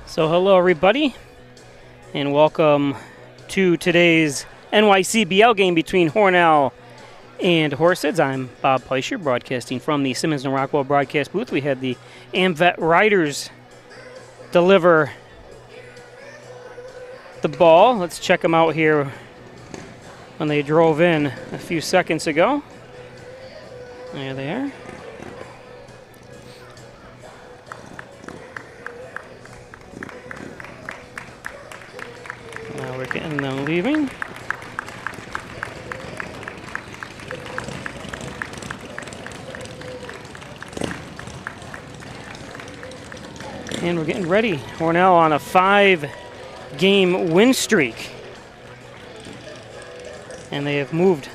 So hello everybody, and welcome to today's NYCBL game between Hornell and Horseheads. I'm Bob Pleischer, broadcasting from the Simmons and Rockwell broadcast booth. We had the AmVet Riders deliver the ball. Let's check them out here when they drove in a few seconds ago. There they are. Now we're getting them leaving. And we're getting ready. Hornell on a 5-game win streak. And they have moved,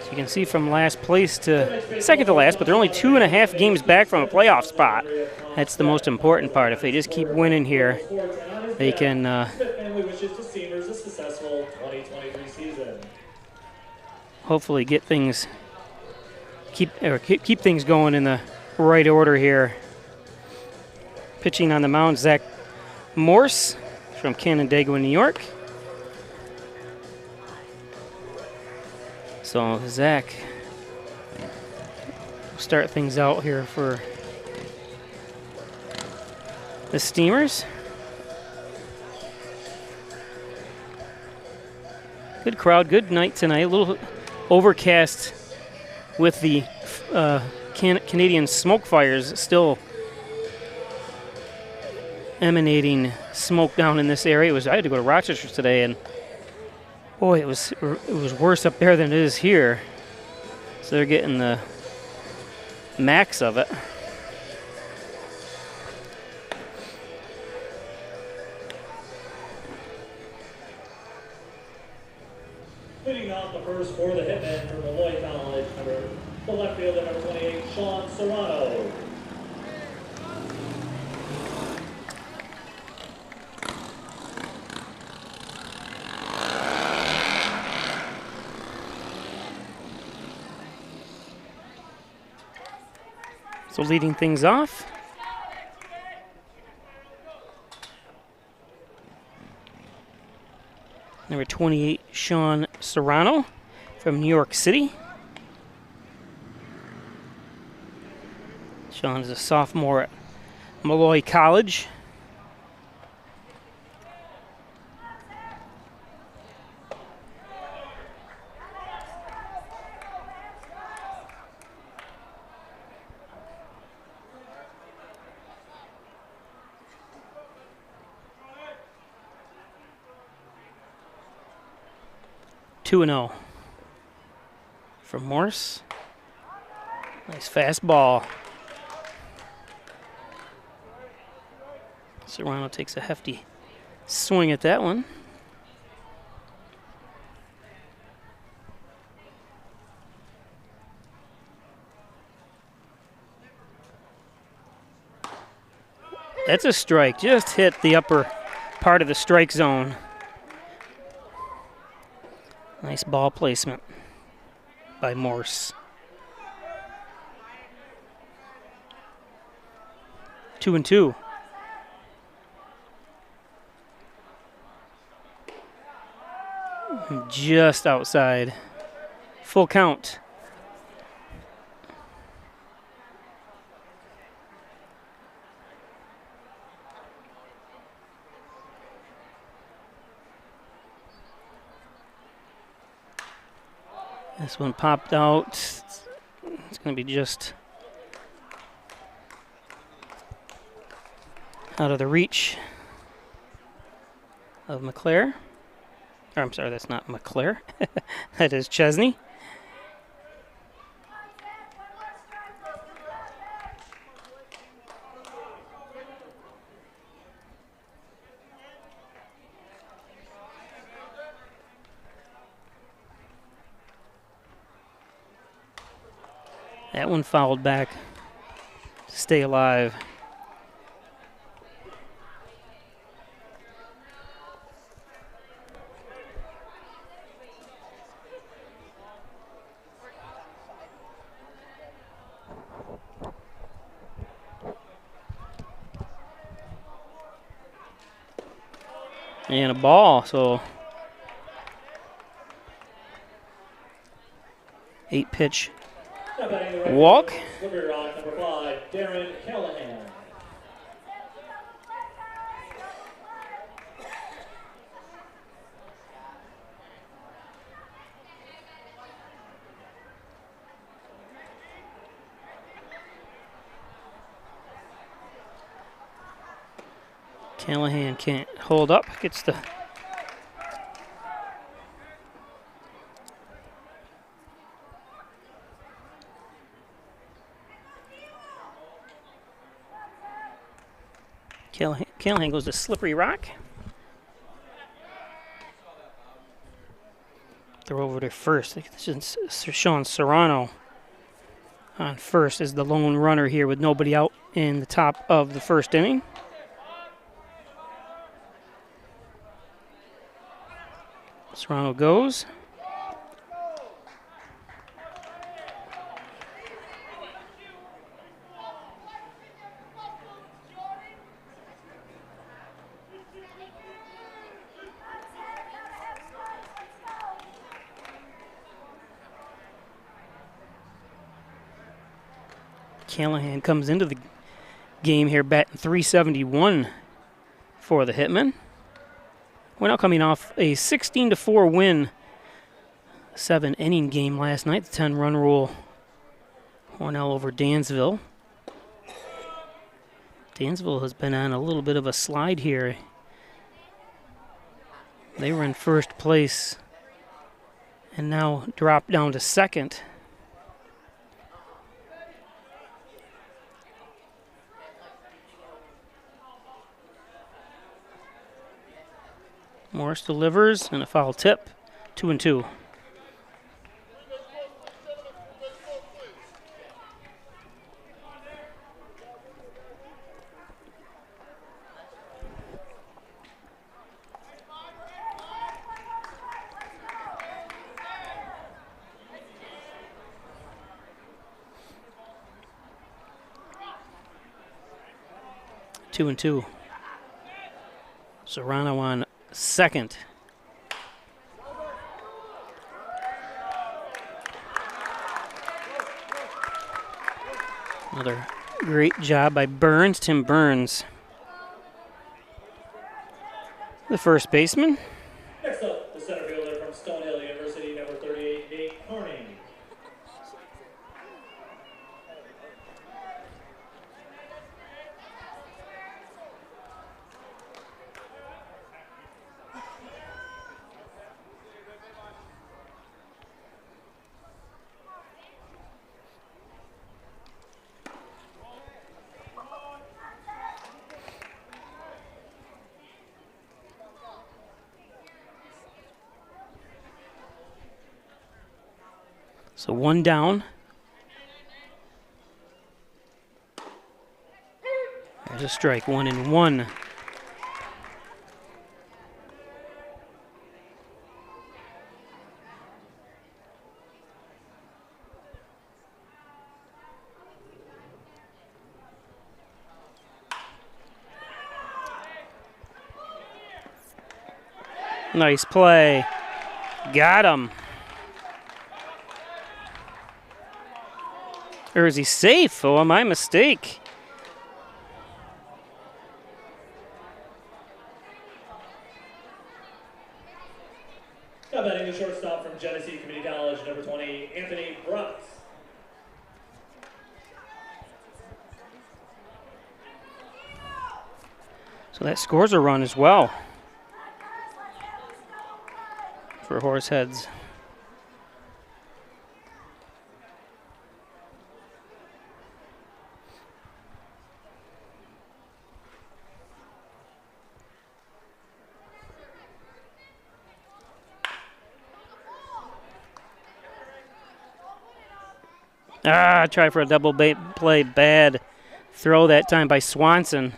as you can see, from last place to second to last, but they're only 2.5 games back from a playoff spot. That's the most important part. If they just keep winning here, they can hopefully get things, keep things going in the right order here. Pitching on the mound, Zach Morse from Canandaigua, New York. So Zach will start things out here for the Steamers. Good crowd, good night tonight. A little overcast with the Canadian smoke fires still emanating smoke down in this area. I had to go to Rochester today, and boy, it was worse up there than it is here. So they're getting the max of it. Leading off the first for the Hitmen from Molloy College, the left fielder, number 28, Sean Serrano. So leading things off, number 28, Sean Serrano from New York City. Sean is a sophomore at Molloy College. Two 2-0 from Morse. Nice fastball. Serrano takes a hefty swing at that one. That's a strike. Just hit the upper part of the strike zone. Nice ball placement by Morse. 2-2. Just outside. Full count. This one popped out. It's going to be just out of the reach of McClare. Or, I'm sorry, that's not McClare. That is Chesney. That one fouled back to stay alive. And a ball, so 8-pitch walk. Slippery rock, number 5, Darren Callahan. Callahan can't hold up, gets the Callahan goes to Slippery Rock. Throw over to first. This is Sean Serrano on first as the lone runner here with nobody out in the top of the first inning. Serrano goes. Callahan comes into the game here batting .371 for the Hitmen. We're now coming off a 16-4 win, 7-inning game last night, the 10-run rule. Hornell over Dansville. Dansville has been on a little bit of a slide here. They were in first place and now dropped down to second. Morris delivers and a foul tip, 2-2. Two and two. Serrano on second. Another great job by Burns, Tim Burns. The first baseman. Next up, the center fielder from Stonehill University, number 38, Nate Harning. So one down. There's a strike, 1-1. Nice play. Got him. Or is he safe? Oh, my mistake. Now batting the shortstop from Genesee Community College, number 20, Anthony Brooks. So that scores a run as well for Horseheads. Try for a double play. Bad throw that time by Swanson.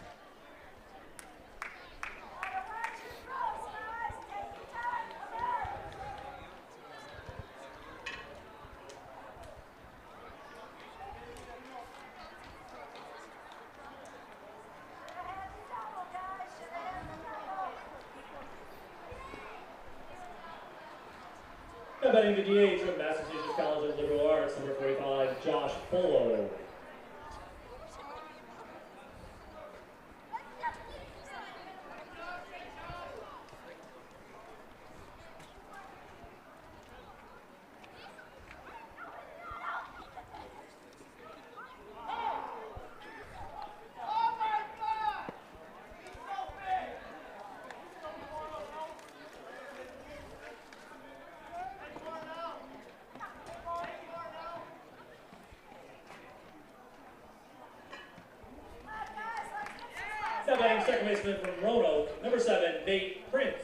Now betting the DH from Massachusetts College of Liberal Arts, number 45, Josh Polo. Now batting second baseman from Roanoke, number 7, Nate Prince.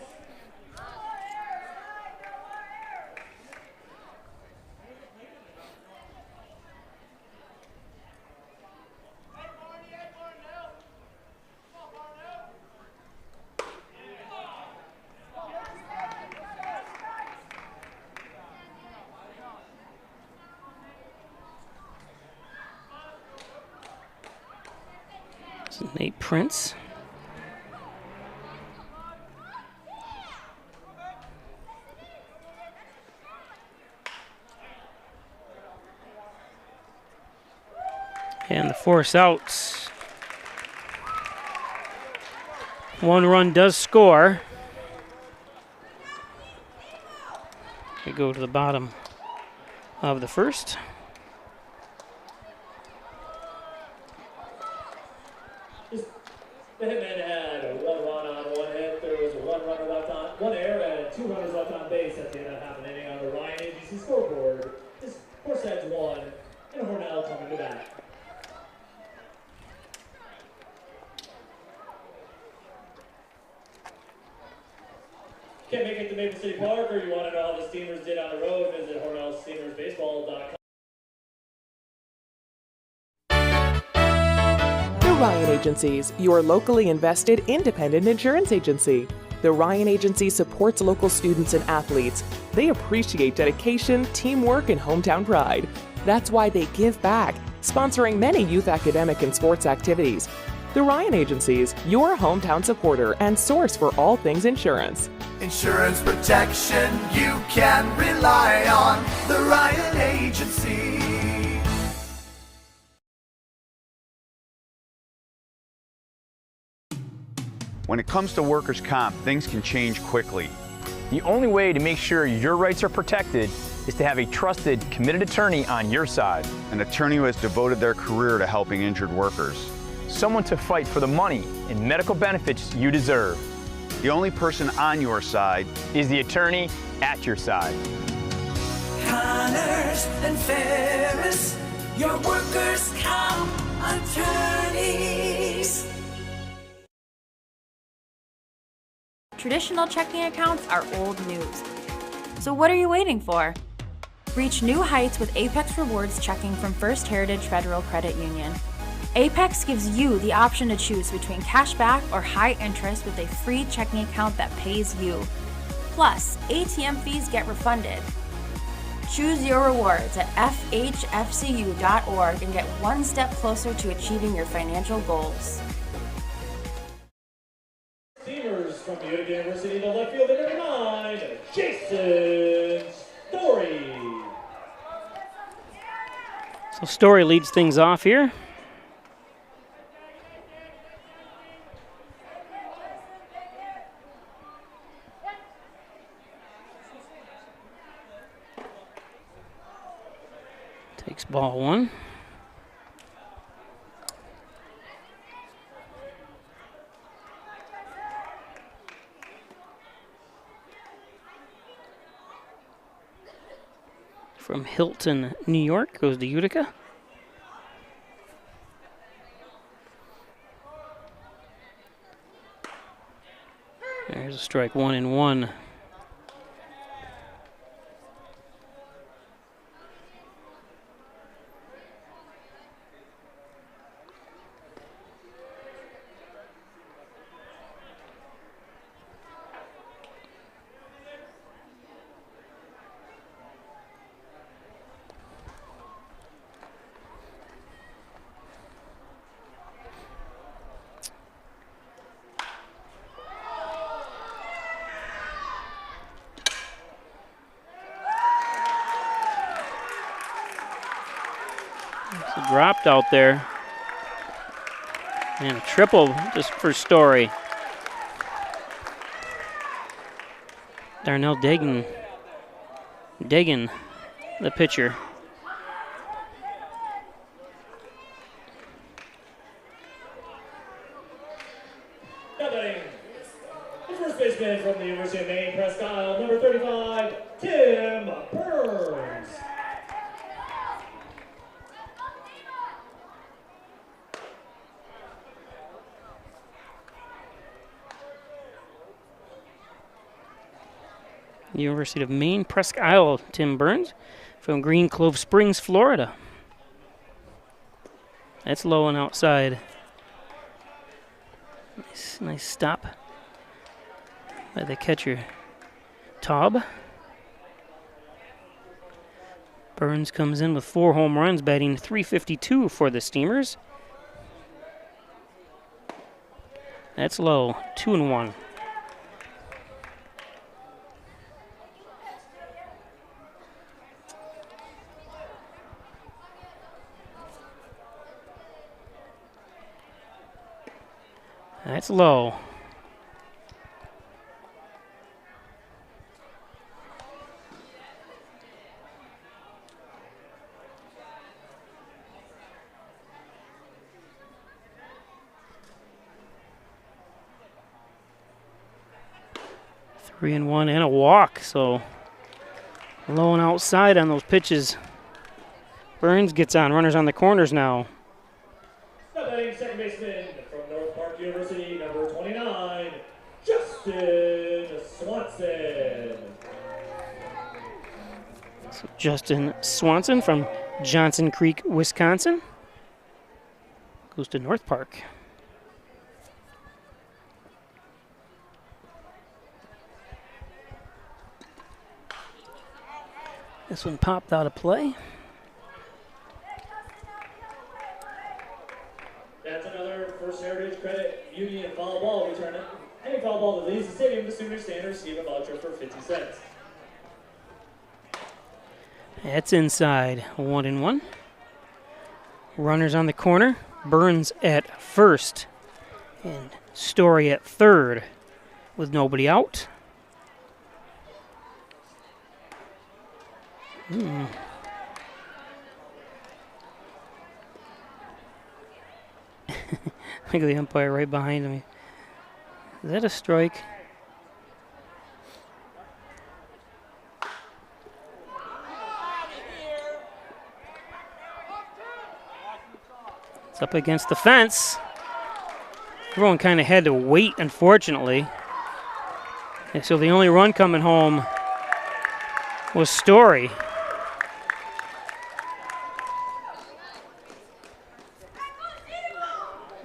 Nate Prince. And the force outs. 1 run does score. We go to the bottom of the first. The Hitmen had 1 run on 1 hit. There was 1 runner left on, 1 error, and 2 runners left on base at the end of half an inning on the Ryan AGC scoreboard. This Horseheads won, and Hornell coming to bat. Can't make it to Maple City Park, or you want to know how the Steamers did on the road? Visit HornellSteamersBaseball.com. Ryan Agencies, your locally invested independent insurance agency. The Ryan Agency supports local students and athletes. They appreciate dedication, teamwork, and hometown pride. That's why they give back, sponsoring many youth academic and sports activities. The Ryan Agencies, your hometown supporter and source for all things insurance. Insurance protection you can rely on. The Ryan Agency. When it comes to workers' comp, things can change quickly. The only way to make sure your rights are protected is to have a trusted, committed attorney on your side. An attorney who has devoted their career to helping injured workers. Someone to fight for the money and medical benefits you deserve. The only person on your side is the attorney at your side. Connors and Ferris, your workers' comp attorneys. Traditional checking accounts are old news. So what are you waiting for? Reach new heights with Apex Rewards checking from First Heritage Federal Credit Union. Apex gives you the option to choose between cash back or high interest with a free checking account that pays you. Plus, ATM fees get refunded. Choose your rewards at FHFCU.org and get one step closer to achieving your financial goals. Steamers from Utica University, the left fielder, number 9, Jason Story. So Story leads things off here. Takes ball 1. From Hilton, New York, goes to Utica. There's a strike, 1-1. dropped out there. And a triple just for Story. Darnell Dagan, the pitcher. The first baseman from the University of Maine, Presque Isle, number 35, Tim Burns. University of Maine, Presque Isle, Tim Burns from Green Clove Springs, Florida. That's low and outside. Nice stop by the catcher, Taub. Burns comes in with 4 home runs, batting .352 for the Steamers. That's low, 2-1. That's low. Three and one and a walk, so low and outside on those pitches. Burns gets on. Runners on the corners now. Now batting second baseman from North Park University, number 29, Justin Swanson. So Justin Swanson from Johnson Creek, Wisconsin, goes to North Park. This one popped out of play. That's another First Heritage Credit Union foul ball return. Any foul ball that leaves the stadium, the students stand or receive a voucher for 50 cents. That's inside, 1-1. Runners on the corner. Burns at first and Story at third with nobody out. Look at the umpire right behind me. Is that a strike? It's up against the fence. Everyone kind of had to wait, unfortunately. And so the only run coming home was Story.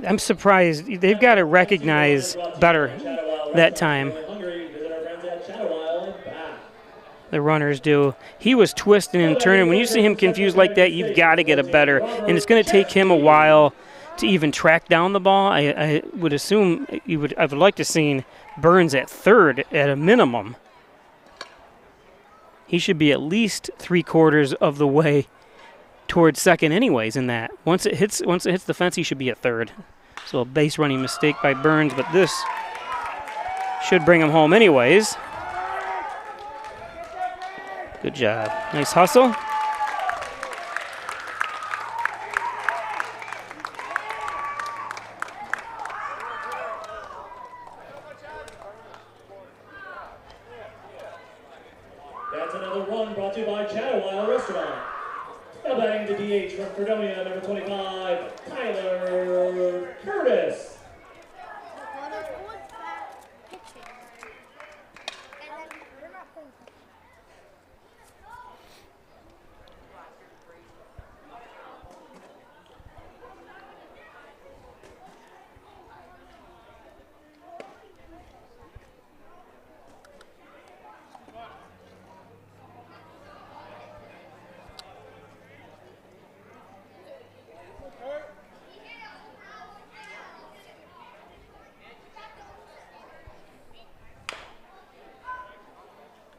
I'm surprised. They've got to recognize better that time. The runners do. He was twisting and turning. When you see him confused like that, you've got to get a better. And it's going to take him a while to even track down the ball. I would assume I would like to see Burns at third at a minimum. He should be at least 3/4 of the way towards second anyways in that. Once it hits the fence, he should be at third. So a base running mistake by Burns, but this should bring him home anyways. Good job. Nice hustle. That's another run brought to you by Chatawile Restaurant. Now batting the DH from Fredonia, number 25, Tyler Curtis.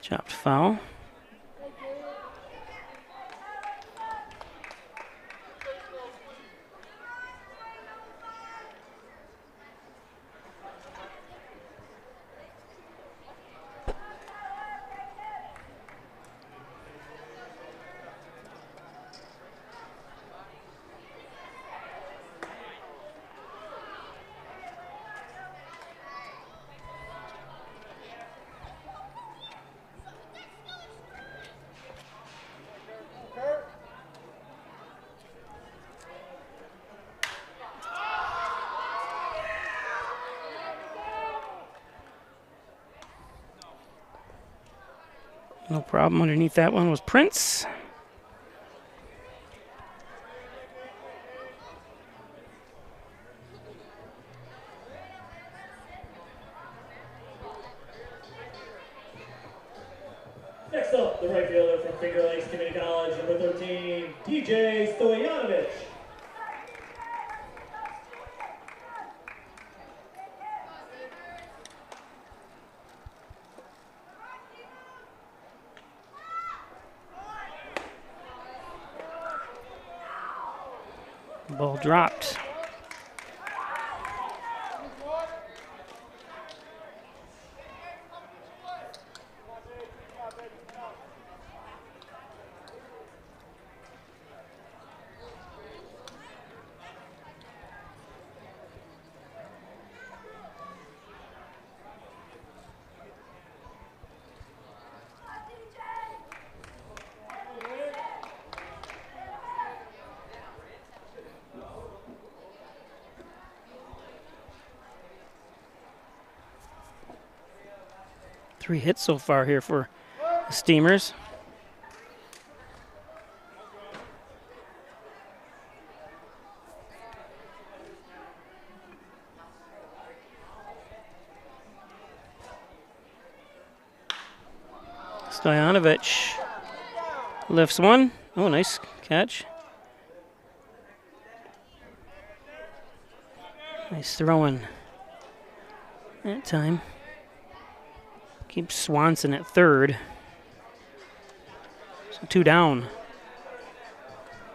Chopped foul. No problem. Underneath that one was Prince. Next up, the right fielder from Finger Lakes Community College, number 13, DJ Stojanovic. Ball dropped. Three hits so far here for the Steamers. Stojanovic lifts one. Oh, nice catch. Nice throwing that time. Keeps Swanson at third. So 2 down.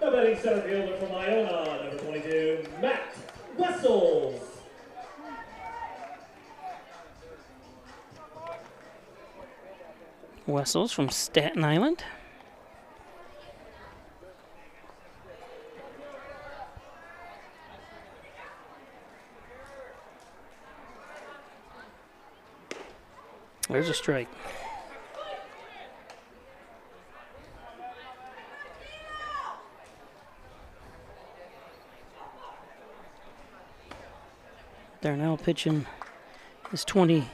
The batting center fielder from Iona, number 22, Matt Wessels. Wessels from Staten Island. There's a strike. They're now pitching his getting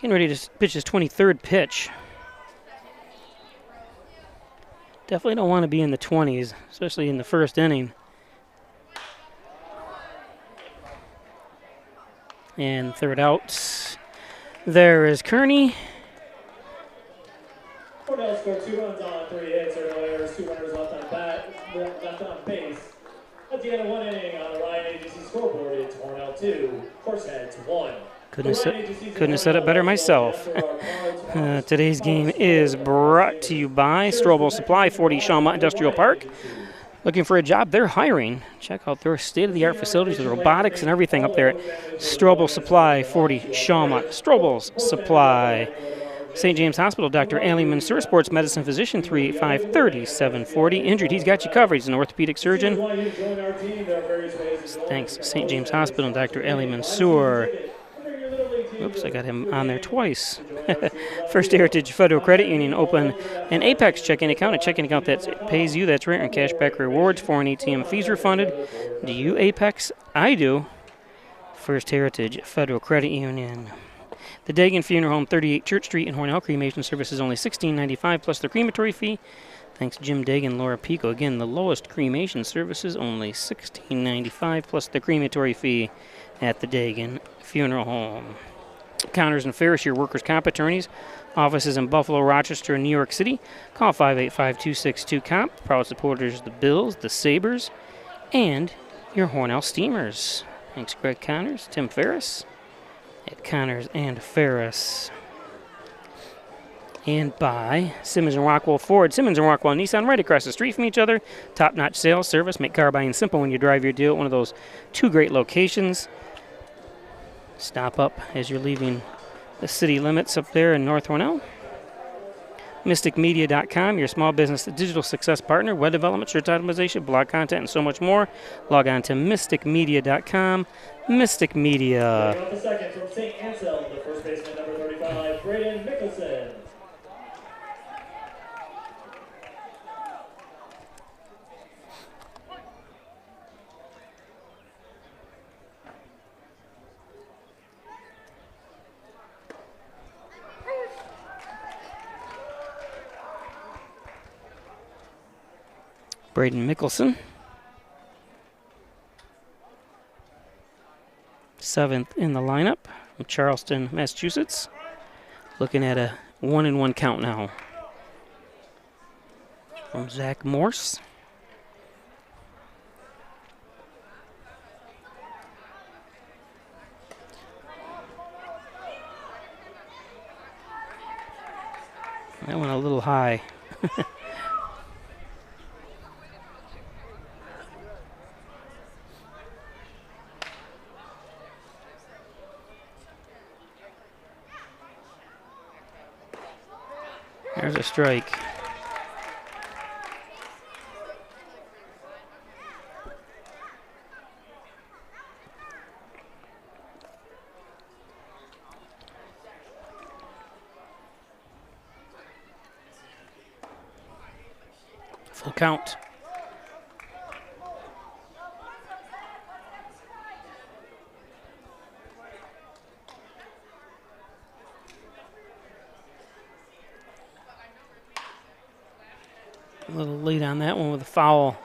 ready to pitch his 23rd pitch. Definitely don't want to be in the 20s, especially in the first inning. And third out. There is Kearney. Hornell scored 2 runs on 3 hits, or no errors, 2 runners left on base. At the end of 1 inning on the Ryan Agency scoreboard, it's Hornell 2, Horseheads 1. Couldn't have said it better myself. Today's game is brought to you by Strobel Supply, 40 Shawmut Industrial Park. Looking for a job? They're hiring. Check out their state-of-the-art facilities with robotics and everything up there at Strobel Supply, 40 Shawmut. Strobel's Supply. St. James Hospital, Dr. Ali Mansour, sports medicine physician, 385-3740. Injured, he's got you covered. He's an orthopedic surgeon. Thanks, St. James Hospital, Dr. Ali Mansour. Oops, I got him on there twice. First Heritage Federal Credit Union open an Apex checking account, a checking account that pays you, that's right, and cashback rewards, foreign ATM fees refunded. Do you, Apex? I do. First Heritage Federal Credit Union. The Dagan Funeral Home, 38 Church Street in Hornell. Cremation service is only $16.95 plus the crematory fee. Thanks, Jim Dagan, Laura Pico. Again, the lowest cremation services, only $16.95 plus the crematory fee at the Dagan Funeral Home. Counters and Ferris, your workers' comp attorneys. Offices in Buffalo, Rochester, and New York City. Call 585-262-COMP. Proud supporters of the Bills, the Sabres, and your Hornell Steamers. Thanks, Greg Connors, Tim Ferris at Connors and Ferris. And by Simmons and Rockwell Ford. Simmons and Rockwell Nissan, right across the street from each other. Top-notch sales service. Make car buying simple when you drive your deal at one of those 2 great locations. Stop up as you're leaving the city limits up there in North Hornell. MysticMedia.com, your small business digital success partner, web development, search optimization, blog content, and so much more. Log on to MysticMedia.com. Mystic Media. Off the second from St. Anselm, the first baseman, number 35, Braden Mickelson. Braden Mickelson. 7th in the lineup from Charleston, Massachusetts. Looking at a 1-1 count now from Zach Morse. That went a little high. There's a strike. Full count. A little late on that one with a foul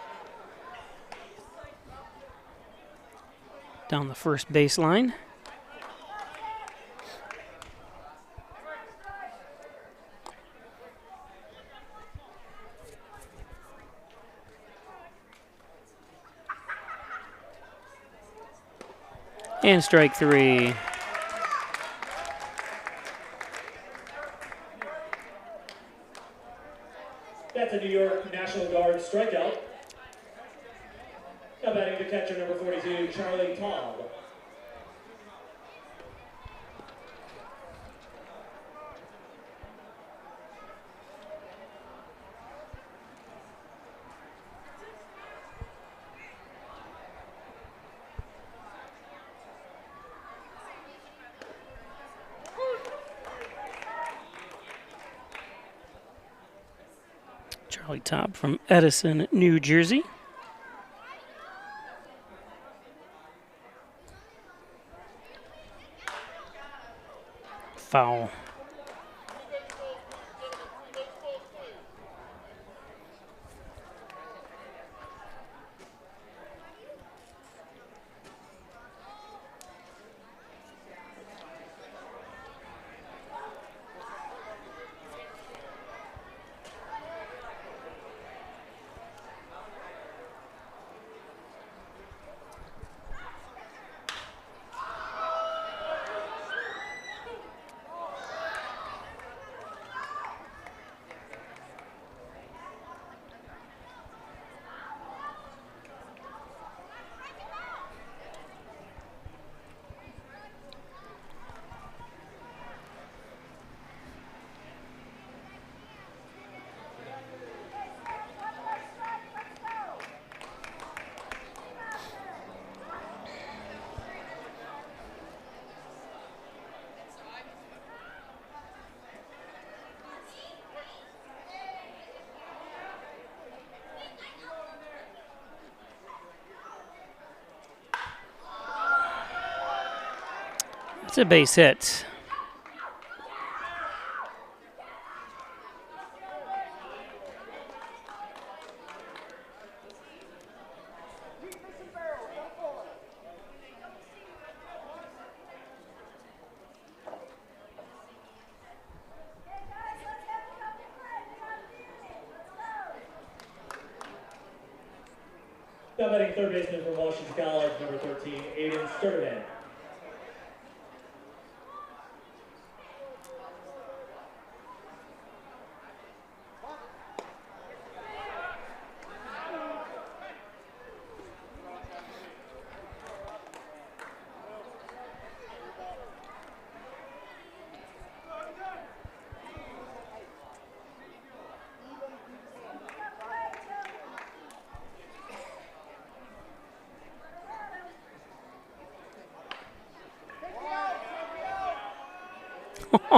down the first baseline. And strike 3. That's a New York National Guard strikeout. Now batting the catcher, number 42, Charlie Todd. Charlie Todd from Edison, New Jersey. Foul. It's a base hit. Now batting third baseman from Washington College, number 13, Aiden Sturdivant.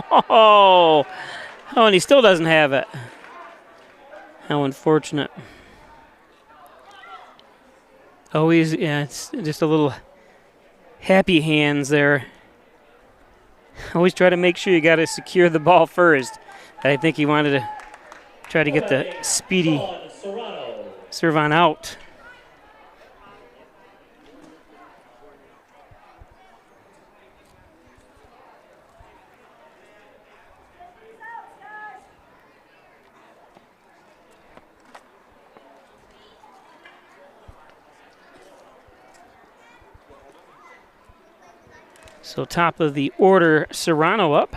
Oh, and he still doesn't have it. How unfortunate. Always, yeah, it's just a little happy hands there. Always try to make sure you got to secure the ball first. I think he wanted to try to get the speedy Serve on out. So top of the order, Serrano up.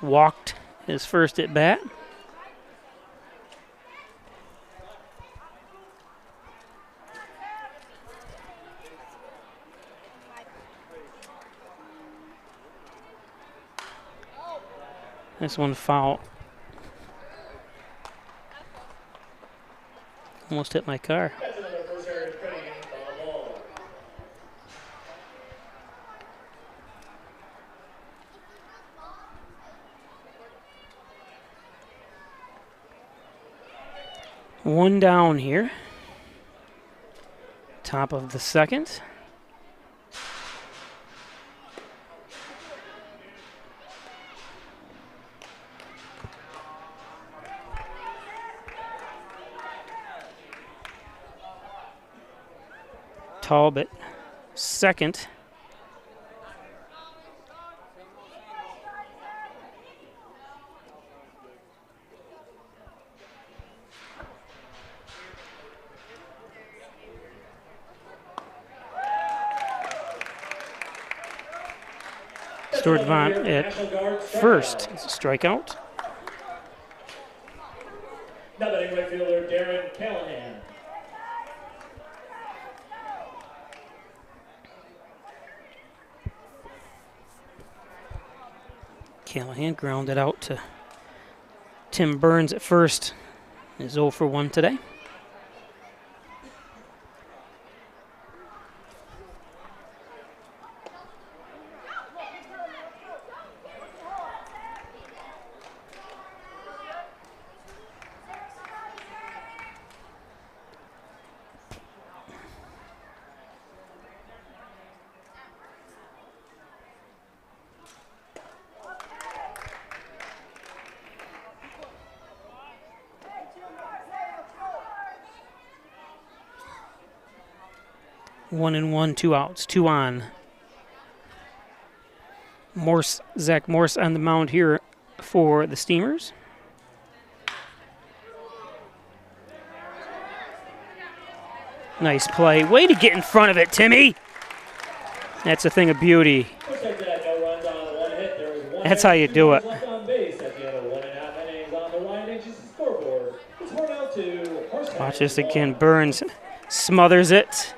Walked his first at bat. This one foul. Almost hit my car. That's another first heritage credit union foul ball. One down here. Top of the second. Talbot, second. Stordvant at first. It's a strikeout. Now batting right fielder Darren Callahan. Callahan grounded out to Tim Burns at first. Is 0 for 1 today. One and one, 2 outs, 2 on. Zach Morse on the mound here for the Steamers. Nice play. Way to get in front of it, Timmy. That's a thing of beauty. Horseheads had no runs on one hit. There was one That's hit, how you 2 do runs it. left on base at the end of 1.5 innings on the Ryan Agency scoreboard. It's Hornell 2, Horseheads Watch this 1. again. Burns smothers it.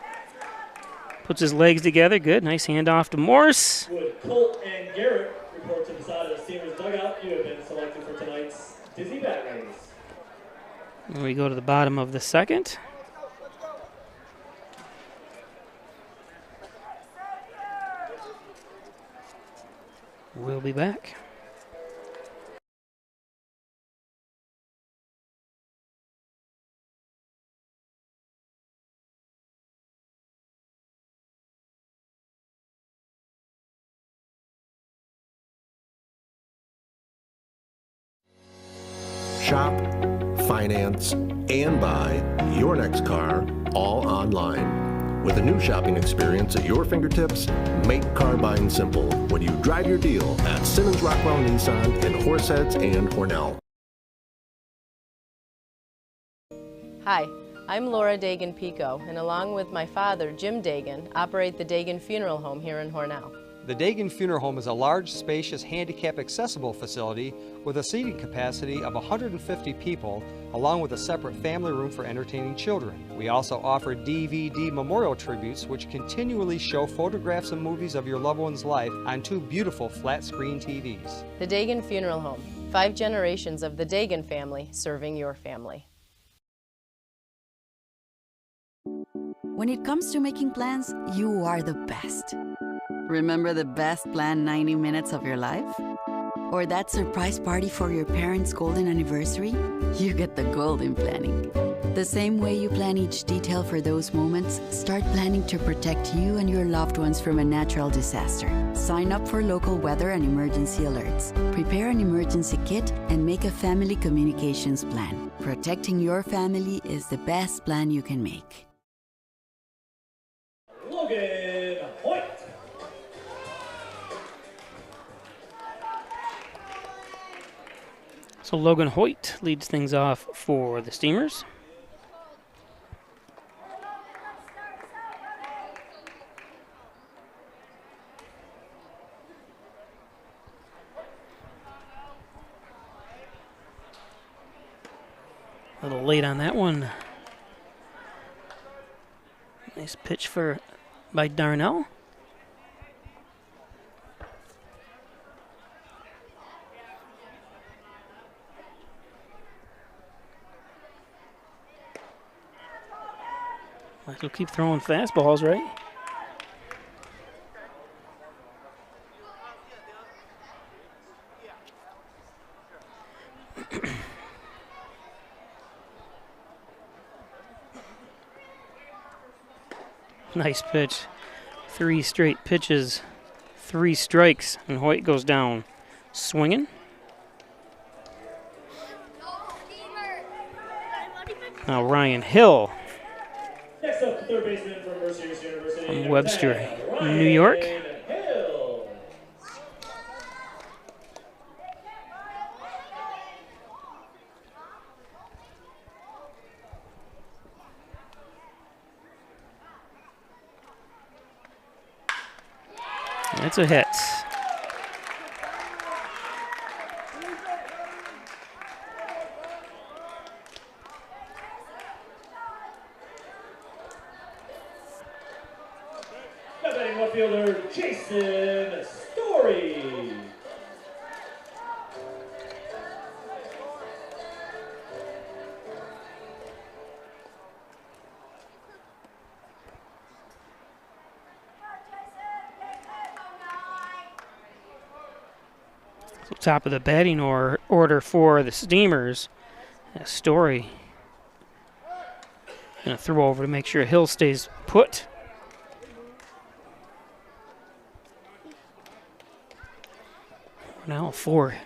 Puts his legs together. Good. Nice handoff to Morse. Would Colt and Garrett report to the side of the Steamers dugout? You have been selected for tonight's Dizzy Bat Race. And we go to the bottom of the second. We'll be back. Shop, finance, and buy your next car all online. With a new shopping experience at your fingertips, make car buying simple when you drive your deal at Simmons Rockwell Nissan in Horseheads and Hornell. Hi, I'm Laura Dagan-Pico, and along with my father, Jim Dagan, operate the Dagan Funeral Home here in Hornell. The Dagan Funeral Home is a large, spacious, handicap-accessible facility with a seating capacity of 150 people, along with a separate family room for entertaining children. We also offer DVD memorial tributes, which continually show photographs and movies of your loved one's life on 2 beautiful flat-screen TVs. The Dagan Funeral Home, 5 generations of the Dagan family serving your family. When it comes to making plans, you are the best. Remember the best planned 90 minutes of your life? Or that surprise party for your parents' golden anniversary? You get the golden planning. The same way you plan each detail for those moments, start planning to protect you and your loved ones from a natural disaster. Sign up for local weather and emergency alerts. Prepare an emergency kit and make a family communications plan. Protecting your family is the best plan you can make. Logan Hoyt. So Logan Hoyt leads things off for the Steamers. A little late on that one. Nice pitch by Darnell. Might as well keep throwing fastballs, right? Nice pitch. 3 straight pitches, 3 strikes, and Hoyt goes down swinging. Now Ryan Hill Next up, third baseman from Mercyhurst University. from number Webster, 10, New York. Ryan Hill. That's a hit. Now batting left fielder Jason Story. So top of the batting order for the Steamers. Story gonna throw over to make sure Hill stays put. Now 4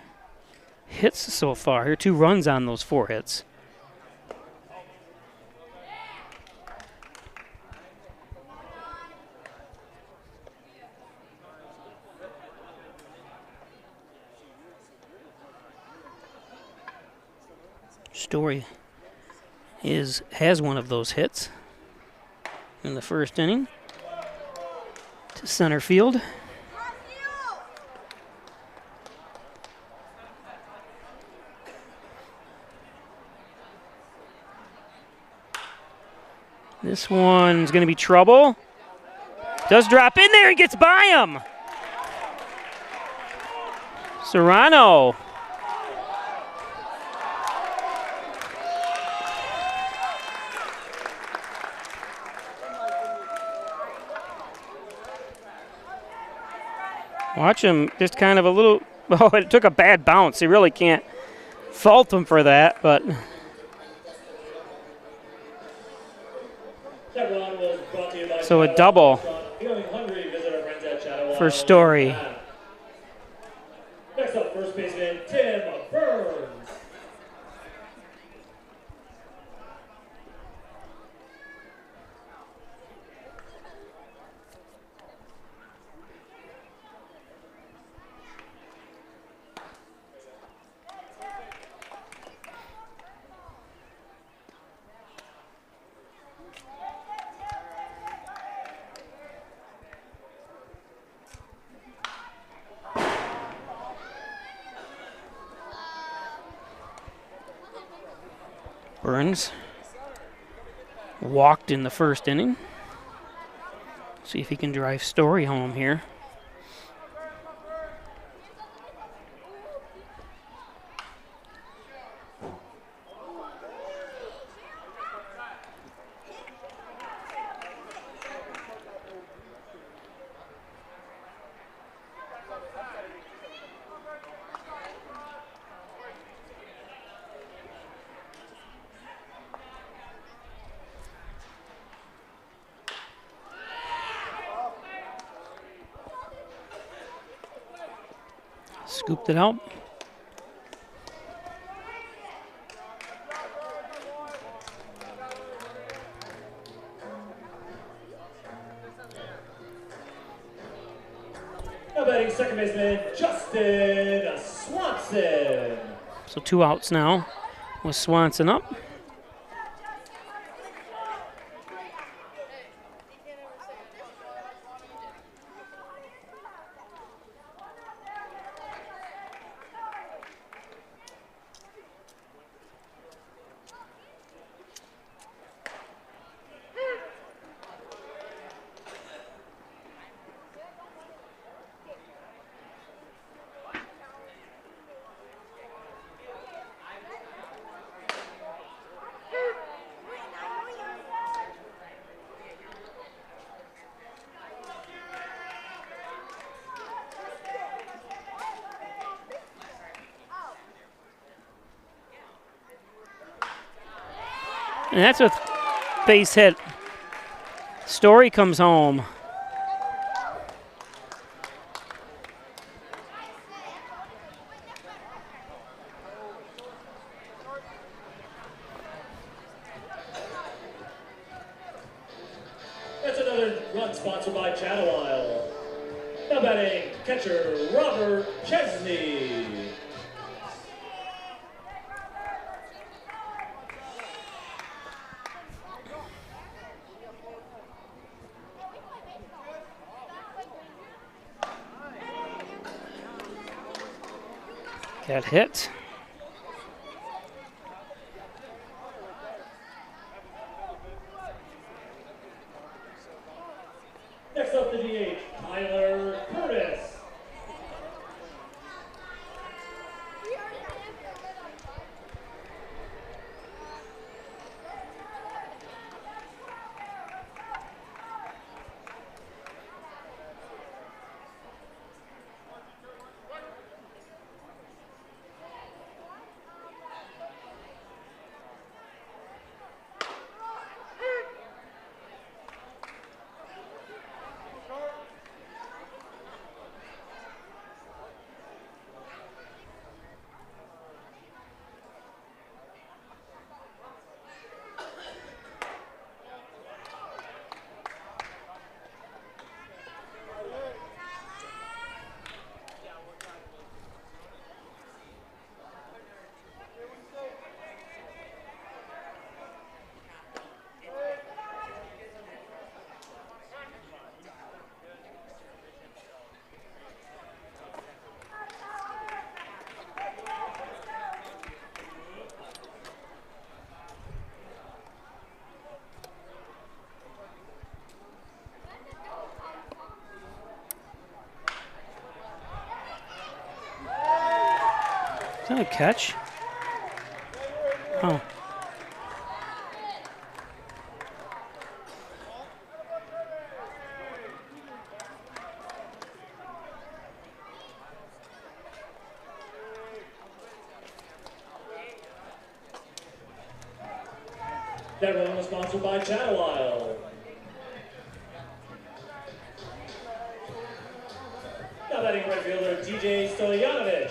hits so far here, 2 runs on those 4 hits. Story has one of those hits in the first inning to center field. This one's going to be trouble. Does drop in there and gets by him. Serrano. Watch him just kind of a little, oh, it took a bad bounce. You really can't fault him for that, but. So a double for Story. Next up, first baseman Tim Burns. Burns walked in the first inning. See if he can drive Story home here. Scooped it out. Now batting second baseman, Justin Swanson. So 2 outs now with Swanson up. And that's with base hit. Story comes home. That's another run sponsored by Chatawile. Now batting catcher Robert Chesney. Got hit. Next up the DH, Tyler Curtis. Is that a catch? Oh. That run was sponsored by Chatawile. Now batting right fielder DJ Stojanovic.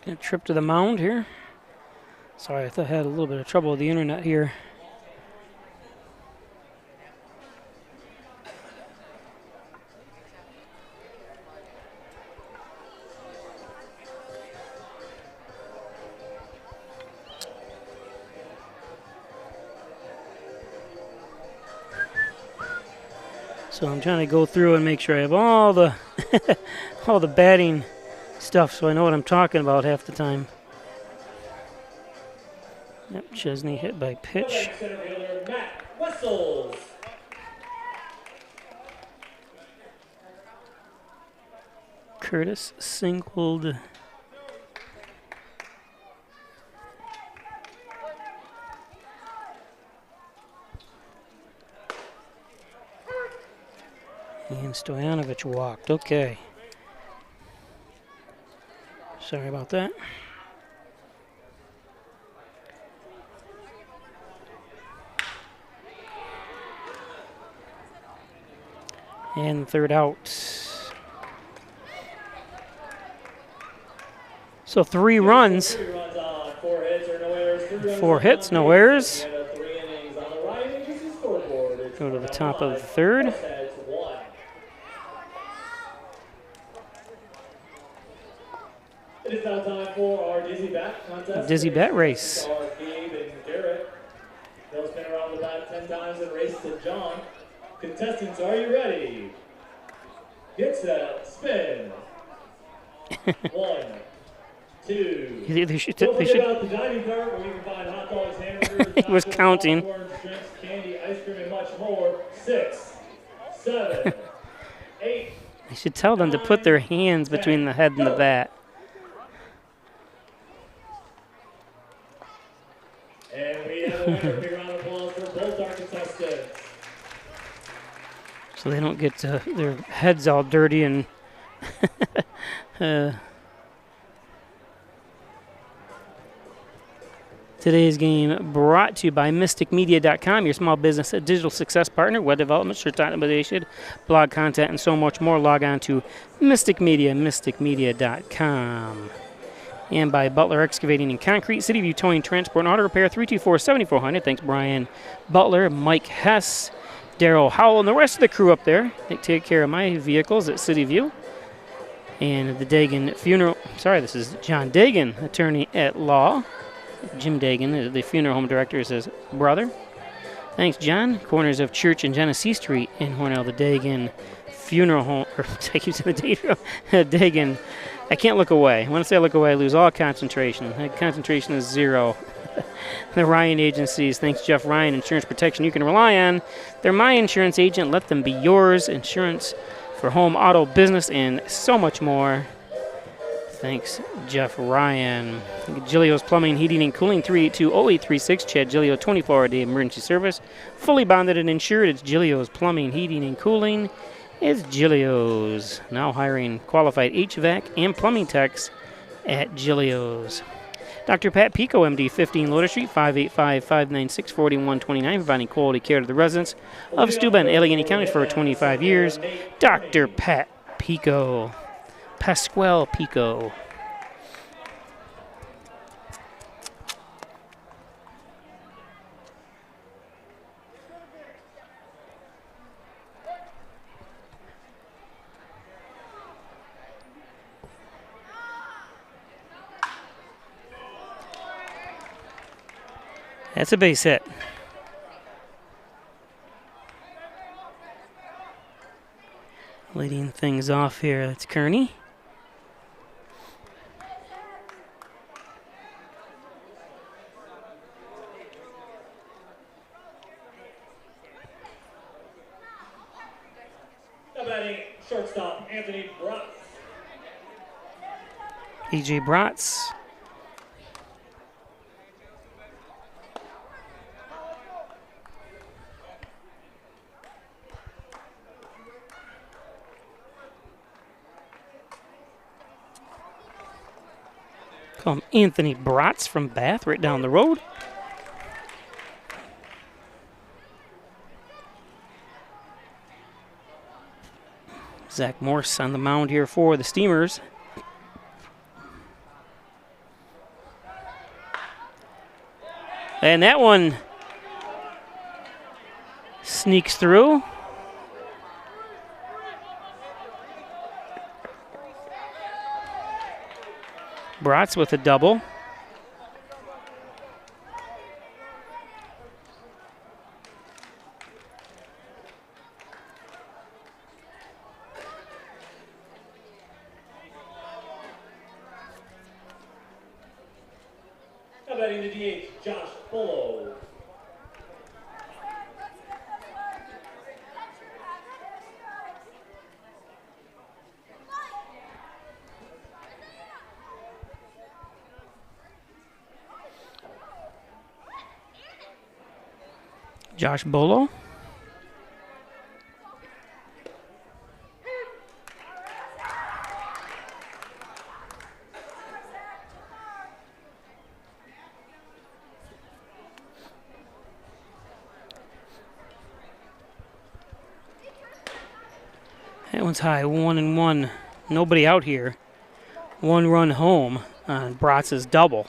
Gonna trip to the mound here. Sorry, I thought I had a little bit of trouble with the internet here. So I'm trying to go through and make sure I have all the all the batting stuff so I know what I'm talking about half the time. Yep, Chesney hit by pitch. Center fielder Matt Wessels. Curtis singled. And Stoyanovich walked. Okay. Sorry about that. And third out. So 3 runs. 3 runs on, 4 hits or no errors. 4 hits, no errors. 3 innings on the Ryan Agency scoreboard. It's Go to the top 5, of the third. Horseheads 1. It is now time for our Dizzy Bat contest. Dizzy Bat race. Are Gabe and Garrett. They'll spin around the bat 10 times and race to John. Contestants, are you ready? Get set, spin. 1, 2. They should. Don't forget about the dining cart where you can find hot dogs, hamburgers, He was tacos, counting. popcorn, drinks, candy, ice cream, and much more. 6, 7, 8. I should tell them to put their hands between the head and the bat. And we have a winner. Big round of applause for both our contestants. So they don't get their heads all dirty and Today's game brought to you by MysticMedia.com, your small business digital success partner, web development, search optimization, blog content, and so much more. Log on to MysticMedia.com. And by Butler Excavating and Concrete, City View Towing, Transport, and Auto Repair, 324-7400. Thanks, Brian Butler, Mike Hess, Daryl Howell, and the rest of the crew up there. They take care of my vehicles at City View. And the Dagan Funeral, this is John Dagan, attorney at law. Jim Dagan, the funeral home director, is his brother. Thanks, John. Corners of Church and Genesee Street in Hornell, the Dagan Funeral Home, or take you to the Dagan. I can't look away. When I say I look away, I lose all concentration. Concentration is 0. The Ryan Agencies, thanks Jeff Ryan, insurance protection you can rely on. They're my insurance agent. Let them be yours. Insurance for home, auto, business, and so much more. Thanks, Jeff Ryan. Giglio's Plumbing, Heating, and Cooling, 382-0836. Chad Giglio, 24-hour-a-day emergency service. Fully bonded and insured. It's Giglio's Plumbing, Heating, and Cooling. It's Giglio's. Now hiring qualified HVAC and plumbing techs at Giglio's. Dr. Pat Pico, MD, 15 Loader Street, 585-596-4129, providing quality care to the residents of Steuben, Allegheny County for 25 years. Dr. Pat Pico. Pasquale Pico. That's a base hit. Leading things off here, that's Kearney. Now batting shortstop Anthony Bratz. E.J. Bratz. Call him Anthony Bratz from Bath, right down the road. Zach Morse on the mound here for the Steamers. And that one sneaks through. Bratz with a double. Now batting the DH, Josh Bolo. Josh Bolo. That one's high, 1-1. Nobody out here. 1 run home on Bratz's double.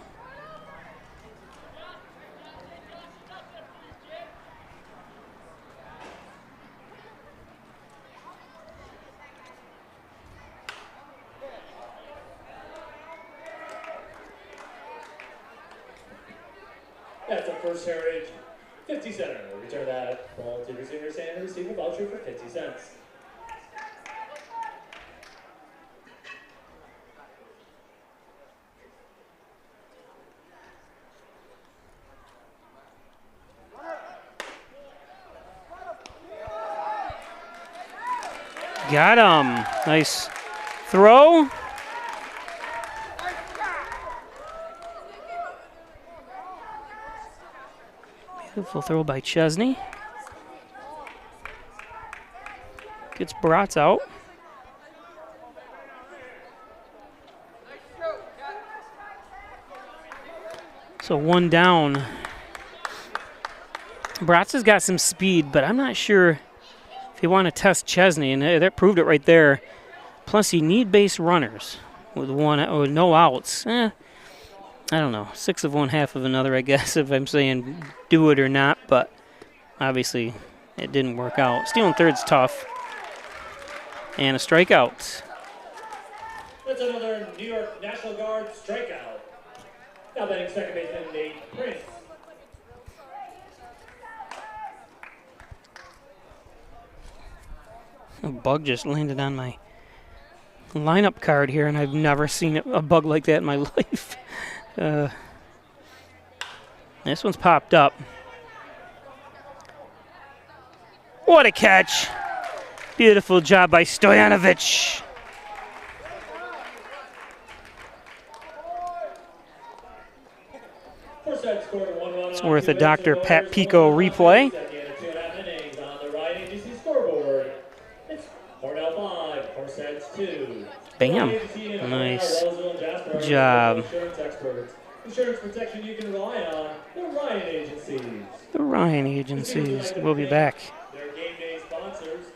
That's a First Heritage 50 center. Return that ball to receiver stand and receive a voucher for 50 cents. Got him. Nice throw. Beautiful throw by Chesney. Gets Bratz out. So 1 down. Bratz has got some speed, but I'm not sure if you want to test Chesney, and that proved it right there. Plus, you need base runners with no outs. I don't know, 6 of one, half of another, I guess, if I'm saying do it or not, but obviously it didn't work out. Stealing third's tough. And a strikeout. That's another New York National Guard strikeout. Now batting second baseman Nate Prince. A bug just landed on my lineup card here, and I've never seen a bug like that in my life. This one's popped up. What a catch. Beautiful job by Stoyanovich. It's worth a Dr. Pat Pico replay. At the end of 2.5 innings on the Ryan Agency scoreboard, it's Hornell 5, Horseheads 2. Bam. Nice job. Insurance experts. Insurance protection you can rely on. The Ryan Agencies. The Ryan Agencies. We'll be back. Their game day sponsors.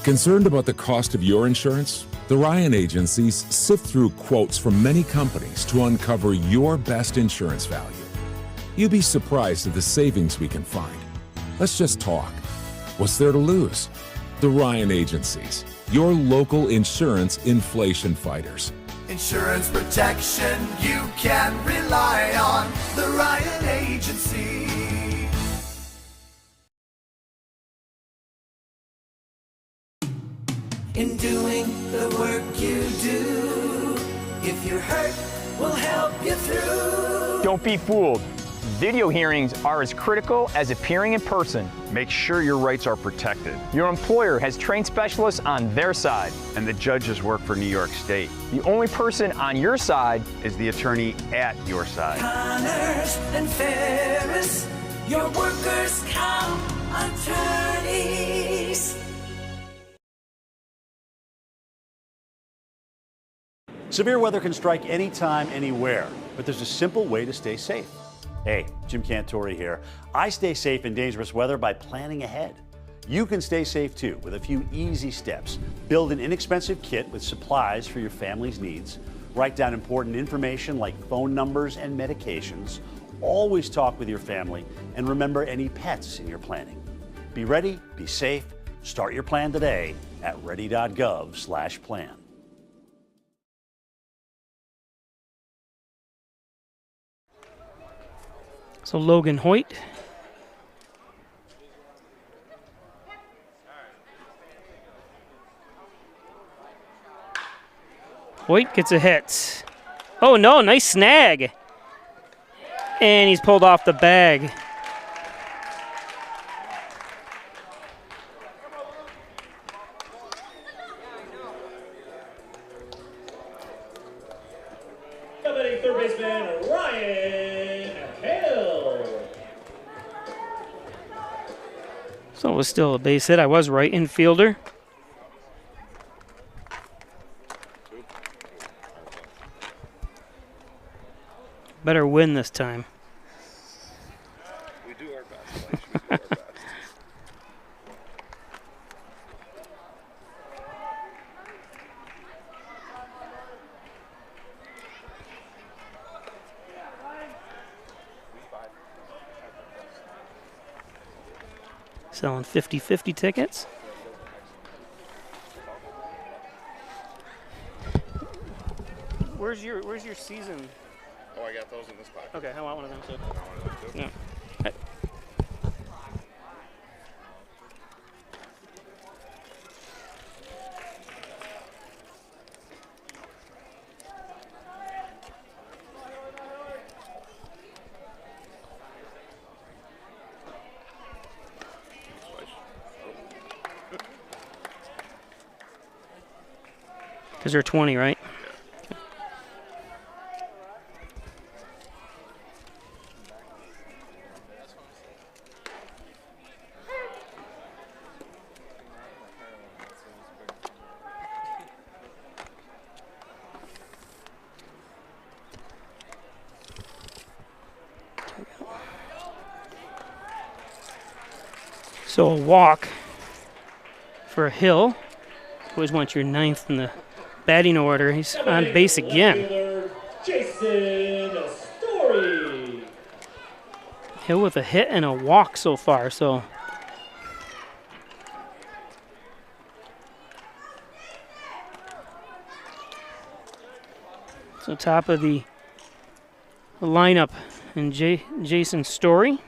Concerned about the cost of your insurance? The Ryan Agencies sift through quotes from many companies to uncover your best insurance value. You'd be surprised at the savings we can find. Let's just talk. What's there to lose? The Ryan Agencies, your local insurance inflation fighters. Insurance protection you can rely on. The Ryan Agency. In doing the work you do, if you're hurt, we'll help you through. Don't be fooled. Video hearings are as critical as appearing in person. Make sure your rights are protected. Your employer has trained specialists on their side. And the judges work for New York State. The only person on your side is the attorney at your side. Connors and Ferris, your workers' comp attorneys. Severe weather can strike anytime, anywhere, but there's a simple way to stay safe. Hey, Jim Cantori here. I stay safe in dangerous weather by planning ahead. You can stay safe too with a few easy steps. Build an inexpensive kit with supplies for your family's needs. Write down important information like phone numbers and medications. Always talk with your family, and remember any pets in your planning. Be ready, be safe. Start your plan today at ready.gov/plan. So Logan Hoyt. Hoyt gets a hit. Oh no, nice snag. And he's pulled off the bag. Coming third baseman Ryan Hill. So it was still a base hit. I was right infielder. Better win this time. We do our best. We do our best. Selling 50-50 tickets. Where's your season? Oh, I got those in this pocket. Okay, I want one of them too. I want one of them too. Yeah. Because they're 20, right? Yeah. So a walk for Hill. Always want your ninth in the batting order. He's on base again. Jason Story. Hill with a hit and a walk so far. So top of the lineup and Jason Story.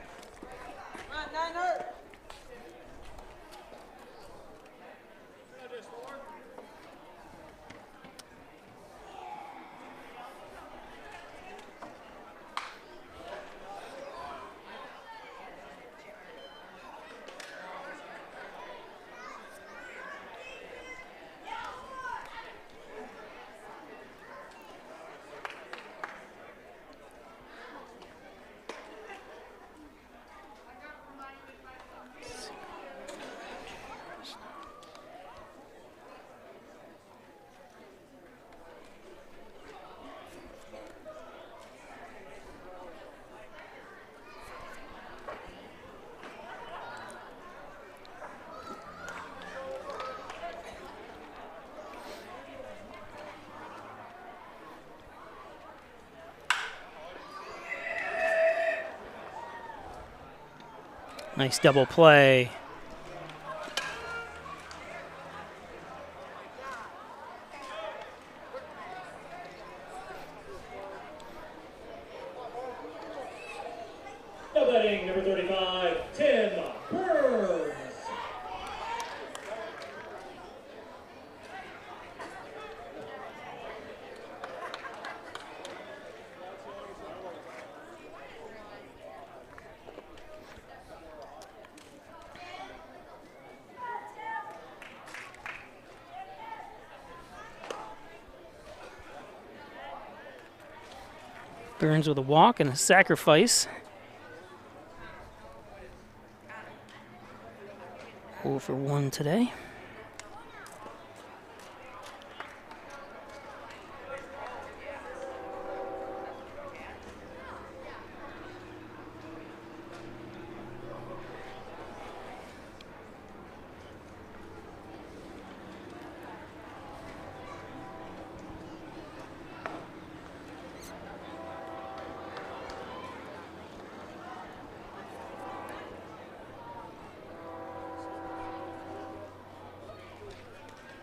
Nice double play. Now batting number 35, Tim Burns. Burns with a walk and a sacrifice. 0 for 1 today.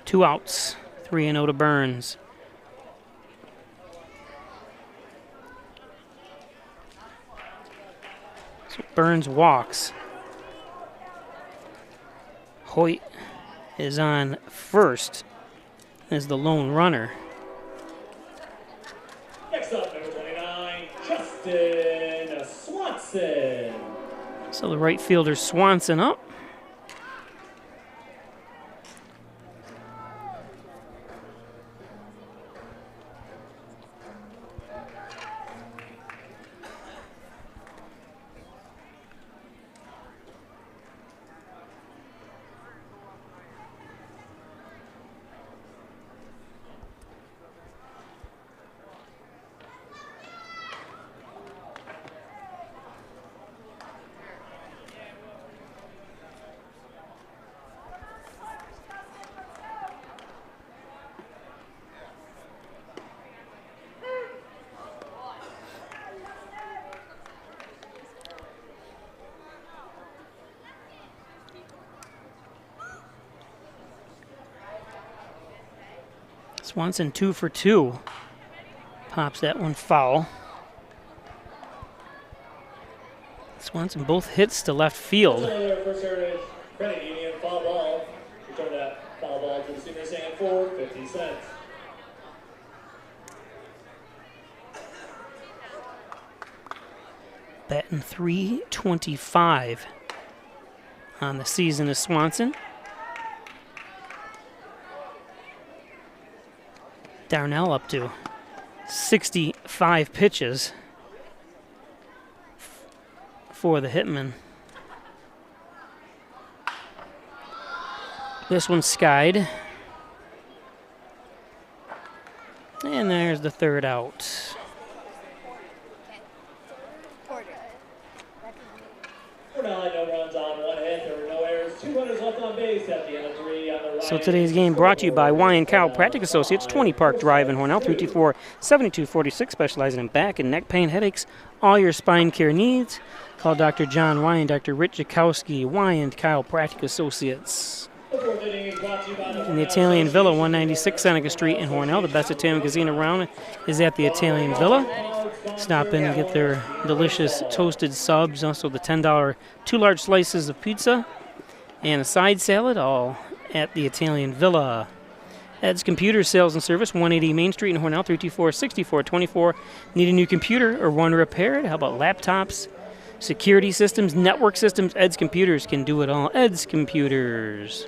2 outs, 3-0 to Burns. So Burns walks. Hoyt is on first as the lone runner. Next up, number 29, Justin Swanson. So the right fielder Swanson up. Swanson 2 for 2. Pops that one foul. Swanson both hits to left field. First Heritage Credit Union foul ball. Return that foul ball to the senior stand for 50 cents. Batting .325 on the season is Swanson. Darnell up to 65 pitches for the Hitmen. This one's skied. And there's the third out. No runs on 1 hit. There were no errors. 2 runners left on base at the end of 3 on the right. So today's game brought to you by Wyan Chiropractic Associates, 20 Park Drive in Hornell, 324-7246, specializing in back and neck pain, headaches, all your spine care needs. Call Dr. John Wyan, Dr. Rich Jakowski, Wyan Chiropractic Associates. In the Italian Villa, 196 Seneca Street in Hornell. The best Italian cuisine around is at the Italian Villa. Stop in and get their delicious toasted subs, also the $10 2 large slices of pizza and a side salad, all at the Italian Villa. Ed's Computer Sales and Service, 180 Main Street in Hornell, 324-6424. Need a new computer or one repaired? How about laptops, security systems, network systems? Ed's Computers can do it all. Ed's Computers.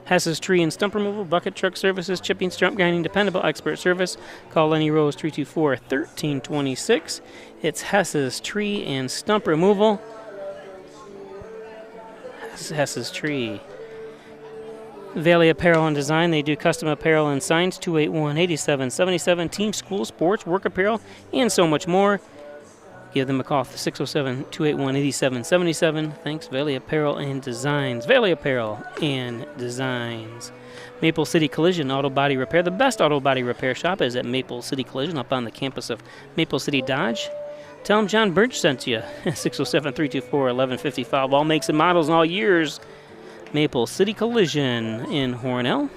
Hess's Tree and Stump Removal, Bucket Truck Services, Chipping, Stump Grinding, Dependable Expert Service. Call Lenny Rose, 324-1326. It's Hess's Tree and Stump Removal. Hess's Tree. Valley Apparel and Design, they do custom apparel and signs, 281-8777. Team, school, sports, work apparel, and so much more. Give them a call, 607-281-8777. Thanks, Valley Apparel and Designs. Valley Apparel and Designs. Maple City Collision Auto Body Repair. The best auto body repair shop is at Maple City Collision up on the campus of Maple City Dodge. Tell them John Birch sent you. 607-324-1150. Foul ball makes and models in all years. Maple City Collision in Hornell.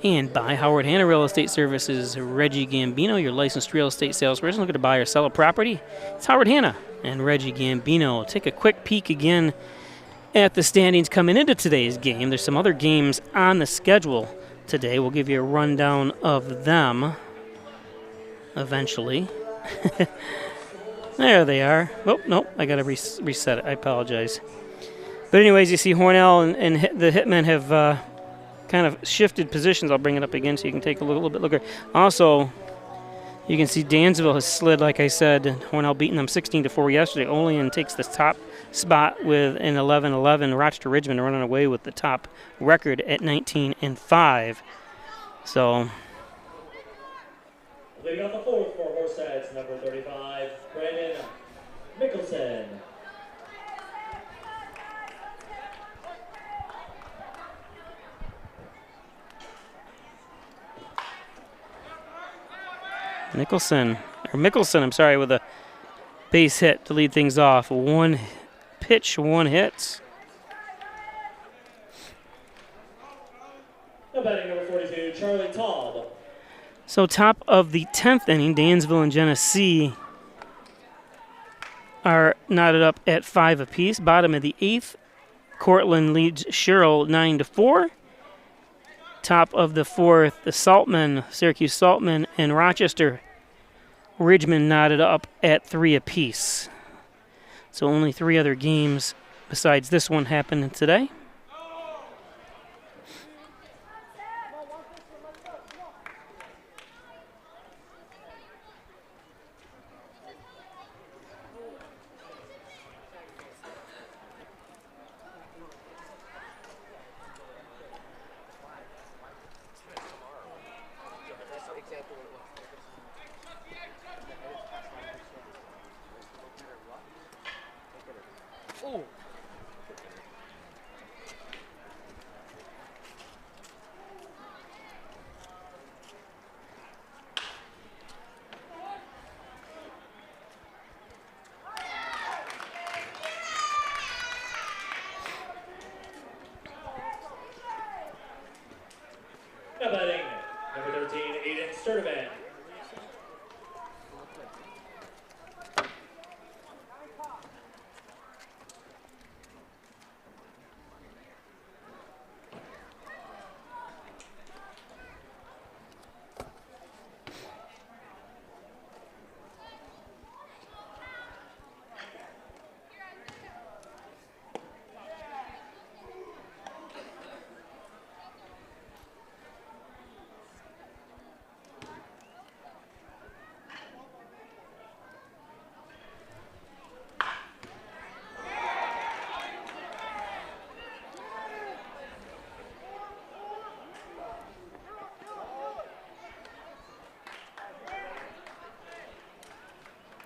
And by Howard Hanna Real Estate Services, Reggie Gambino, your licensed real estate salesperson looking to buy or sell a property. It's Howard Hanna and Reggie Gambino. Take a quick peek again at the standings coming into today's game. There's some other games on the schedule today. We'll give you a rundown of them eventually. There they are. Oh, no, I got to reset it. I apologize. But anyways, you see Hornell and the Hitmen have kind of shifted positions. I'll bring it up again so you can take a little bit look. Also, you can see Dansville has slid, like I said. Hornell beating them 16-4 yesterday. Olean takes the top spot with an 11-11. Rochester Ridgeman running away with the top record at 19-5. So, leading off the fourth for Horseheads, number 35, Brandon Mickelson. Mickelson, I'm sorry, with a base hit to lead things off. 1 pitch, 1 hit. Charlie Taub. So top of the 10th inning, Dansville and Genesee are knotted up at 5 apiece. Bottom of the 8th, Cortland leads Sherrill 9-4. Top of the 4th, the Saltman, Syracuse Saltman, and Rochester Ridgeman knotted up at 3 apiece. So only 3 other games besides this one happening today. Now batting, number 13, Aiden Sturdivant.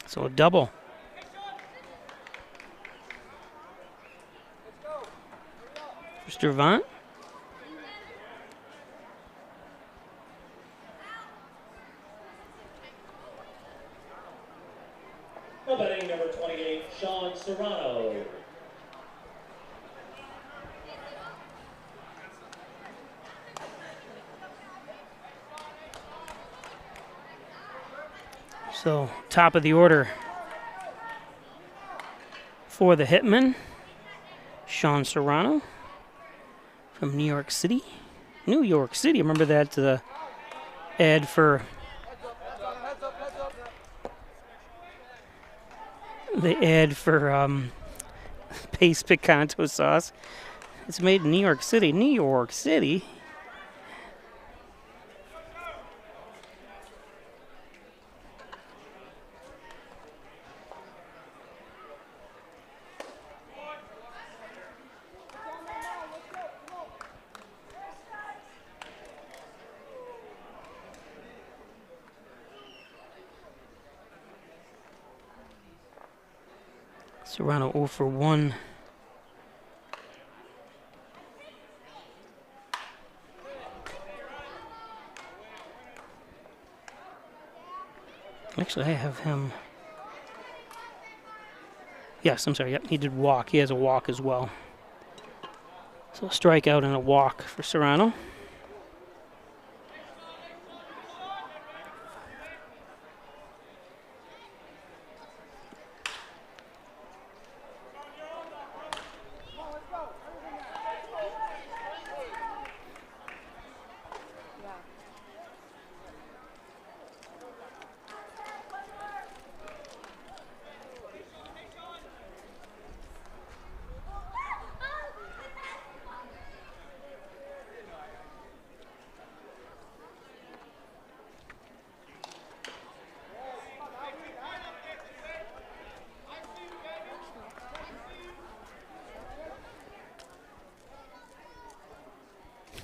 So a double. For Sturdivant. Now batting, number 28, Sean Serrano. So top of the order for the Hitmen, Sean Serrano from New York City. New York City, remember that ad for Pace Picanto sauce. It's made in New York City. New York City. Serrano 0 for 1. Actually, I have him. Yes, I'm sorry. Yep, he did walk. He has a walk as well. So a strikeout and a walk for Serrano.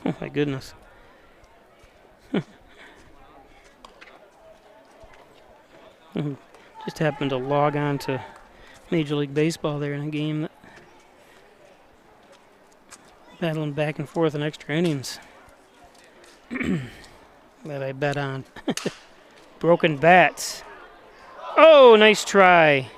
Oh my goodness. Just happened to log on to Major League Baseball there in a game that battling back and forth in extra innings that I bet on. Broken bats. Oh, nice try.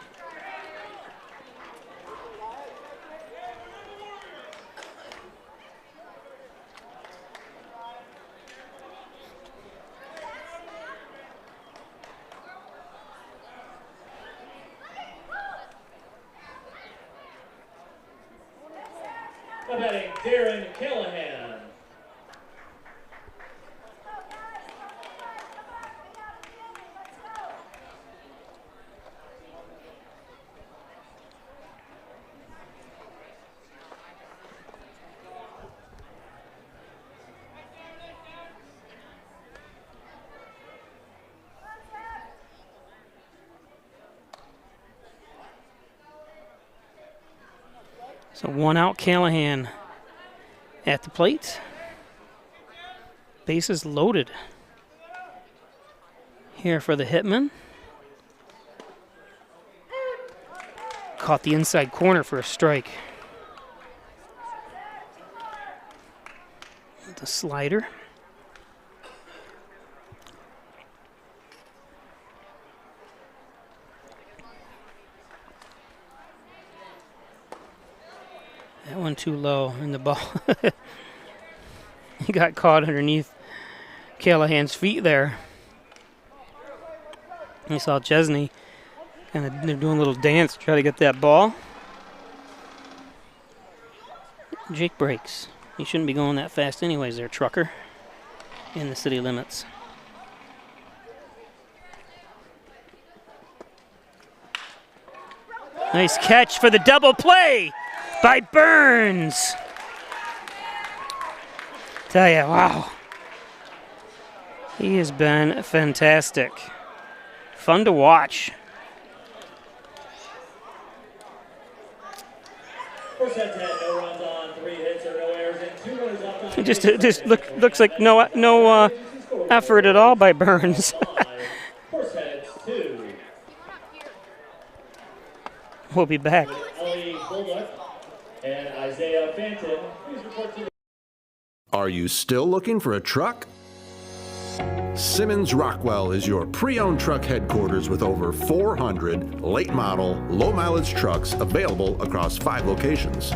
Now batting Darren Callahan. So 1 out, Callahan at the plate. Bases loaded here for the Hitmen. Caught the inside corner for a strike. The slider. That one too low in the ball. He got caught underneath Callahan's feet there. You saw Chesney kind of doing a little dance to try to get that ball. Jake breaks. He shouldn't be going that fast anyways there, trucker, in the city limits. Nice catch for the double play by Burns. Tell ya, wow. He has been fantastic. Fun to watch. Horseheads had no runs on, 3 hits or no errors, and 2 runners left on. It just looks like no effort at all by Burns. Horseheads 2. We'll be back. Ellie Bullock and Isaiah Fanton. Please report to. Are you still looking for a truck? Simmons Rockwell is your pre-owned truck headquarters with over 400 late model, low mileage trucks available across 5 locations.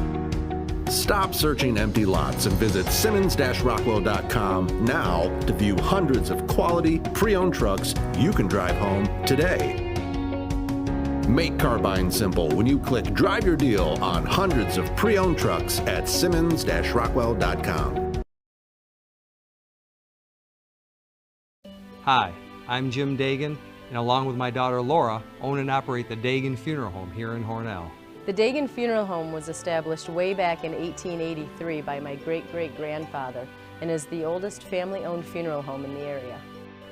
Stop searching empty lots and visit simmons-rockwell.com now to view hundreds of quality pre-owned trucks you can drive home today. Make car buying simple when you click Drive Your Deal on hundreds of pre-owned trucks at simmons-rockwell.com. Hi, I'm Jim Dagan, and along with my daughter Laura, own and operate the Dagan Funeral Home here in Hornell. The Dagan Funeral Home was established way back in 1883 by my great-great-grandfather and is the oldest family-owned funeral home in the area.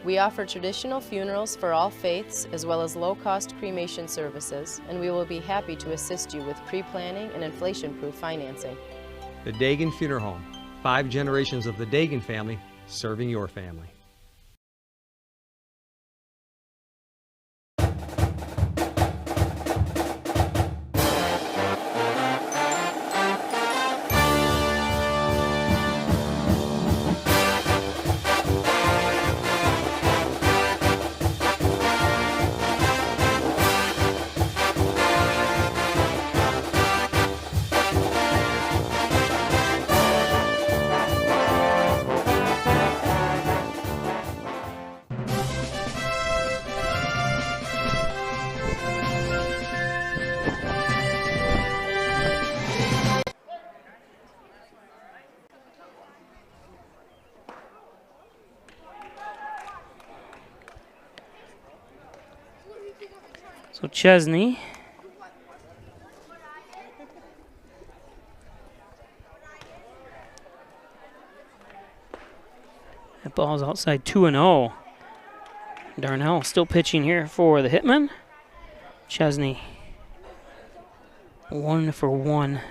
We offer traditional funerals for all faiths as well as low-cost cremation services, and we will be happy to assist you with pre-planning and inflation-proof financing. The Dagan Funeral Home, 5 generations of the Dagan family serving your family. So Chesney. That ball's outside 2-0. Darnell still pitching here for the Hitmen. Chesney 1 for 1.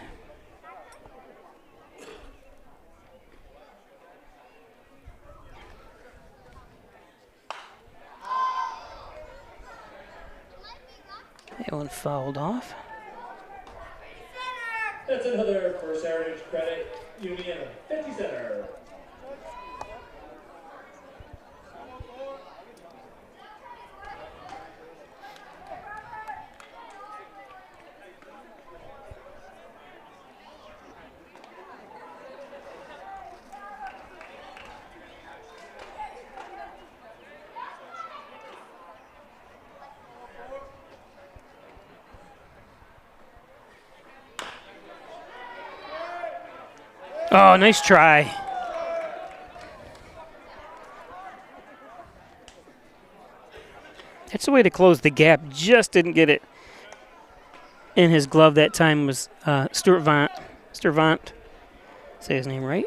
That one fouled off. That's another First Heritage Credit Union 50 center. Oh, nice try. That's the way to close the gap. Just didn't get it in his glove that time. Was Stuyvesant. Say his name right.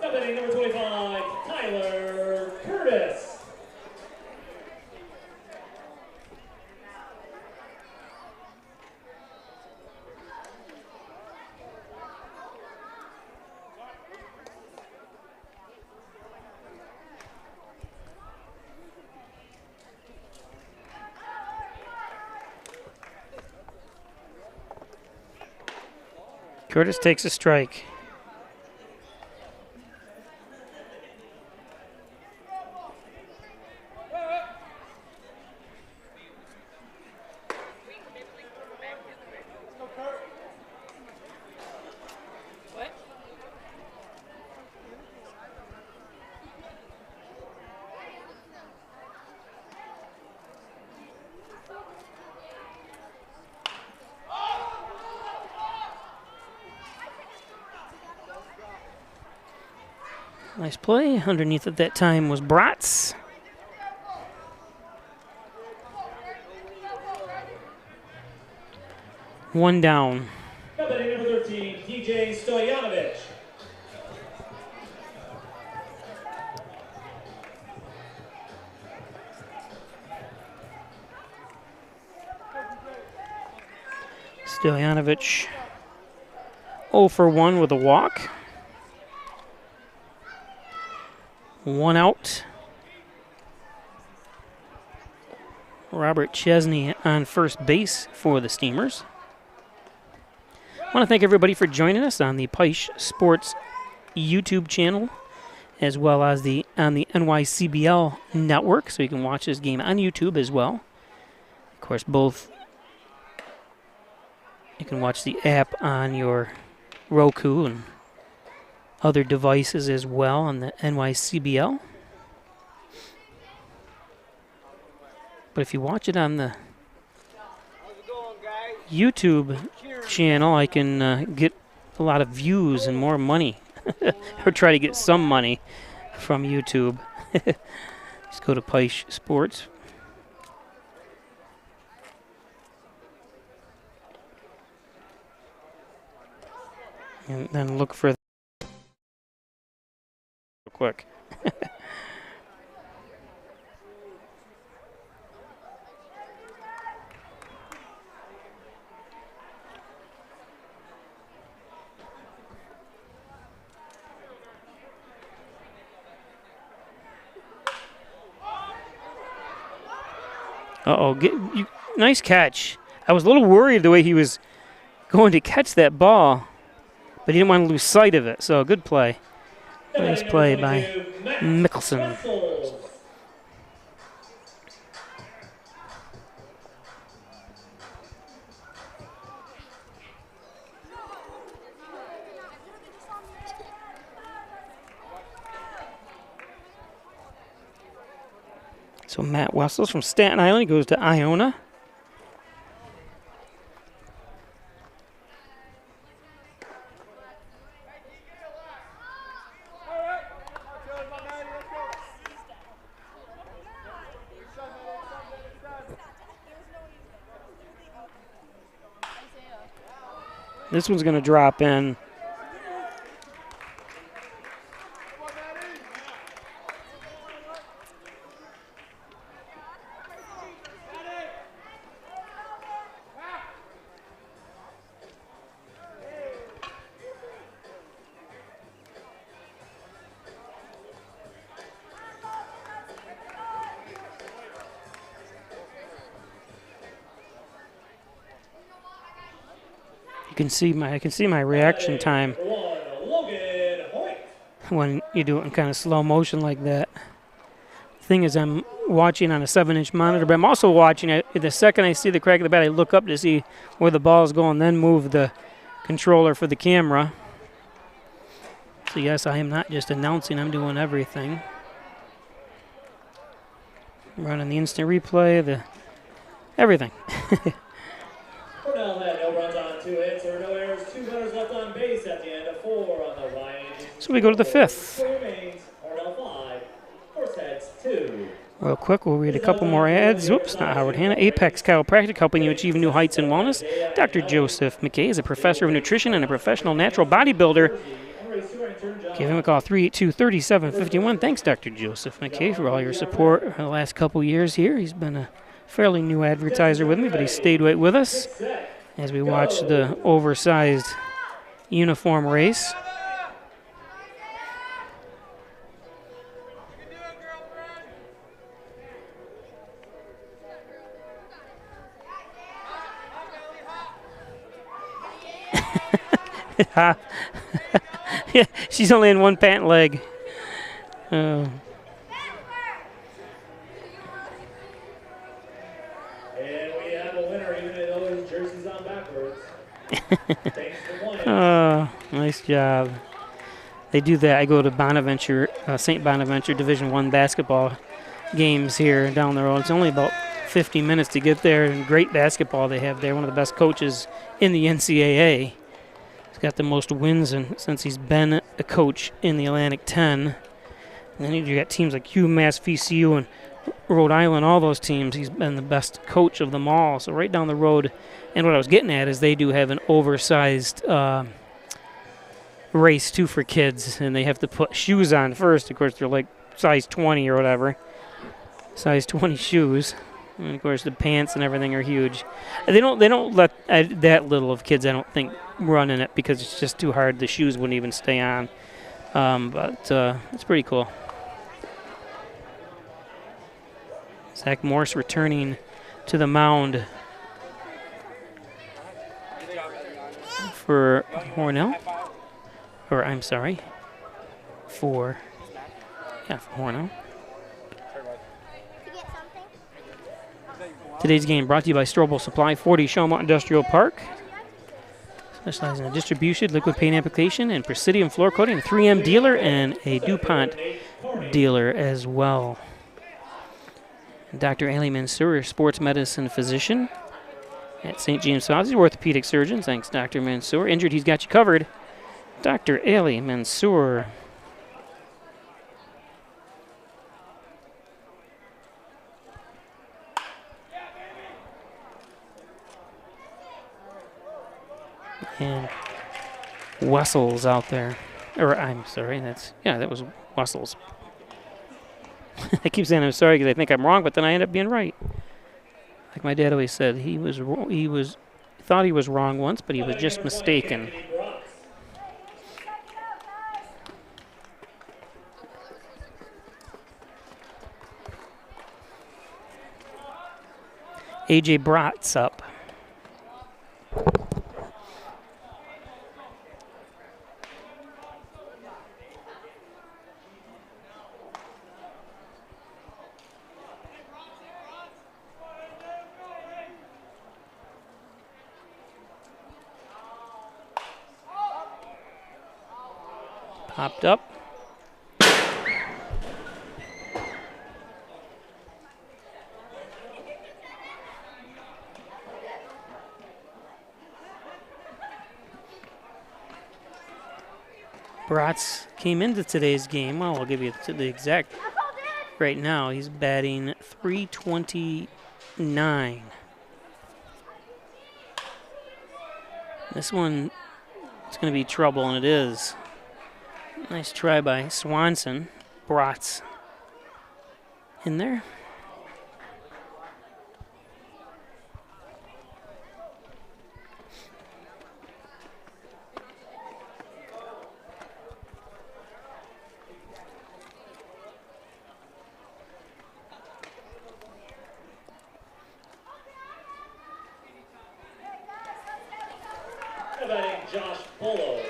Somebody number 25, Tyler Curtis. Curtis takes a strike. Nice play. Underneath at that time was Bratz. One down. Company number 13, DJ Stoyanovich. Stoyanovich 0 for 1 with a walk. 1 out. Robert Chesney on first base for the Steamers. I want to thank everybody for joining us on the Peisch Sports YouTube channel, as well as on the NYCBL network, so you can watch this game on YouTube as well. Of course, both you can watch the app on your Roku and other devices as well on the NYCBL. But if you watch it on the YouTube channel, I can get a lot of views and more money. Or try to get some money from YouTube. Just go to Peisch Sports. And then look for quick. Uh-oh, nice catch. I was a little worried the way he was going to catch that ball, but he didn't want to lose sight of it, so good play. Nice play by Mickelson. So Matt Wessels from Staten Island goes to Iona. This one's going to drop in. I can see my reaction time when you do it in kind of slow motion like that. Thing is, I'm watching on a 7-inch monitor, but I'm also watching the second I see the crack of the bat, I look up to see where the ball is going, then move the controller for the camera. So yes, I am not just announcing, I'm doing everything. Running the instant replay, everything. Hornell 2 hits or no errors, 2 runners left on base at the end of 4 on the Ryan Agency. So we go to the 5th. Score remains Hornell 5, Horseheads 2. Real quick, we'll read a couple more ads. Oops, not Howard Hanna. Apex Chiropractic, helping you achieve new heights in wellness. Dr. Joseph McKay is a professor of nutrition and a professional natural bodybuilder. Give him a call, 382-3751. Thanks, Dr. Joseph McKay, for all your support for the last couple years here. He's been a fairly new advertiser with me, but he stayed right with us as we watch the oversized uniform race. Yeah, she's only in one pant leg. And we have a winner, even in those jerseys on backwards. Thanks for playing. Nice job. They do that. I go to Bonaventure, St. Bonaventure Division I basketball games here down the road. It's only about 50 minutes to get there, and great basketball they have there. One of the best coaches in the NCAA. He's got the most wins since he's been a coach in the Atlantic 10. And then you got teams like UMass, VCU, and Rhode Island, all those teams. He's been the best coach of them all. So right down the road. And what I was getting at is they do have an oversized race, too, for kids. And they have to put shoes on first. Of course, they're like size 20 or whatever. Size 20 shoes. And, of course, the pants and everything are huge. They don't let that little of kids, I don't think, run in it because it's just too hard. The shoes wouldn't even stay on. But it's pretty cool. Zach Morse returning to the mound for Hornell. Or, I'm sorry, for Hornell. Today's game brought to you by Strobel Supply, 40 Shawmont Industrial Park. Specializing in distribution, liquid paint application, and Presidium floor coating, a 3M dealer, and a DuPont dealer as well. Dr. Ali Mansour, sports medicine physician at St. James Hospital, orthopedic surgeon. Thanks, Dr. Mansour. Injured, he's got you covered. Dr. Ali Mansour. And Wessels out there. Or, I'm sorry, that was Wessels. I keep saying I'm sorry because I think I'm wrong, but then I end up being right. Like my dad always said, he thought he was wrong once, but he was just mistaken. AJ Bratz up. Popped up. Bratz came into today's game. Well, I'll give you the exact right now. He's batting .329. This one, it's going to be trouble, and it is. Nice try by Swanson. Bratz in there. Josh Bolo.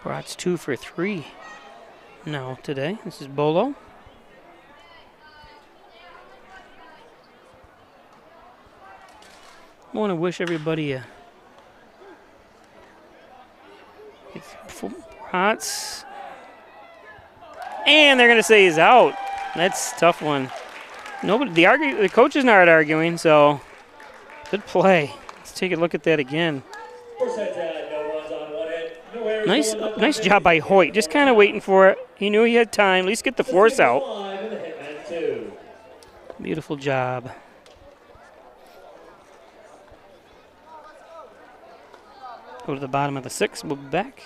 Bratz 2 for 3 now today. This is Bolo. I want to wish everybody a Bratz. And they're going to say he's out. That's a tough one. The coaches aren't arguing, so good play. Let's take a look at that again. Horseheads had no runs on one hit, no errors, Nice job by Hoyt. Just kind of waiting for it. He knew he had time. At least get the force out. 5 and the Hitmen 2. Beautiful job. Go to the bottom of the 6th. We'll be back.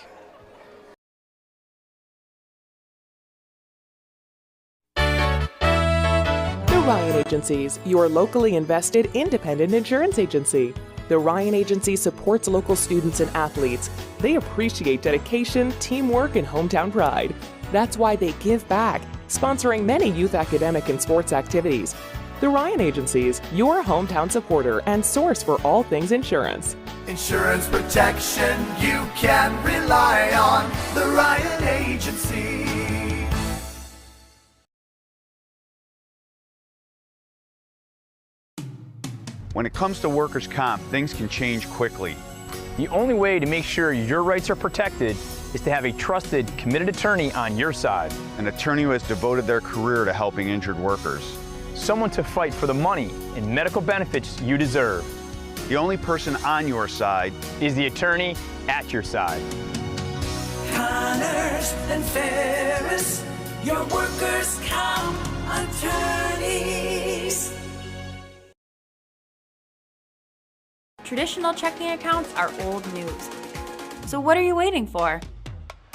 The Ryan Agencies, your locally invested independent insurance agency. The Ryan Agency supports local students and athletes. They appreciate dedication, teamwork, and hometown pride. That's why they give back, sponsoring many youth academic and sports activities. The Ryan Agencies, your hometown supporter and source for all things insurance. Insurance protection you can rely on. The Ryan Agency. When it comes to workers' comp, things can change quickly. The only way to make sure your rights are protected is to have a trusted, committed attorney on your side. An attorney who has devoted their career to helping injured workers. Someone to fight for the money and medical benefits you deserve. The only person on your side is the attorney at your side. Connors and Ferris, your workers' comp attorneys. Traditional checking accounts are old news. So what are you waiting for?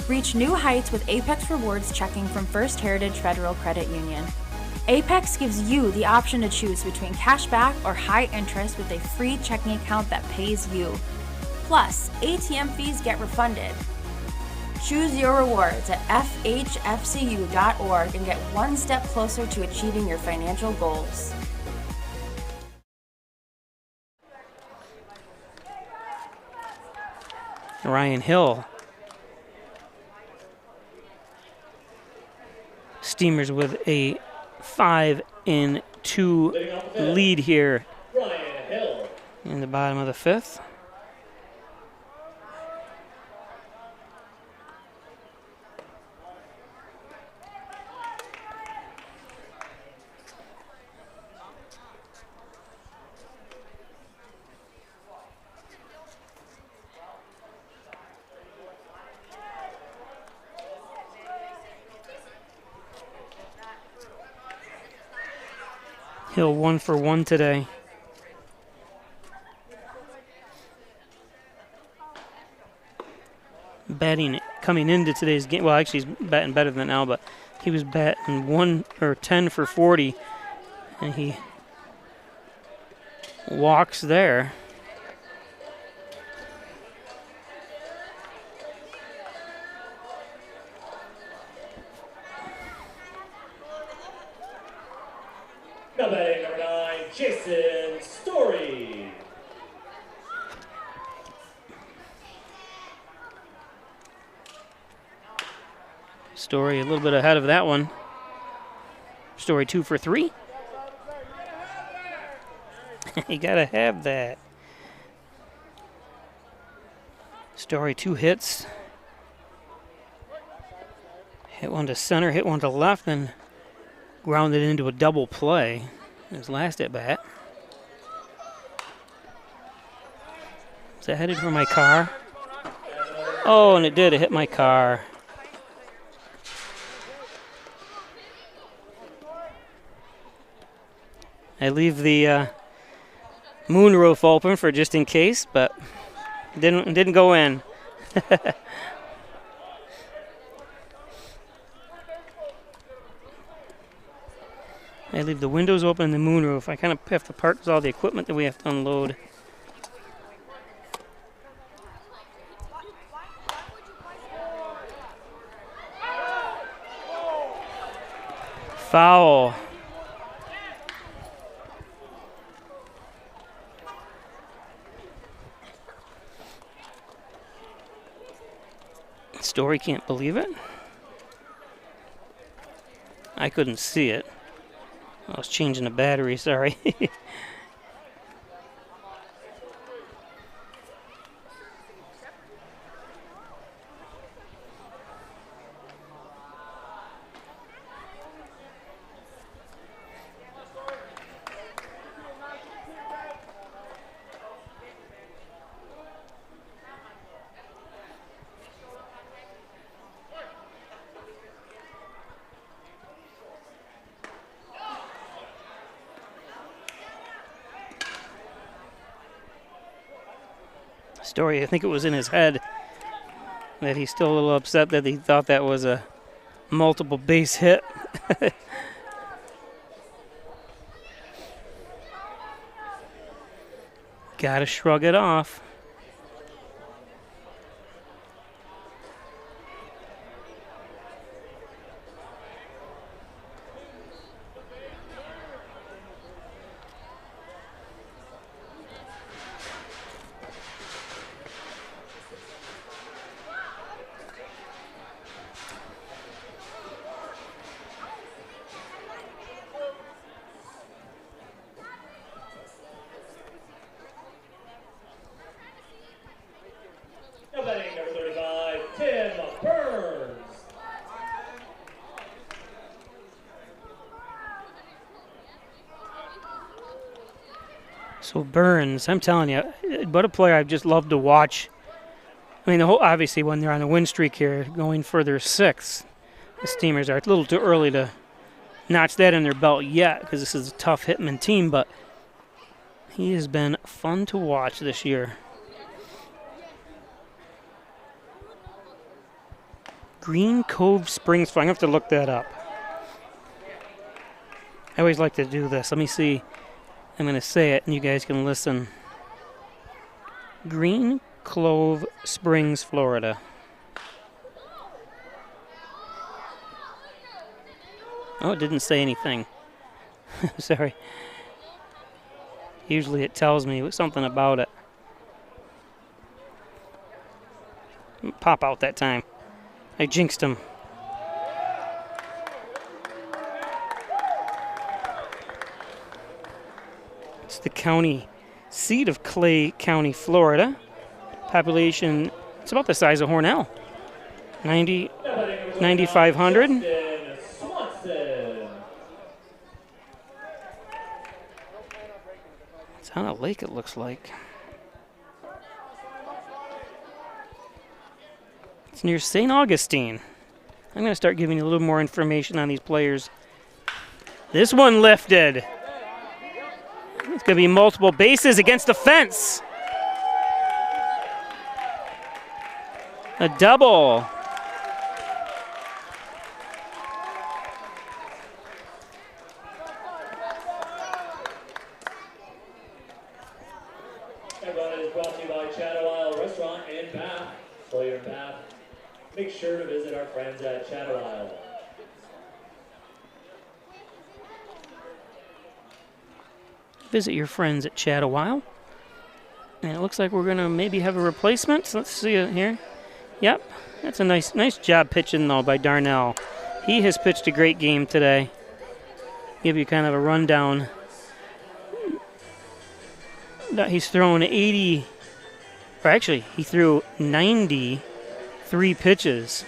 Reach new heights with Apex Rewards checking from First Heritage Federal Credit Union. Apex gives you the option to choose between cash back or high interest with a free checking account that pays you. Plus, ATM fees get refunded. Choose your rewards at fhfcu.org and get one step closer to achieving your financial goals. Ryan Hill. Steamers with a 5-2 lead here in the bottom of the 5th. Hill 1 for 1 today. Batting coming into today's game. Well, actually, he's batting better than now, but he was batting 10 for 40, and he walks there. Number 9, Jason Story. Story a little bit ahead of that one. Story 2 for 3. You gotta have that. Story 2 hits. Hit one to center, hit one to left, and grounded into a double play. His last at bat. Is that headed for my car? Oh, and it did. It hit my car. I leave the moonroof open for just in case, but didn't go in. I leave the windows open and the moonroof. I kind of have to park all the equipment that we have to unload. Foul. Story can't believe it. I couldn't see it. I was changing the battery, sorry. Story, I think it was in his head that he's still a little upset that he thought that was a multiple base hit. Gotta shrug it off. Now batting number 35, Tim Burns. So Burns, I'm telling you, what a player I've just loved to watch. I mean, obviously when they're on a win streak here, going for their 6th, the Steamers are a little too early to notch that in their belt yet because this is a tough Hitman team, but he has been fun to watch this year. Green Cove Springs, I'm going to have to look that up. I always like to do this. Let me see. I'm going to say it and you guys can listen. Green Cove Springs, Florida. Oh, it didn't say anything. Sorry. Usually it tells me something about it. Pop out that time. I jinxed him. It's the county seat of Clay County, Florida. Population, it's about the size of Hornell. 9,500. It's on a lake, it looks like. It's near St. Augustine. I'm going to start giving you a little more information on these players. This one lifted. It's going to be multiple bases against the fence. A double. Everyone is brought to you by Shadow Isle Restaurant and Bath. While you're in Bath, make sure to visit our friends at Shadow Isle. Visit your friends at Shadow Isle. And it looks like we're going to maybe have a replacement. So let's see it here. Yep, that's a nice job pitching, though, by Darnell. He has pitched a great game today. Give you kind of a rundown. He's thrown 80, or actually, he threw 93 pitches.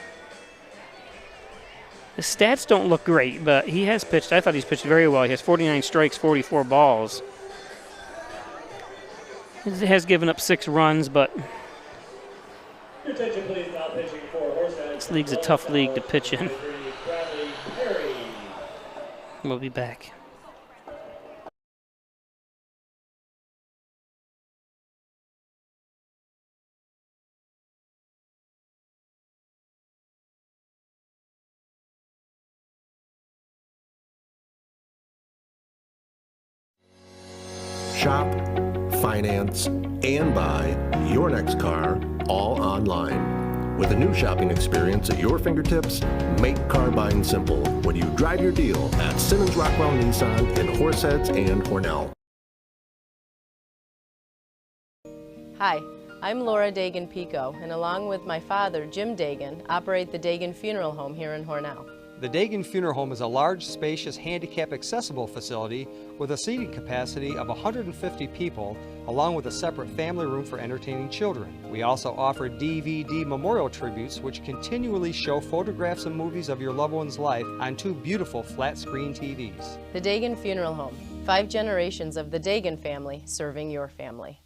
The stats don't look great, but he has pitched. I thought he's pitched very well. He has 49 strikes, 44 balls. He has given up 6 runs, but Your attention, please. Now pitching for Horseheads. This league's a tough league to pitch in. We'll be back. Shop, finance, and buy your next car all online. With a new shopping experience at your fingertips, make car buying simple when you drive your deal at Simmons Rockwell Nissan in Horseheads and Hornell. Hi, I'm Laura Dagan-Pico, and along with my father, Jim Dagan, operate the Dagan Funeral Home here in Hornell. The Dagan Funeral Home is a large, spacious, handicap-accessible facility with a seating capacity of 150 people, along with a separate family room for entertaining children. We also offer DVD memorial tributes, which continually show photographs and movies of your loved one's life on 2 beautiful flat-screen TVs. The Dagan Funeral Home, 5 generations of the Dagan family serving your family.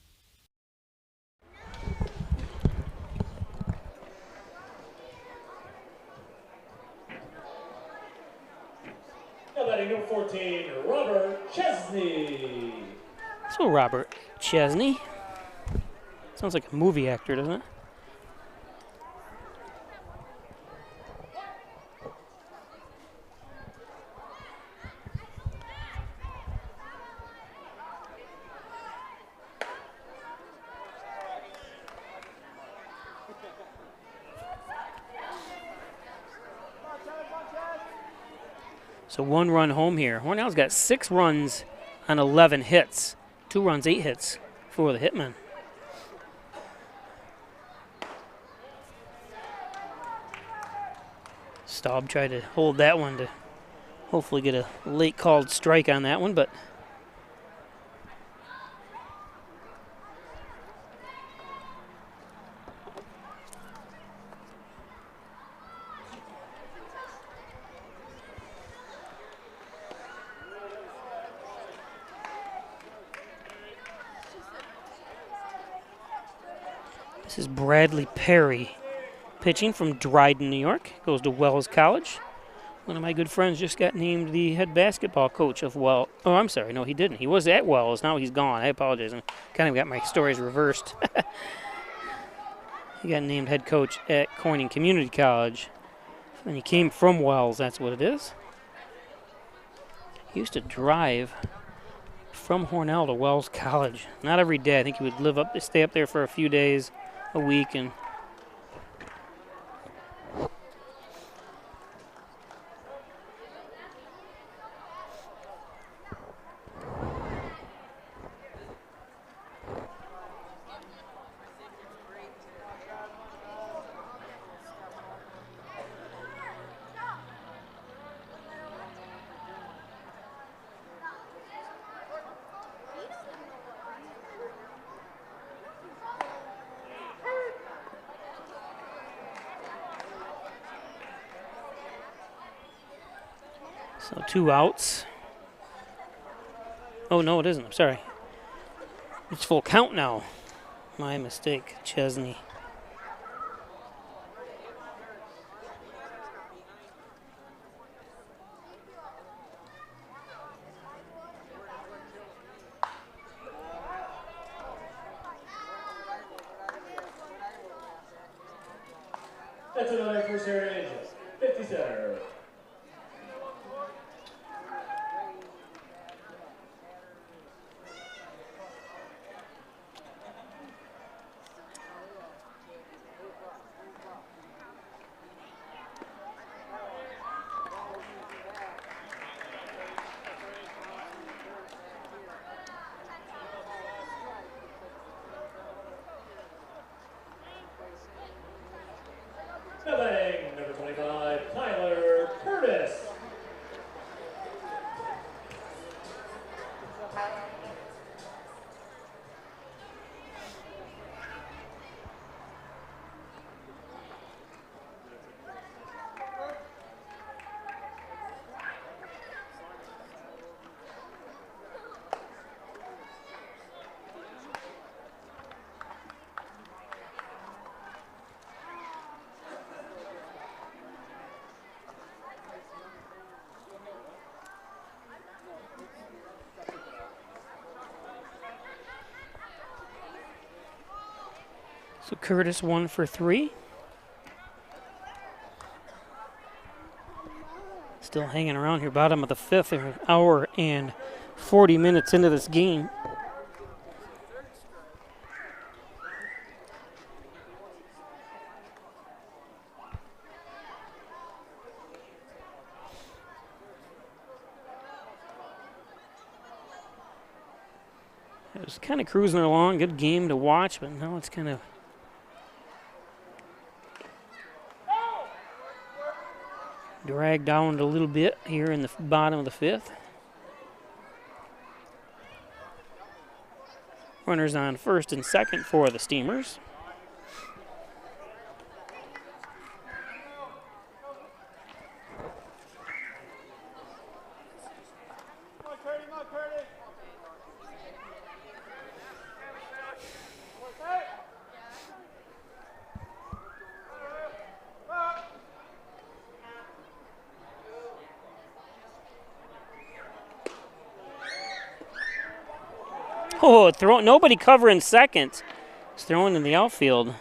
Now batting number 14, Robert Chesney. So Robert Chesney, Sounds like a movie actor, doesn't it? So 1 run home here. Hornell's got 6 runs on 11 hits. 2 runs, 8 hits for the Hitmen. Staub tried to hold that one to hopefully get a late called strike on that one, but this is Bradley Perry, pitching from Dryden, New York. Goes to Wells College. One of my good friends just got named the head basketball coach of Wells. Oh, I'm sorry. No, he didn't. He was at Wells. Now he's gone. I apologize. I kind of got my stories reversed. He got named head coach at Corning Community College. And he came from Wells. That's what it is. He used to drive from Hornell to Wells College. Not every day. I think he would stay up there for a few days a week, and so 2 outs. Oh, no, it isn't. I'm sorry. It's full count now. My mistake, Chesney. That's another first heritage, 57. Number 25, Tyler Curtis. So Curtis 1 for 3. Still hanging around here, bottom of the 5th, an hour and 40 minutes into this game. It was kind of cruising along, good game to watch, but now it's kind of dragged down a little bit here in the bottom of the 5th. Runners on first and second for the Steamers. Oh, nobody covering second. throwing in the outfield.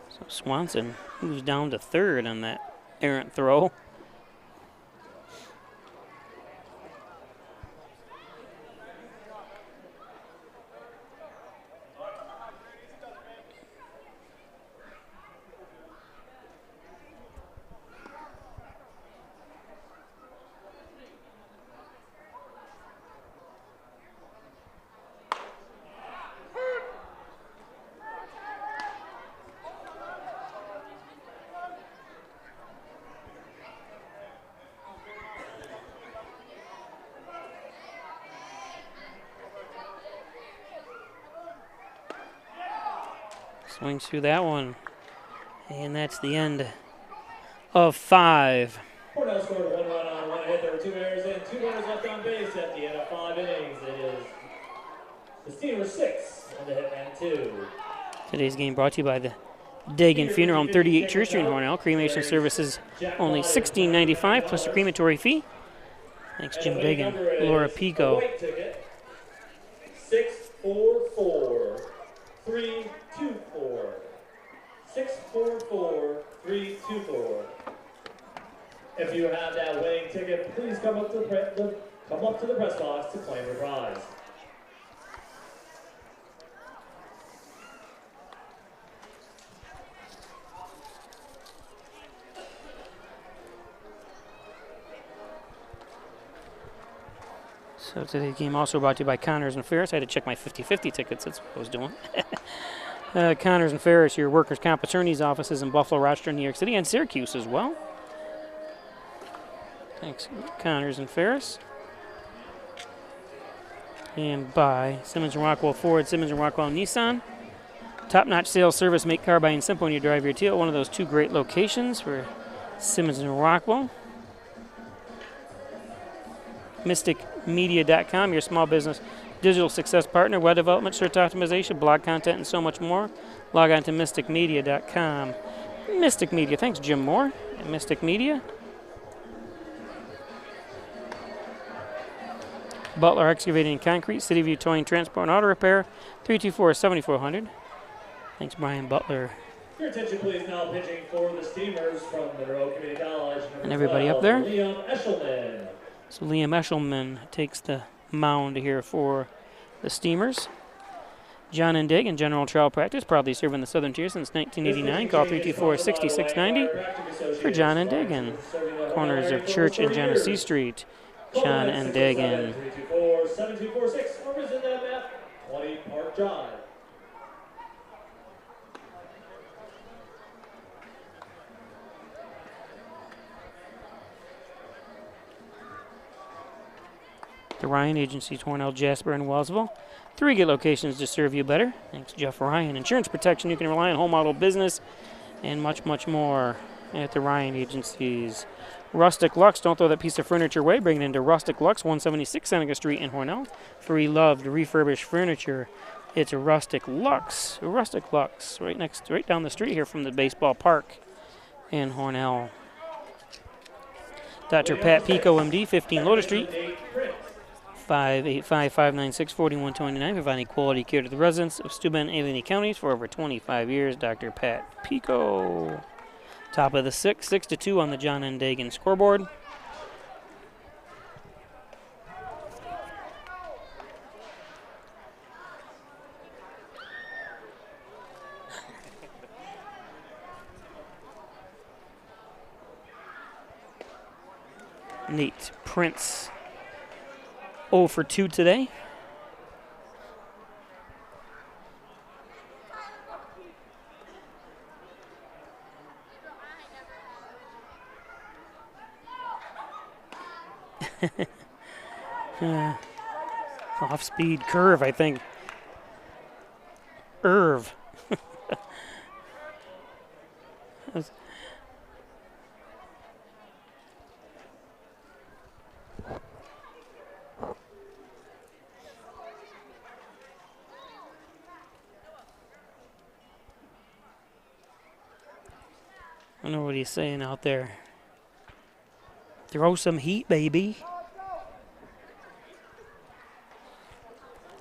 So Swanson moves down to third on that errant throw. Swings through that one. And that's the end of 5. Hornell scored 1 run on 1 hit. There were 2 errors and 2 runners left on base at the end of 5 innings. It is the Steamers 6 and the Hitmen 2. Today's game brought to you by the Dagan Funeral Home, 38 Church Street in Hornell. Cremation services only $16.95 plus a crematory fee. Thanks, Jim Dagan. Laura Pico. 644 324. 644 324. If you have that winning ticket, please come up to the press box to claim your prize. So today's game also brought to you by Connors and Ferris. I had to check my 50-50 tickets. That's what I was doing. Connors and Ferris, your workers' comp attorney's offices in Buffalo, Rochester, New York City, and Syracuse as well. Thanks, Connors and Ferris. And by Simmons and Rockwell Ford, Simmons and Rockwell Nissan. Top-notch sales service, make car buying simple when you drive your Teal. One of those 2 great locations for Simmons and Rockwell. MysticMedia.com, your small business digital success partner, web development, search optimization, blog content, and so much more. Log on to MysticMedia.com. Mystic Media, thanks Jim Moore at Mystic Media. Butler Excavating and Concrete, City View Towing, Transport, and Auto Repair, 324-7400. Thanks, Brian Butler. Your attention please, now pitching for the Steamers from Monroe Community College. And everybody up there? Liam Eshelman. So Liam Eshelman takes the mound here for the Steamers. John and Dig in general trial practice, proudly serving the Southern Tier since 1989. Call 324-6690 for John and Dig in corners of Church and Genesee Street. John and Dagan. 324-7246 or visit them at 20 Park Drive. The Ryan Agency, Hornell, Jasper, and Wellsville. 3 good locations to serve you better. Thanks, Jeff Ryan. Insurance protection you can rely on, home auto business, and much, much more at the Ryan Agencies. Rustic Lux, don't throw that piece of furniture away. Bring it into Rustic Lux, 176 Seneca Street in Hornell. For loved refurbished furniture, it's Rustic Lux. Rustic Lux, right down the street here from the baseball park in Hornell. Dr. Pat Pico, MD, 15 Lotus Street. 585-596-4129, providing quality care to the residents of Steuben and Allegheny counties for over 25 years. Dr. Pat Pico. Top of the 6-2 on the John and Dagan scoreboard. Nate Prince 0 for 2 today. Off-speed curve, I think. Irv. don't know what he's saying out there. Throw some heat, baby.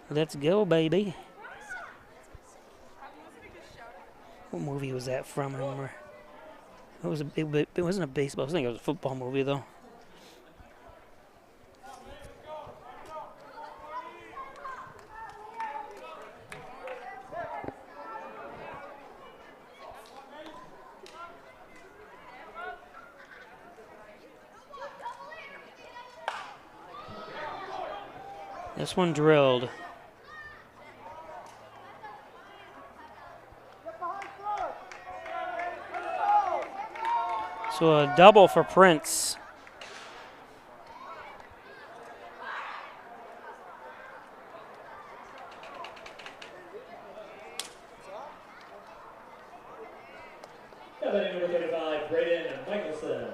Let's go, baby. What movie was that from? I remember. It wasn't a baseball. I think it was a football movie, though. This one drilled. So a double for Prince. Batting number 35, Braden Michelson.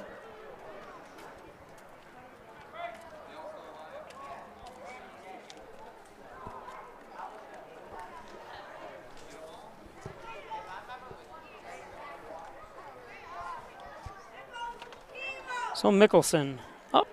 So Mickelson up.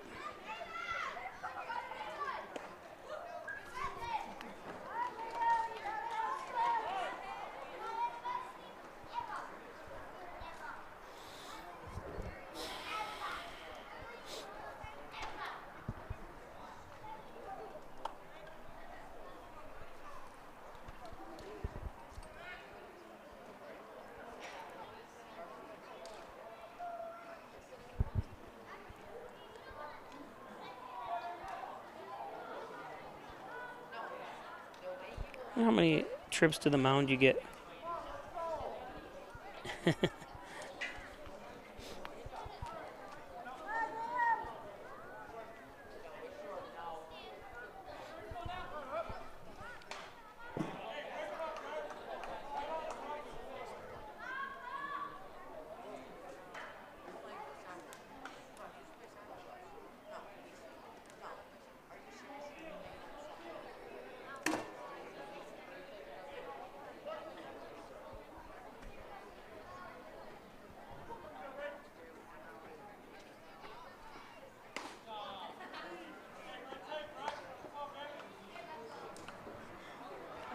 How many trips to the mound you get?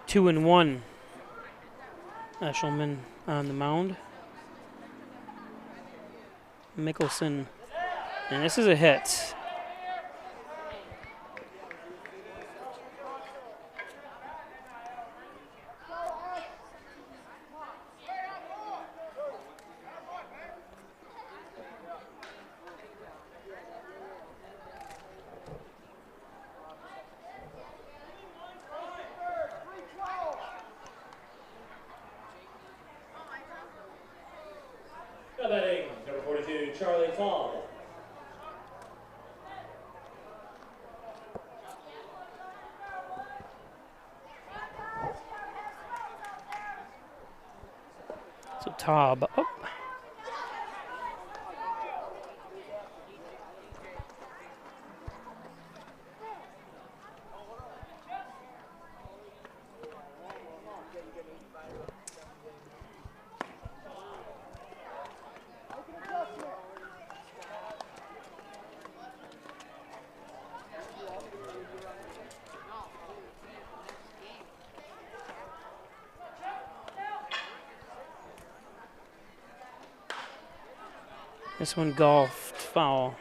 Two and one. Eshelman on the mound. Mickelson. And this is a hit. Batting number 42, Charlie Fall. So Taub up. This one golfed foul.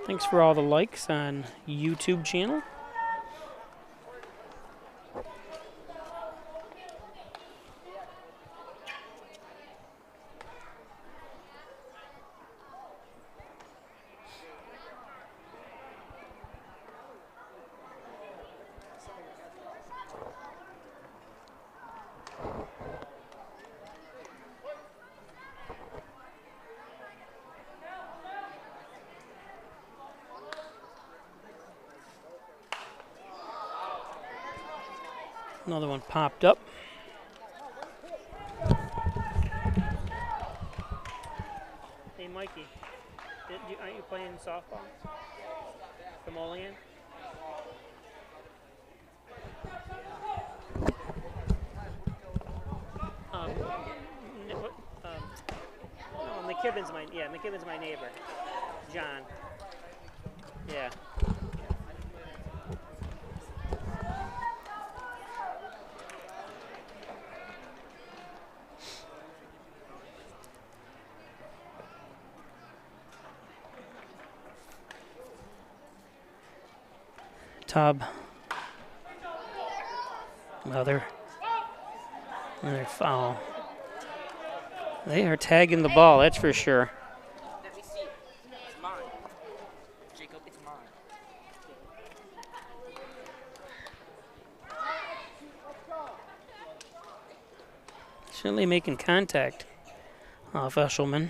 Thanks for all the likes on YouTube channel. Another one popped up. Hey, Mikey. Aren't you playing softball? The Mulligan? McKibben's my neighbor. John. Yeah. Tub. Another foul. They are tagging the ball, that's for sure. Let me see. It's mine. Jacob, it's mine. Certainly making contact off Eshelman.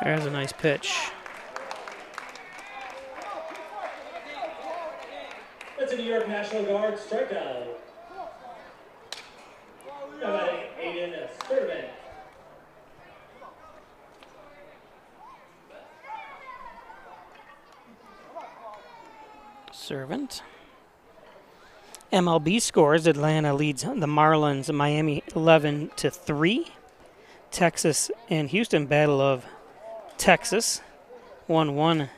There's a nice pitch. That's a New York National Guard strikeout. Now batting Aiden Sturman. Servant. MLB scores. Atlanta leads the Marlins, Miami 11-3. Texas and Houston battle of Texas 1-1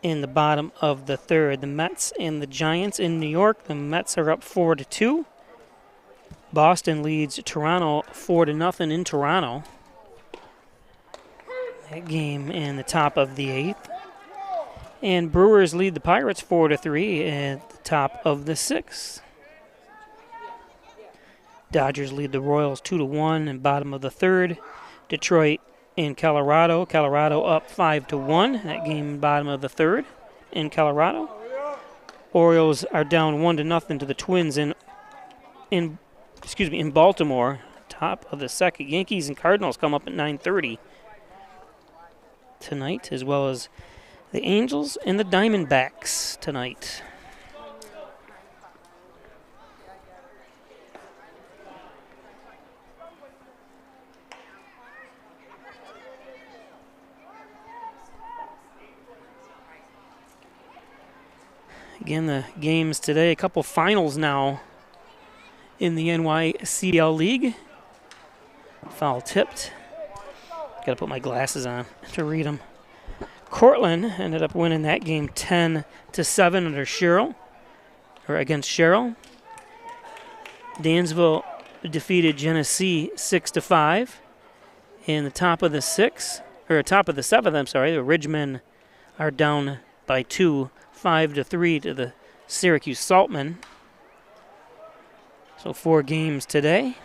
in the bottom of the third. The Mets and the Giants in New York. The Mets are up 4-2. Boston leads Toronto 4-0 in Toronto. That game in the top of the 8th. And Brewers lead the Pirates 4-3 at the top of the 6th. Dodgers lead the Royals 2-1 in bottom of the 3rd. Detroit in Colorado. Colorado up 5-1. That game bottom of the 3rd in Colorado. Orioles are down 1-0 to the Twins in Baltimore. Top of the 2nd. Yankees and Cardinals come up at 9:30 tonight, as well as the Angels and the Diamondbacks tonight. Again, the games today, a couple finals now in the NYCBL League. Foul tipped. Got to put my glasses on to read them. Cortland ended up winning that game 10-7 under Sherrill, or against Sherrill. Dansville defeated Genesee 6-5. In the top of the 7th, the Ridgemen are down by 2. 5-3 to the Syracuse Saltmen. So 4 games today.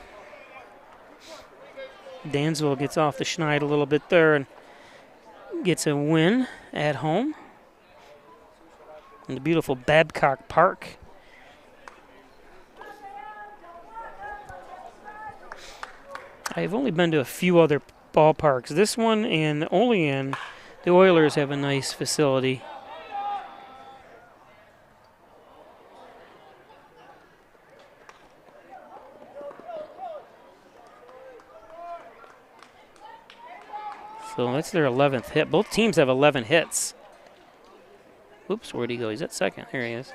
Dansville gets off the schneid a little bit there and gets a win at home in the beautiful Babcock Park. I've only been to a few other ballparks. This one and Olean, the Oilers have a nice facility. So that's their 11th hit. Both teams have 11 hits. Oops, where'd he go? He's at second. Here he is.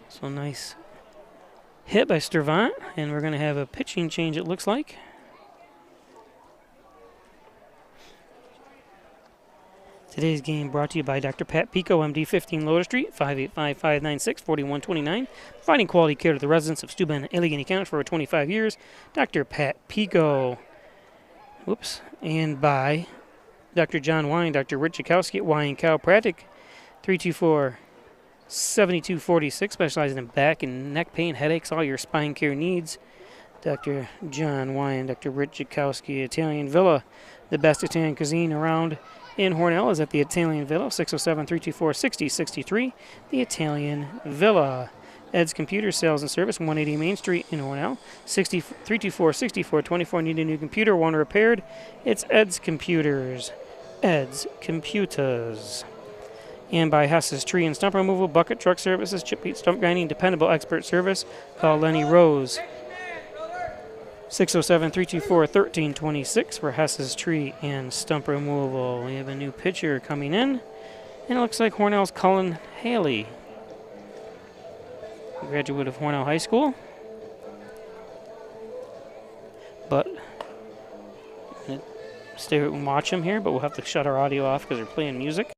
So nice hit by Stervant, and we're going to have a pitching change, it looks like. Today's game brought to you by Dr. Pat Pico, MD, 15 Lower Street, 585-596-4129. Providing quality care to the residents of Steuben, Allegheny County for over 25 years. Dr. Pat Pico. Whoops. And by Dr. John Wine, Dr. Rich Jakowski at Wine Chiropractic, 324-7246, specializing in back and neck pain, headaches, all your spine care needs. Dr. John Wine, Dr. Rich Jakowski, Italian Villa. The best Italian cuisine around in Hornell is at the Italian Villa, 607-324-6063. The Italian Villa. Ed's Computer Sales and Service, 180 Main Street in Hornell, 324-6424. Need a new computer, one repaired? It's Ed's Computers. Ed's Computers. And by Hess's Tree and Stump Removal, Bucket Truck Services, Chip Beat Stump Grinding, dependable expert service. Call Lenny Rose. 607-324-1326 for Hess's Tree and Stump Removal. We have a new pitcher coming in, and it looks like Hornell's Cullen Haley, a graduate of Hornell High School. But stay and watch him here, but we'll have to shut our audio off because they're playing music.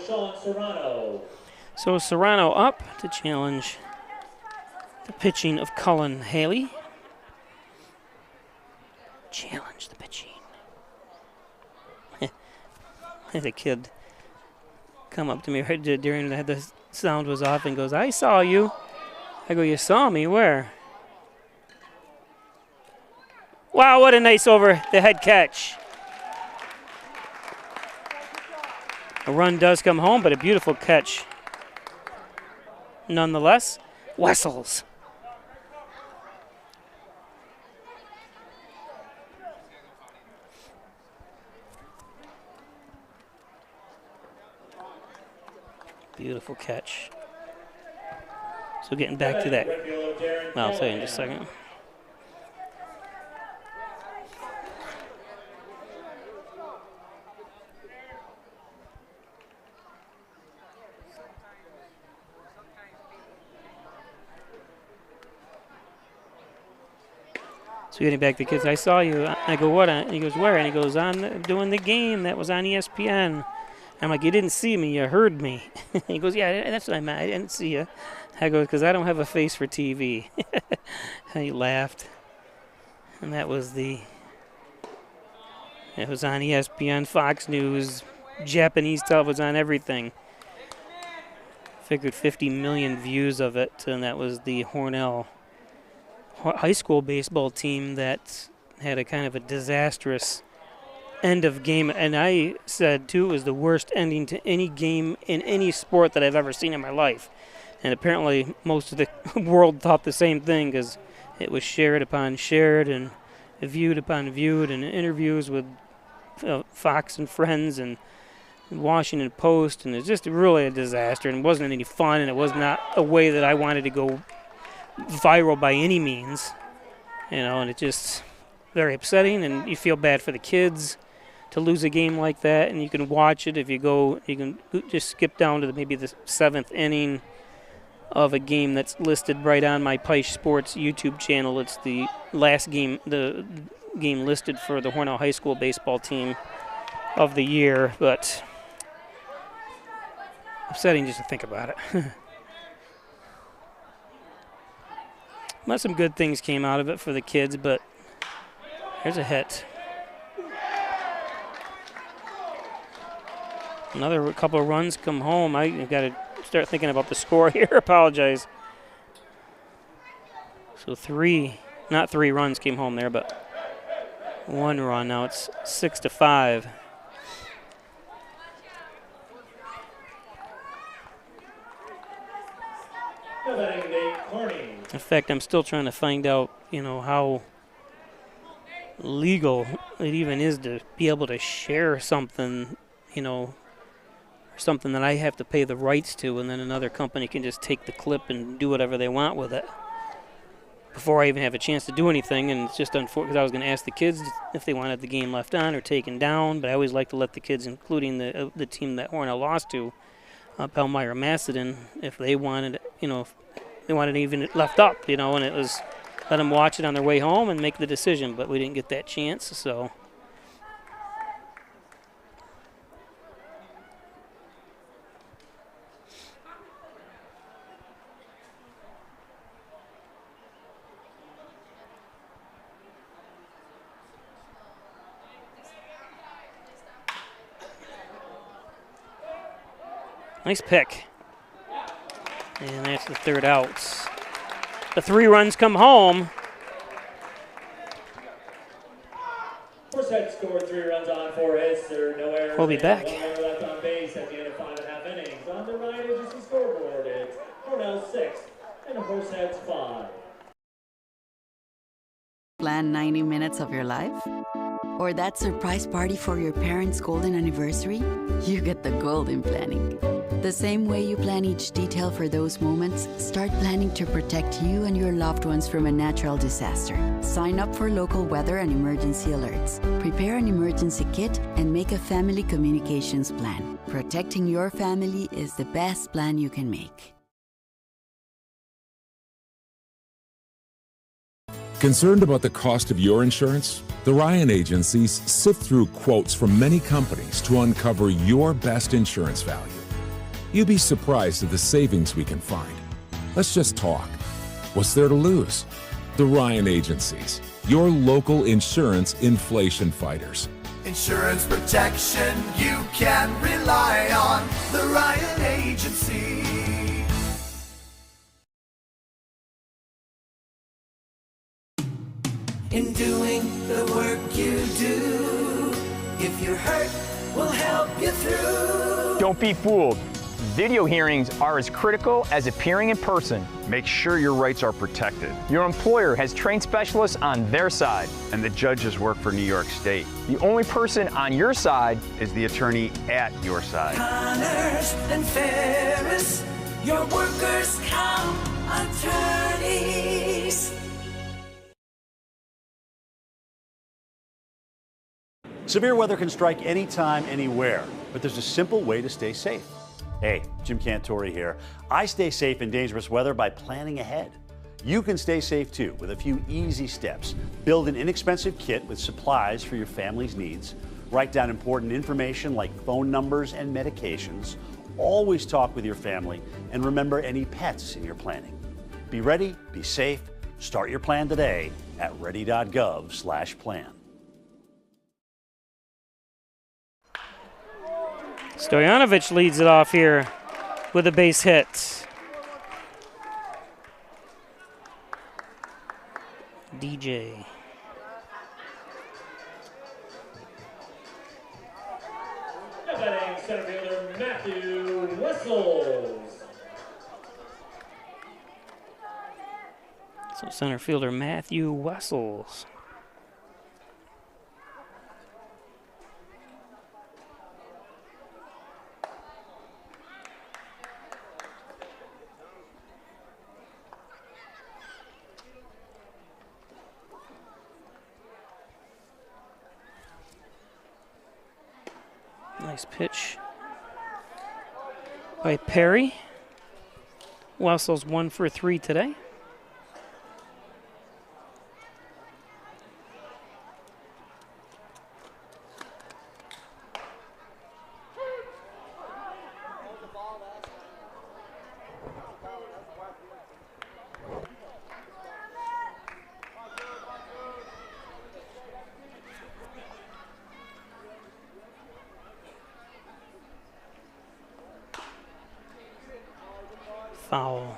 Sean Serrano. So Serrano up to challenge the pitching of Cullen Haley. Challenge the pitching. Had a kid come up to me right during the sound was off and goes, "I saw you." I go, "You saw me? Where?" Wow, what a nice over the head catch. A run does come home, but a beautiful catch nonetheless. Wessels. Beautiful catch. So getting back to that. Well, I'll tell you in just a second. So getting back to the kids, I saw you. I go, what? And he goes, where? And he goes, on doing the game that was on ESPN. I'm like, you didn't see me, you heard me. He goes, yeah, that's what I meant. I didn't see you. I go, because I don't have a face for TV. And he laughed. And that was it was on ESPN, Fox News, Japanese stuff was on everything. Figured 50 million views of it, and that was the Hornell high school baseball team that had a kind of a disastrous end of game, and I said too it was the worst ending to any game in any sport that I've ever seen in my life. And apparently most of the world thought the same thing, because it was shared upon shared and viewed upon viewed, and interviews with Fox and Friends and Washington Post, and it's just really a disaster, and it wasn't any fun, and it was not a way that I wanted to go viral by any means, and it's just very upsetting, and you feel bad for the kids to lose a game like that. And you can watch it if you can just skip down to maybe the 7th inning of a game that's listed right on my Peisch Sports YouTube channel. It's the last game, the game listed for the Hornell High School baseball team of the year, but upsetting just to think about it. Not some good things came out of it for the kids, but here's a hit. Another couple of runs come home. I've got to start thinking about the score here. Apologize. So not three runs came home there, but 1 run. Now it's 6-5. In fact, I'm still trying to find out, how legal it even is to be able to share something, or something that I have to pay the rights to, and then another company can just take the clip and do whatever they want with it before I even have a chance to do anything. And it's just unfortunate, because I was going to ask the kids if they wanted the game left on or taken down, but I always like to let the kids, including the team that Hornell lost to, Palmyra Macedon, if they wanted, if they wanted even left up, and it was let them watch it on their way home and make the decision, but we didn't get that chance, so. Nice pick. And that's the 3rd out. The 3 runs come home. Horseheads scored 3 runs on 4 hits. There are no errors. We'll be back. 1 runner left on base at the end of 5.5 innings. On the Ryan Agency scoreboard, it's Hornell 6 and Horseheads 5. Plan 90 minutes of your life? Or that surprise party for your parents' golden anniversary? You get the golden planning. The same way you plan each detail for those moments, start planning to protect you and your loved ones from a natural disaster. Sign up for local weather and emergency alerts. Prepare an emergency kit and make a family communications plan. Protecting your family is the best plan you can make. Concerned about the cost of your insurance? The Ryan agencies sift through quotes from many companies to uncover your best insurance value. You'd be surprised at the savings we can find. Let's just talk. What's there to lose? The Ryan agencies, your local insurance inflation fighters. Insurance protection you can rely on. The Ryan Agency. In doing the work you do, if you're hurt, we'll help you through. Don't be fooled. Video hearings are as critical as appearing in person. Make sure your rights are protected. Your employer has trained specialists on their side. And the judges work for New York State. The only person on your side is the attorney at your side. Connors and Ferris, your workers' comp attorneys. Severe weather can strike anytime, anywhere, but there's a simple way to stay safe. Hey, Jim Cantori here. I stay safe in dangerous weather by planning ahead. You can stay safe too with a few easy steps. Build an inexpensive kit with supplies for your family's needs. Write down important information like phone numbers and medications. Always talk with your family and remember any pets in your planning. Be ready, be safe. Start your plan today at ready.gov/plan. Stoyanovich leads it off here with a base hit. DJ. Now batting center fielder Matthew Wessels. So center fielder Matthew Wessels. Nice pitch by Perry. Wessel's 1 for 3 today. Foul.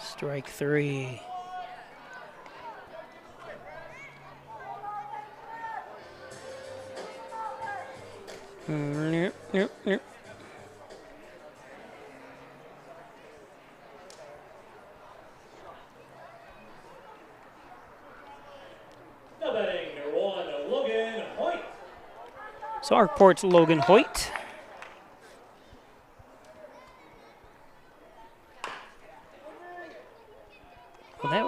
Strike 3. Yep. Now batting number 1, Logan Hoyt. So our report's Logan Hoyt. Well, that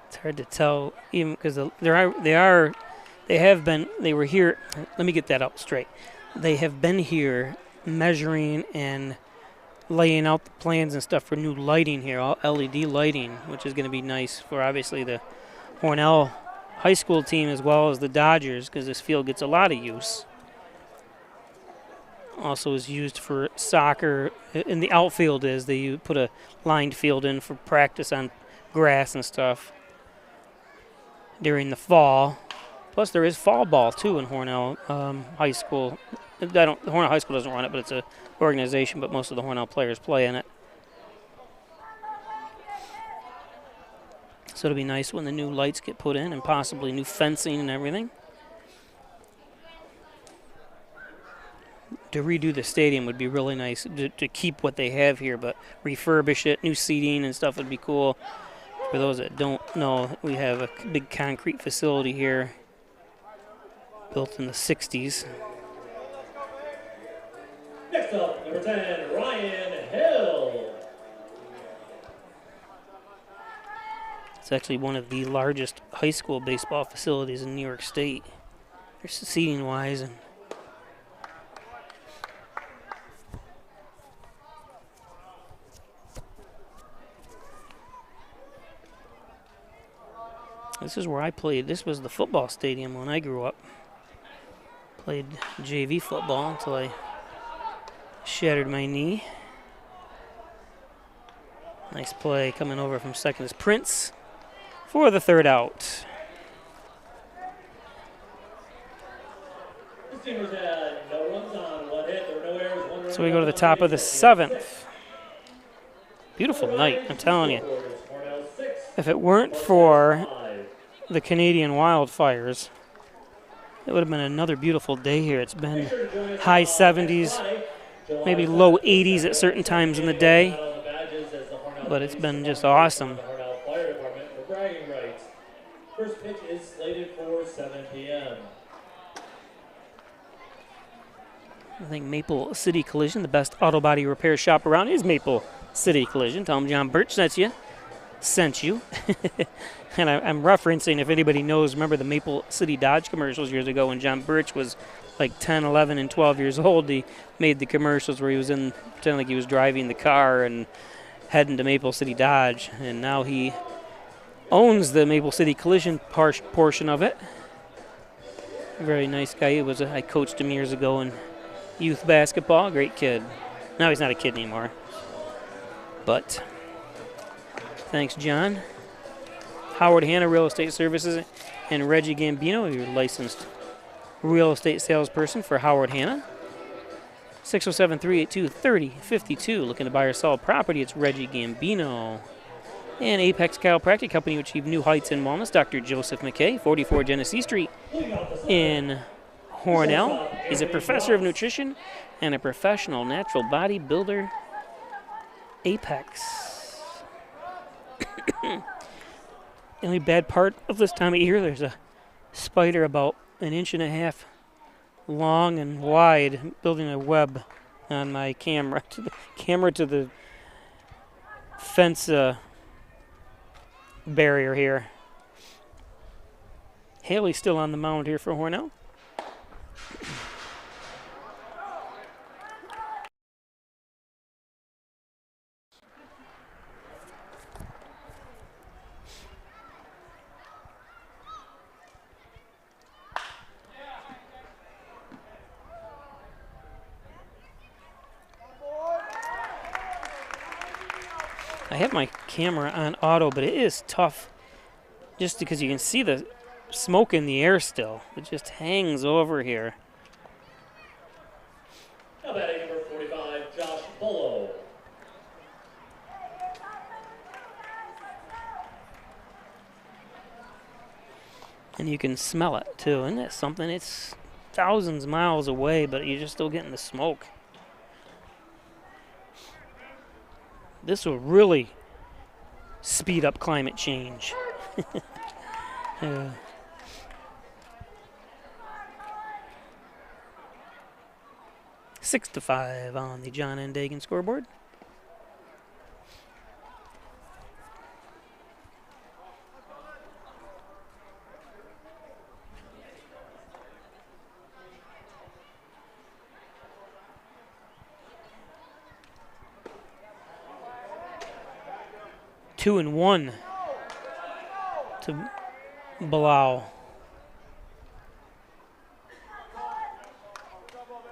it's hard to tell, even because they were here. Let me get that up straight. They have been here measuring and laying out the plans and stuff for new lighting here, all LED lighting, which is going to be nice for obviously the Hornell high school team as well as the Dodgers, because this field gets a lot of use. Also is used for soccer. In the outfield they put a lined field in for practice on grass and stuff during the fall. Plus, there is fall ball too in Hornell High School. Hornell High School doesn't run it, but it's an organization. But most of the Hornell players play in it. So it'll be nice when the new lights get put in and possibly new fencing and everything. To redo the stadium would be really nice. To keep what they have here, but refurbish it, new seating and stuff would be cool. For those that don't know, we have a big concrete facility here, built in the 60s. Next up, number 10, Ryan Hill. It's actually one of the largest high school baseball facilities in New York State. There's seating-wise, and this is where I played. This was the football stadium when I grew up. Played JV football until I shattered my knee. Nice play coming over from second is Prince for the third out. This team has had no runs on, 1 hit, there were no errors, 1 run. So we go to the top of the 7th. Beautiful night, I'm telling you. If it weren't for the Canadian wildfires, it would have been another beautiful day here. It's been high 70s, maybe low 80s at certain times in the day, but it's been just awesome. First pitch is slated for 7 p.m. I think Maple City Collision, the best auto body repair shop around, is Maple City Collision. Tell them John Birch sent you. And I'm referencing, if anybody knows, remember the Maple City Dodge commercials years ago when John Birch was like 10, 11, and 12 years old. He made the commercials where he was pretending like he was driving the car and heading to Maple City Dodge. And now he owns the Maple City Collision portion of it. Very nice guy. I coached him years ago in youth basketball. Great kid. Now he's not a kid anymore. But thanks, John. Howard Hanna Real Estate Services and Reggie Gambino, your licensed real estate salesperson for Howard Hanna. 607-382-3052. Looking to buy or sell a property, it's Reggie Gambino. And Apex Chiropractic Company, which achieve new heights in wellness, Dr. Joseph McKay, 44 Genesee Street in Hornell. He's a professor of nutrition and a professional natural bodybuilder. Apex. The only bad part of this time of year, there's a spider about 1.5 inches long and wide building a web on my camera to the fence barrier here. Haley's still on the mound here for Hornell. I have my camera on auto, but it is tough just because you can see the smoke in the air still. It just hangs over here. Now batting number 45, Josh Bolo. And you can smell it too. Isn't that something? It's thousands of miles away, but you're just still getting the smoke. This will really speed up climate change. 6-5 on the John N. Dagan scoreboard. Two and one to Blau.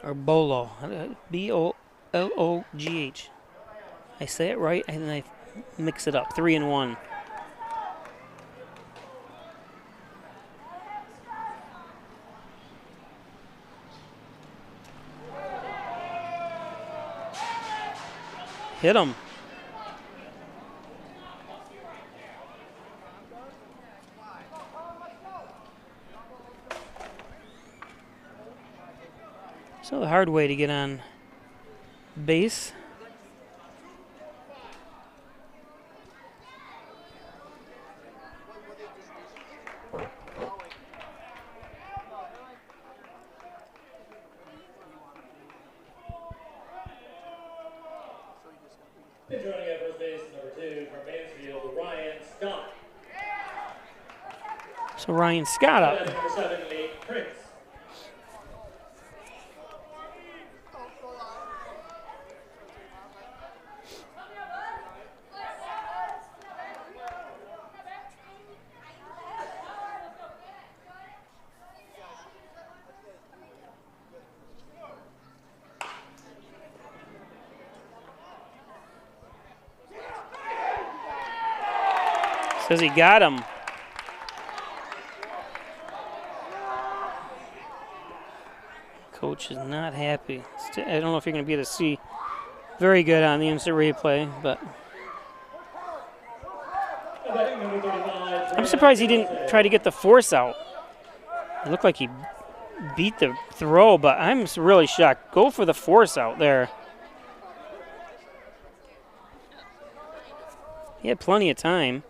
Or Bolo. B-O-L-O-G-H. I say it right and then I mix it up. 3 and 1. Hit him. So the hard way to get on base. And joining at first base, number 2 from Mansfield, Ryan Scott. So Ryan Scott up. Batting number 7, Nate Prince. Says he got him. Coach is not happy. I don't know if you're going to be able to see very good on the instant replay, but I'm surprised he didn't try to get the force out. It looked like he beat the throw, but I'm really shocked. Go for the force out there. He had plenty of time.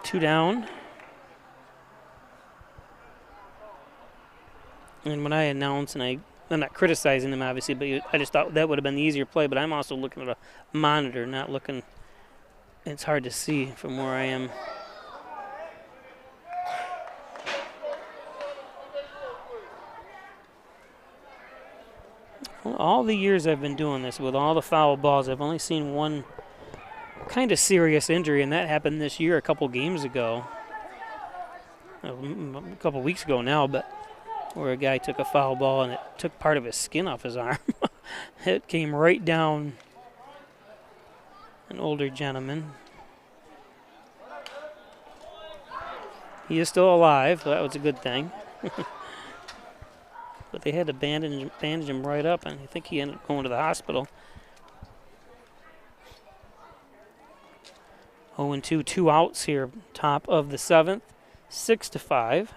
Two down. And when I announce, and I'm not criticizing him obviously, but I just thought that would have been the easier play, but I'm also looking at a monitor, not looking It's hard to see from where I am. All the years I've been doing this, with all the foul balls, I've only seen one kind of serious injury, and that happened this year a couple games ago. A couple weeks ago now, but where a guy took a foul ball and it took part of his skin off his arm. It came right down an older gentleman. He is still alive, so that was a good thing. But they had to bandage him right up, and I think he ended up going to the hospital. 0-2, 2 outs here, top of the 7th, 6-5.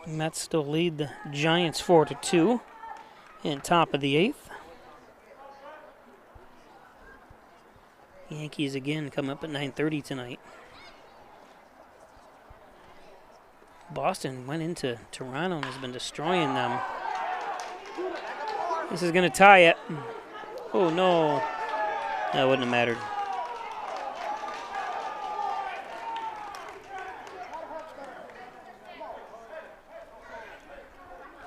Mets still lead the Giants 4-2 in top of the 8th. Yankees again come up at 9:30 tonight. Boston went into Toronto and has been destroying them. This is going to tie it. Oh no, that wouldn't have mattered.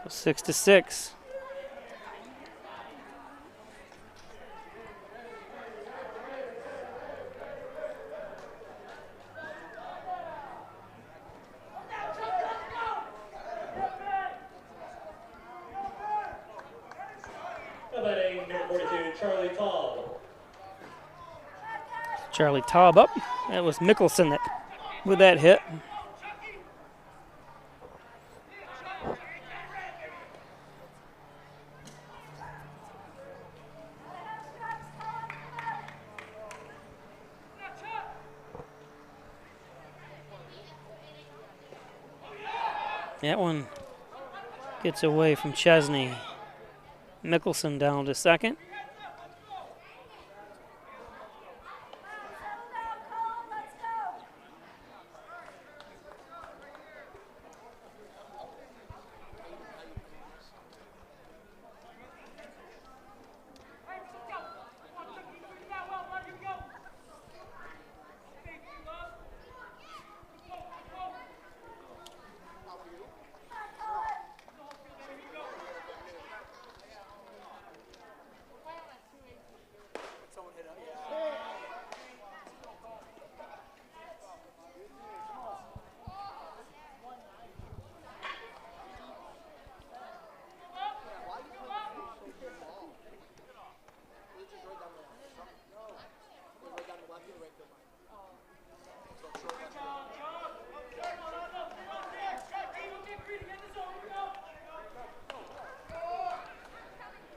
6-6. Batting number 42, Charlie Taub. Charlie Taub up. That was Mickelson that with that hit. That one gets away from Chesney. Mickelson down to second.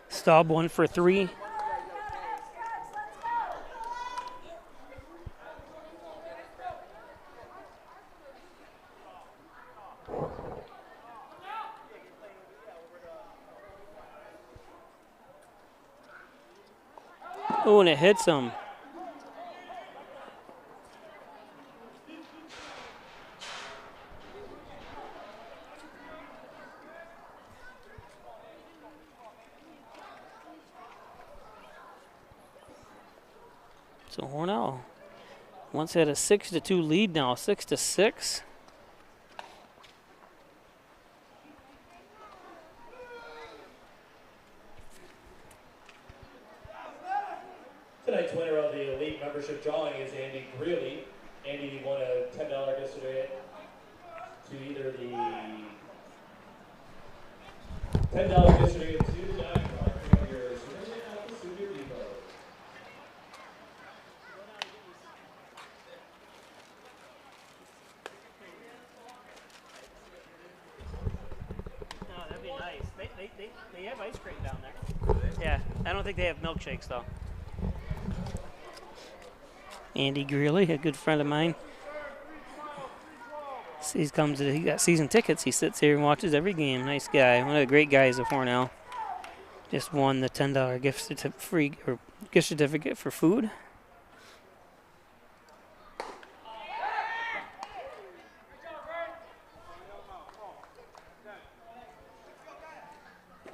Staub 1 for 3. Oh, and it hits him. So Hornell once had a 6-2 lead, now 6-6. Tonight's winner of the elite membership drawing is Andy Greeley. Andy won a $10 gift certificate to either the $10 gift certificate to the dining car. Pick up your certificate at the Souvenir Depot. Oh, that'd be nice. They have ice cream down there. Yeah, I don't think they have milkshakes though. Andy Greeley, a good friend of mine. He got season tickets. He sits here and watches every game. Nice guy. One of the great guys of Hornell. Just won the $10 gift certificate for food.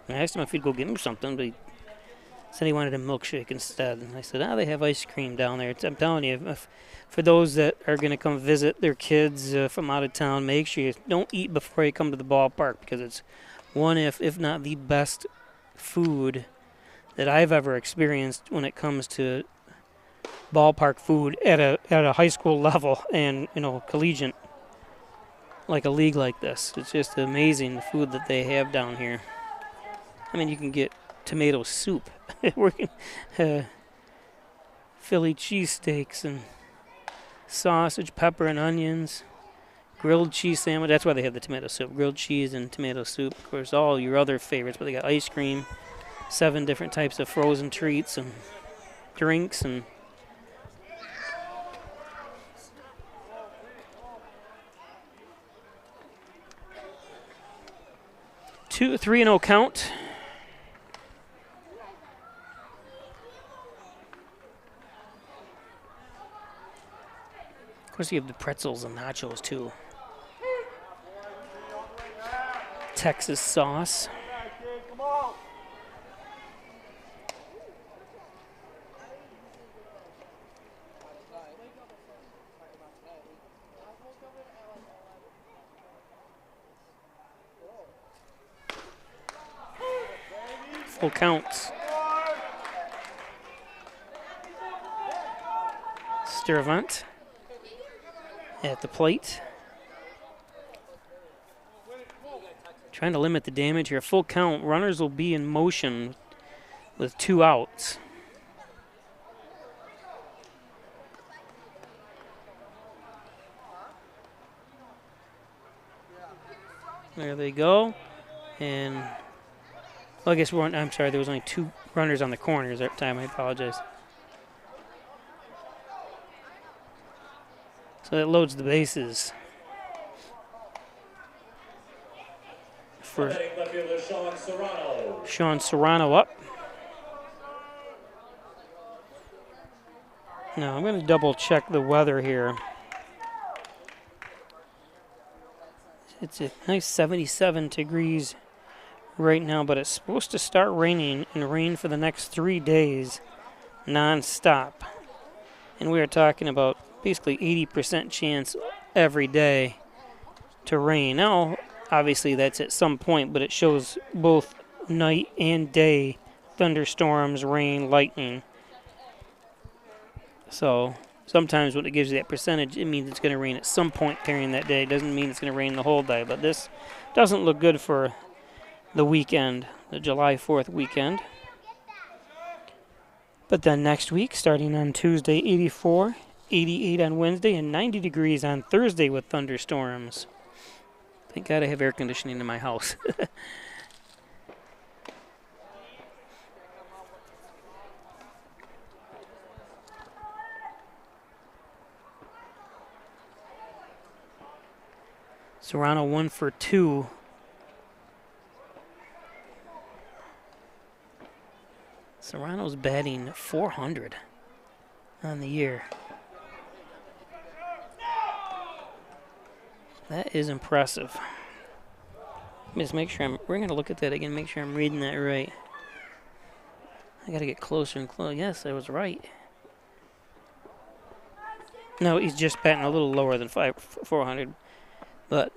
I asked him if he'd go get him something, but he said he wanted a milkshake instead. And I said, they have ice cream down there. I'm telling you, for those that are going to come visit their kids from out of town, make sure you don't eat before you come to the ballpark, because it's one, if not the best food that I've ever experienced when it comes to ballpark food at a high school level and, collegiate, like a league like this. It's just amazing the food that they have down here. I mean, you can get tomato soup, Philly cheesesteaks and sausage, pepper and onions, grilled cheese sandwich. That's why they have the tomato soup. Grilled cheese and tomato soup. Of course, all your other favorites, but they got ice cream, 7 different types of frozen treats and drinks and two, 3-0 count. Of course, you have the pretzels and nachos too. Texas sauce. Full counts. Sturvant at the plate. Trying to limit the damage here. Full count. Runners will be in motion with 2 outs. There they go. And, well, I guess I'm sorry, there was only 2 runners on the corners that time. I apologize. So that loads the bases. For Sean Serrano up. Now I'm going to double check the weather here. It's a nice 77 degrees right now, but it's supposed to start raining and rain for the next 3 days non-stop. And we are talking about basically 80% chance every day to rain. Now, obviously that's at some point, but it shows both night and day thunderstorms, rain, lightning. So sometimes when it gives you that percentage, it means it's going to rain at some point during that day. It doesn't mean it's going to rain the whole day, but this doesn't look good for the weekend, the July 4th weekend. But then next week, starting on Tuesday, 84, 88 on Wednesday, and 90 degrees on Thursday with thunderstorms. Thank God I have air conditioning in my house. Serrano 1 for 2. Serrano's batting 400 on the year. That is impressive. Let me just make sure we're going to look at that again, make sure I'm reading that right. I got to get closer and closer. Yes, I was right. No, he's just batting a little lower than 400. But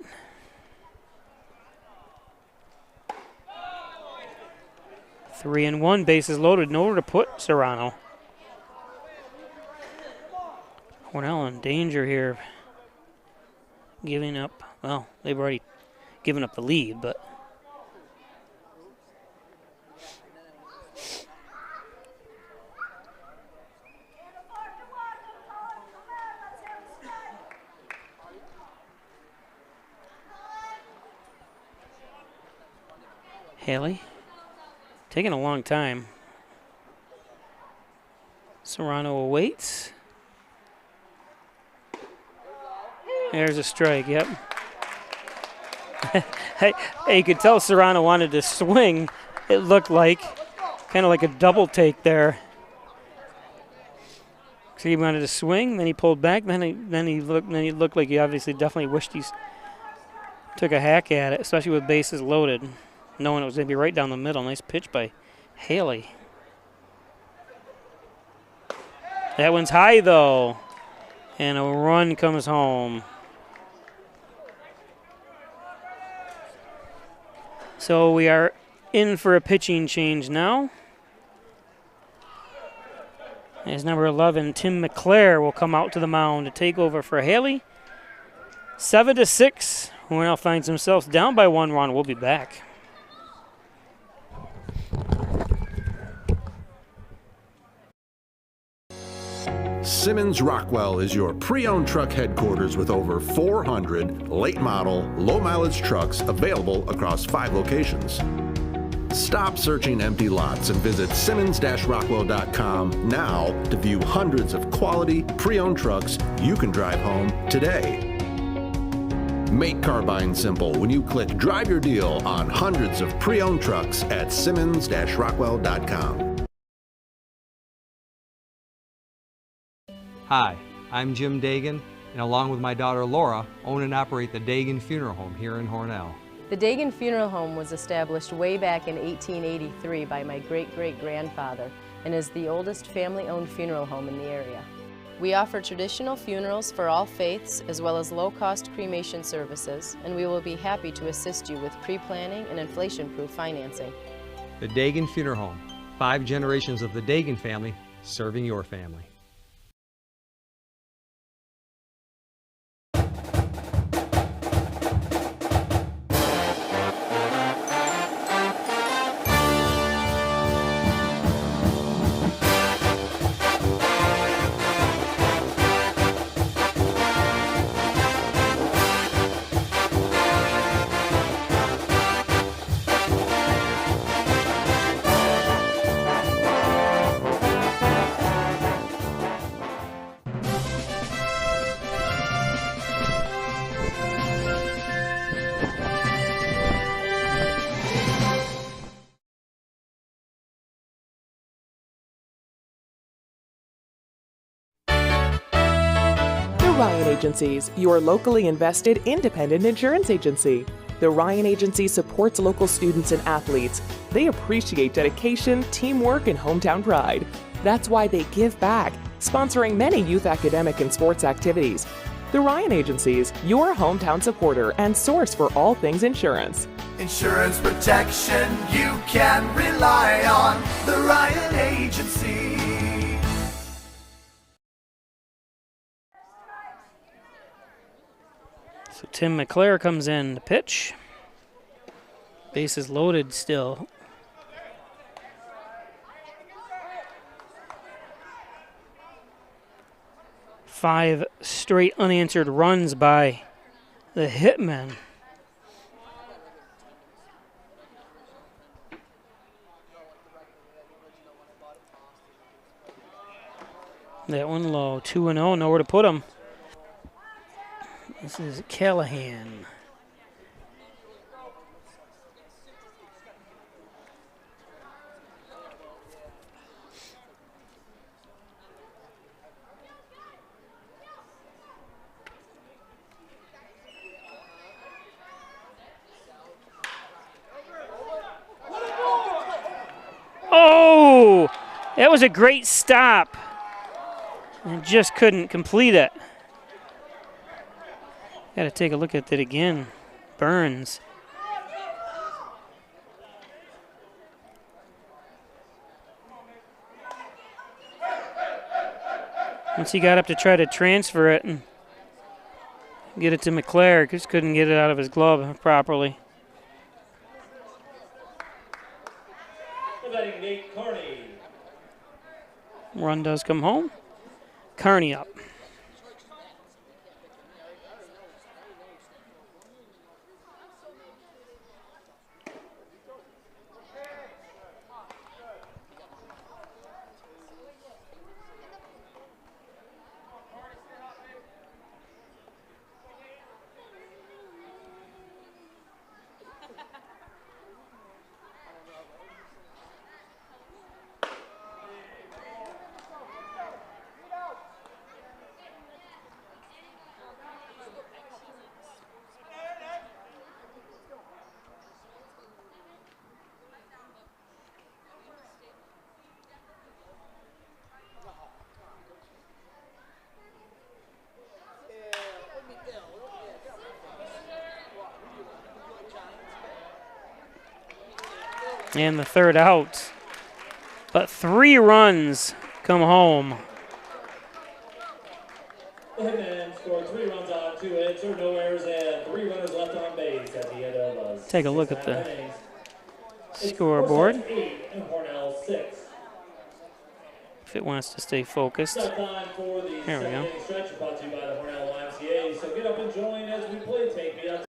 three and one, bases loaded, nowhere to put Serrano. Hornell in danger here. Giving up, well, they've already given up the lead, but Haley. Taking a long time. Serrano awaits. There's a strike, yep. Hey, you could tell Serrano wanted to swing. It looked like kind of like a double take there. So he wanted to swing, then he pulled back, then he looked like he obviously definitely wished he took a hack at it, especially with bases loaded, knowing it was going to be right down the middle. Nice pitch by Haley. That one's high though, and a run comes home. So we are in for a pitching change now. As number 11, Tim McClare, will come out to the mound to take over for Haley. 7-6. Hornell finds themselves down by 1 run. We'll be back. Simmons Rockwell is your pre-owned truck headquarters with over 400 late model, low mileage trucks available across 5 locations. Stop searching empty lots and visit simmons-rockwell.com now to view hundreds of quality pre-owned trucks you can drive home today. Make car buying simple when you click Drive Your Deal on hundreds of pre-owned trucks at simmons-rockwell.com. Hi, I'm Jim Dagan, and along with my daughter Laura, own and operate the Dagan Funeral Home here in Hornell. The Dagan Funeral Home was established way back in 1883 by my great-great-grandfather and is the oldest family-owned funeral home in the area. We offer traditional funerals for all faiths as well as low-cost cremation services, and we will be happy to assist you with pre-planning and inflation-proof financing. The Dagan Funeral Home, 5 generations of the Dagan family serving your family. Ryan Agencies, your locally invested independent insurance agency. The Ryan Agency supports local students and athletes. They appreciate dedication, teamwork, and hometown pride. That's why they give back, sponsoring many youth academic and sports activities. The Ryan Agencies, your hometown supporter and source for all things insurance. Insurance protection you can rely on. The Ryan Agency. So Tim McClare comes in to pitch. Bases loaded still. Five straight unanswered runs by the Hitmen. That one low, 2-0, nowhere to put him. This is Callahan. Oh, that was a great stop. And just couldn't complete it. Got to take a look at it again. Burns. Once he got up to try to transfer it and get it to McClare, just couldn't get it out of his glove properly. Run does come home. Carney up. And the third out. But 3 runs come home. The Hitmen scored 3 runs on 2 hits, there were no errors, and 3 runners left on base at the end of us. Take a look at the scoreboard. 8 and Hornell 6. If it wants to stay focused. Time for the There we go. stretch brought to you by the Hornell YMCA. So get up and join as we play Take Me Out.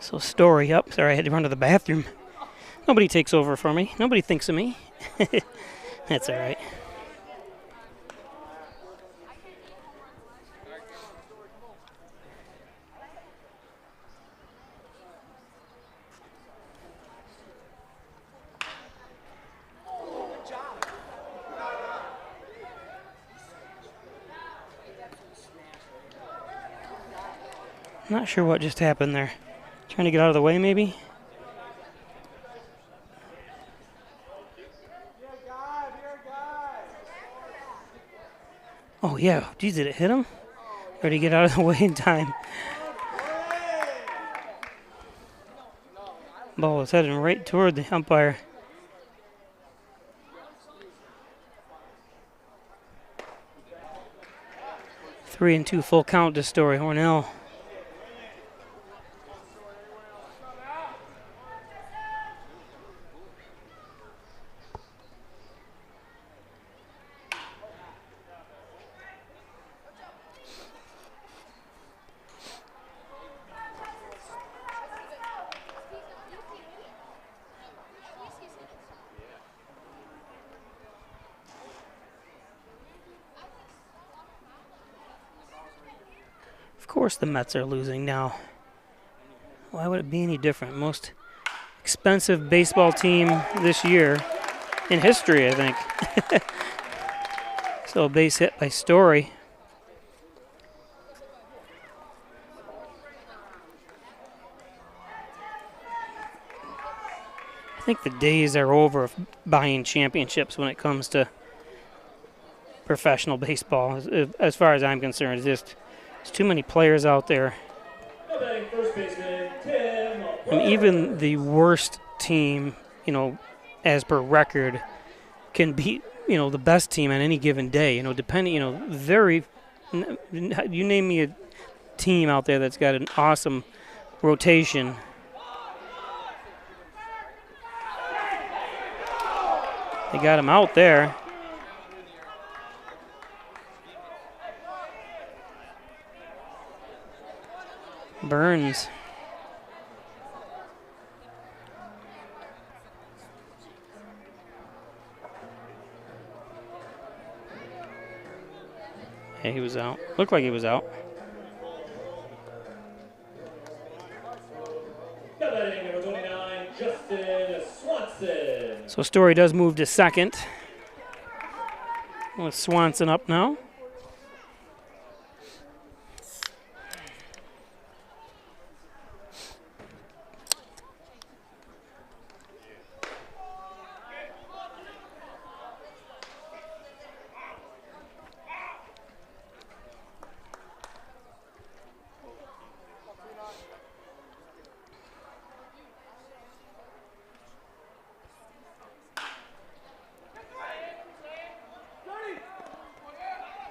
So Story up. Sorry, I had to run to the bathroom. Nobody takes over for me. Nobody thinks of me. That's all right. Not sure what just happened there. Trying to get out of the way, maybe? Oh, yeah. Geez, did it hit him? Or did he get out of the way in time? Ball was heading right toward the umpire. 3-2 full count to Story. Hornell. Of course the Mets are losing now. Why would it be any different? Most expensive baseball team this year in history, I think. So a base hit by Story. I think the days are over of buying championships when it comes to professional baseball, as far as I'm concerned. There's too many players out there. First baseman, Tim. And even the worst team, as per record, can beat, the best team on any given day. Depending, you name me a team out there that's got an awesome rotation. They got him out there. Burns. Yeah, he was out. Looked like he was out. Number 29, Justin Swanson. So Story does move to second. With Swanson up now.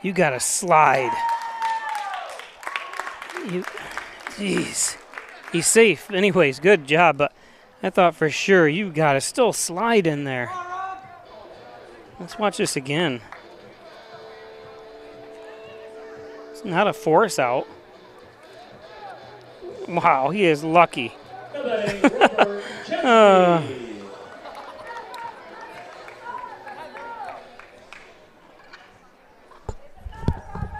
You got to slide. Jeez. He's safe. Anyways, good job. But I thought for sure you got to still slide in there. Let's watch this again. It's not a force out. Wow, he is lucky.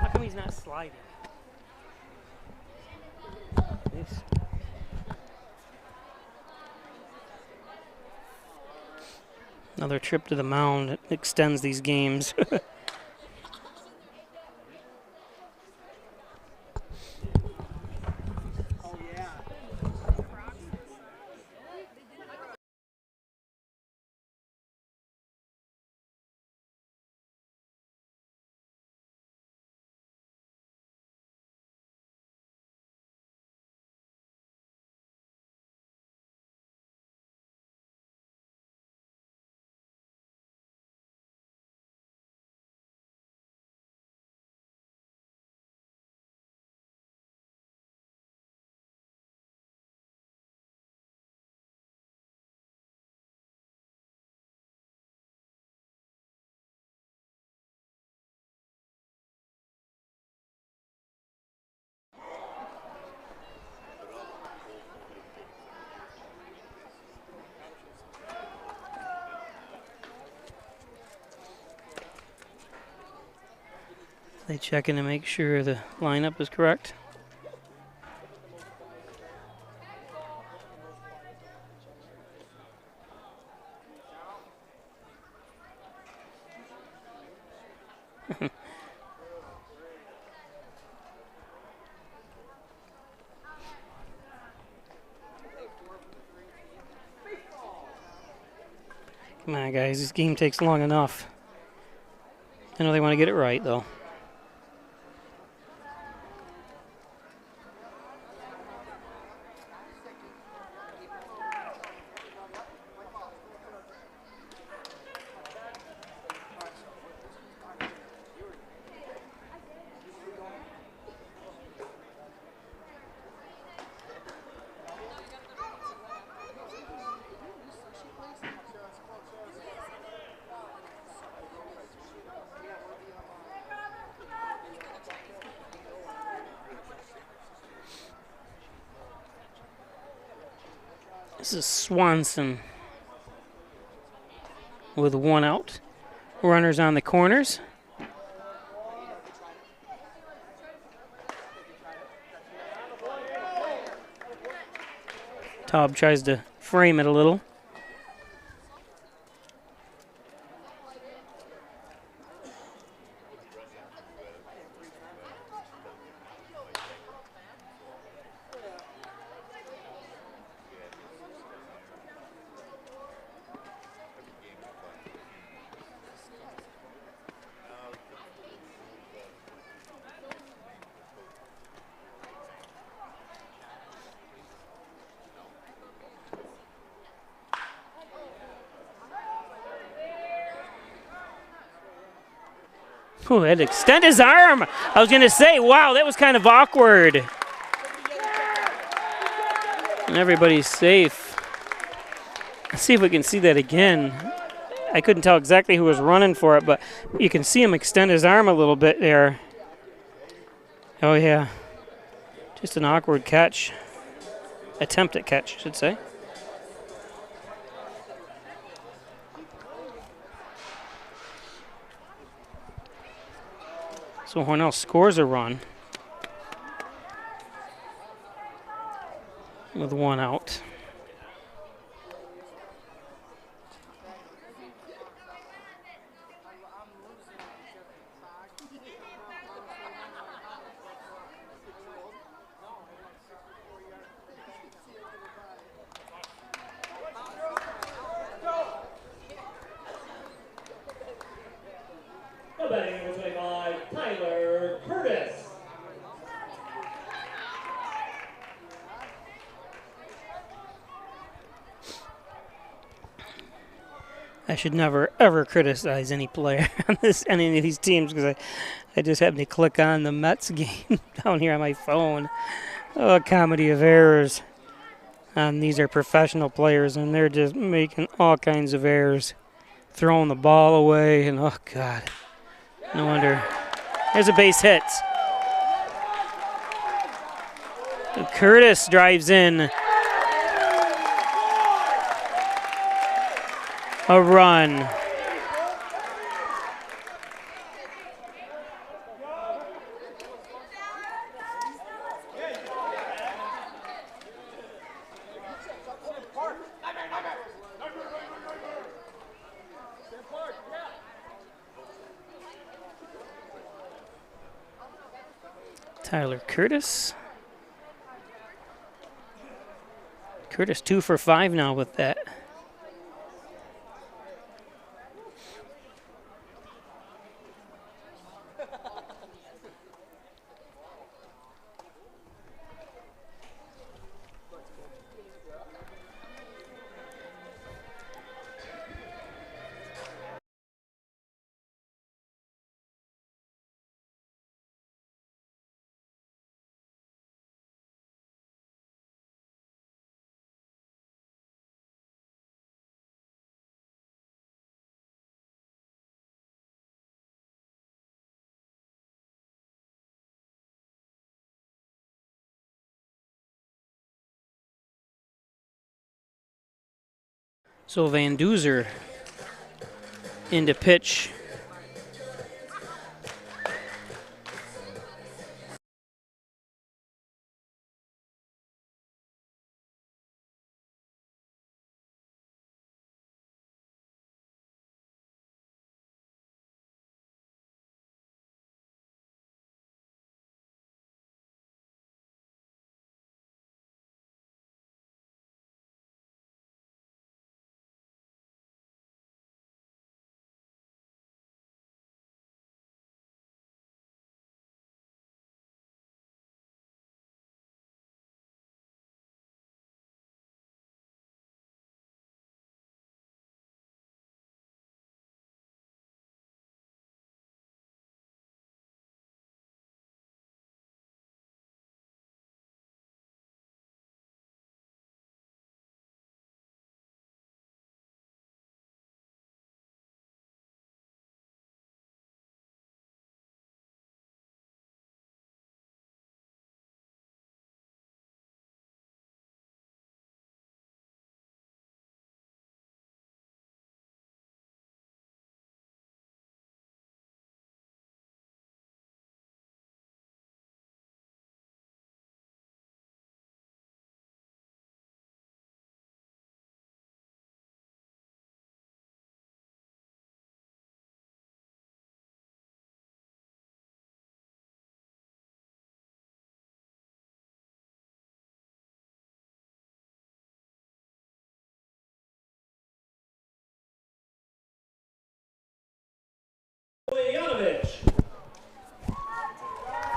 How come he's not sliding? Another trip to the mound. It extends these games. They checking to make sure the lineup is correct. Come on, guys. This game takes long enough. I know they want to get it right, though. This is Swanson with one out. Runners on the corners. Taub tries to frame it a little. Oh, had to extend his arm. I was going to say, wow, that was kind of awkward. And everybody's safe. Let's see if we can see that again. I couldn't tell exactly who was running for it, but you can see him extend his arm a little bit there. Oh, yeah. Just an awkward catch. Attempt at catch, I should say. So Hornell scores a run with 1 out. Batting number 25, Tyler Curtis. I should never, ever criticize any player on any of these teams because I just happened to click on the Mets game down here on my phone. Oh, a comedy of errors. And these are professional players, and they're just making all kinds of errors, throwing the ball away, and oh, God. No wonder. There's a base hit. Curtis drives in a run. Tyler Curtis. Curtis 2 for 5 now with that. So Van Duzer into pitch.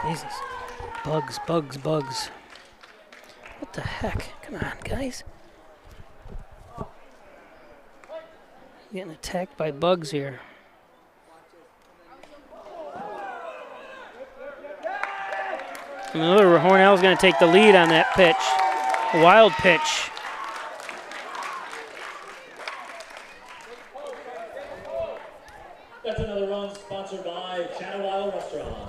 Jesus. Bugs, bugs, bugs. What the heck? Come on, guys. Getting attacked by bugs here. Hornell's going to take the lead on that pitch. A wild pitch. That's another run sponsored by Chatterwile Restaurant.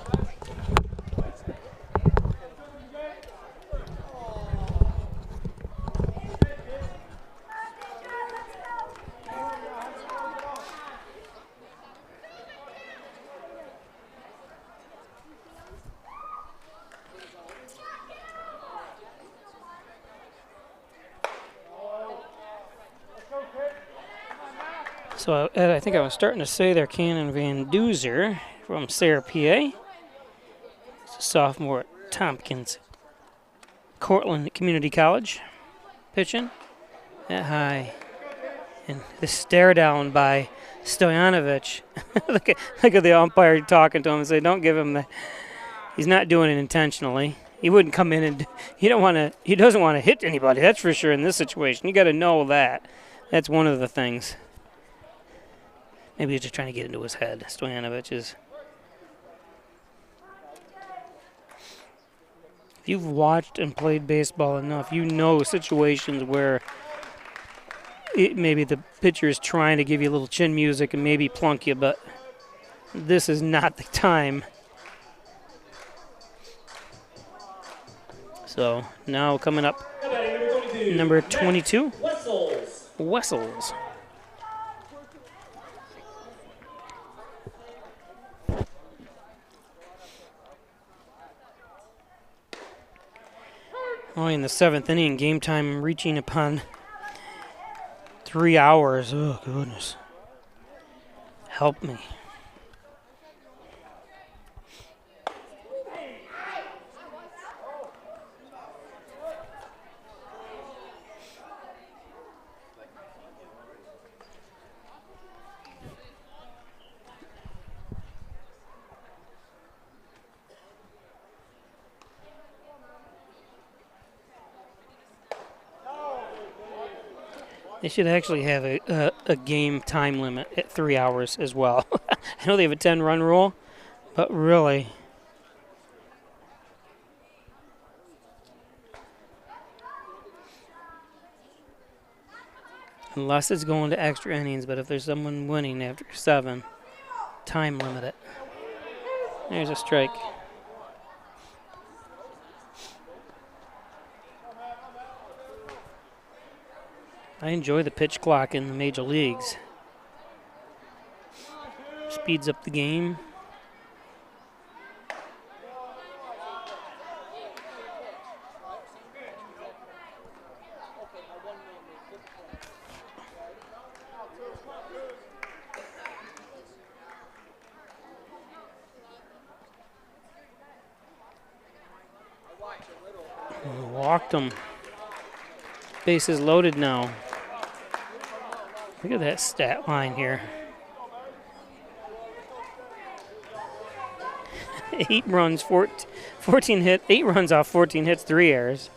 So I think I was starting to say there, Cannon Van Duzer from Sayre, PA. He's a sophomore at Tompkins Cortland Community College, pitching that high. And the stare down by Stoyanovich. look at the umpire talking to him and say, don't give him the. He's not doing it intentionally. He wouldn't come in and he doesn't want to hit anybody, that's for sure in this situation. You got to know that. That's one of the things. Maybe he's just trying to get into his head. Stoyanovich is. If you've watched and played baseball enough, you know situations where maybe the pitcher is trying to give you a little chin music and maybe plunk you, but this is not the time. So now coming up, number 22, Wessels. Only in the 7th inning, game time reaching upon 3 hours. Oh, goodness. Help me. They should actually have a game time limit at 3 hours as well. I know they have a 10-run rule, but really. Unless it's going to extra innings, but if there's someone winning after 7, time limit it. There's a strike. I enjoy the pitch clock in the major leagues. Speeds up the game. Walked him. Bases loaded now. Look at that stat line here. 8 runs, 14 hits, 8 runs off 14 hits, 3 errors.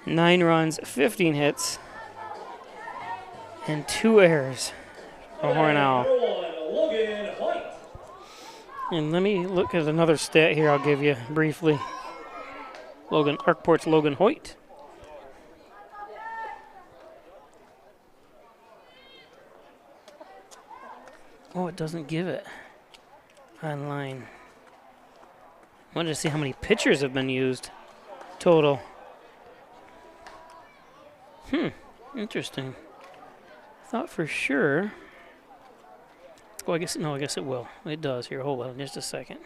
9 runs, 15 hits, and 2 errors for Hornell. And let me look at another stat here I'll give you briefly. Arkport's Logan Hoyt. Oh, it doesn't give it online. I wanted to see how many pitchers have been used total. Interesting. Thought for sure. Oh, I guess it will. It does here. Hold on just a second.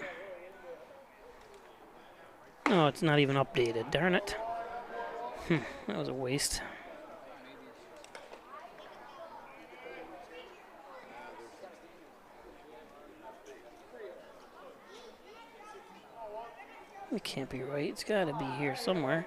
No, it's not even updated. Darn it. That was a waste. It can't be right. It's got to be here somewhere.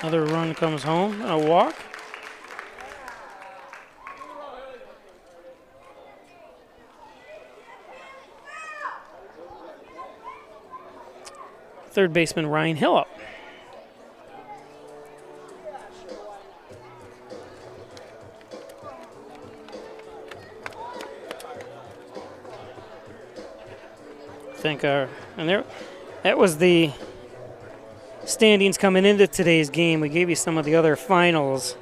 Another run comes home, a walk. Third baseman Ryan Hill up. That was the standings coming into today's game. We gave you some of the other finals.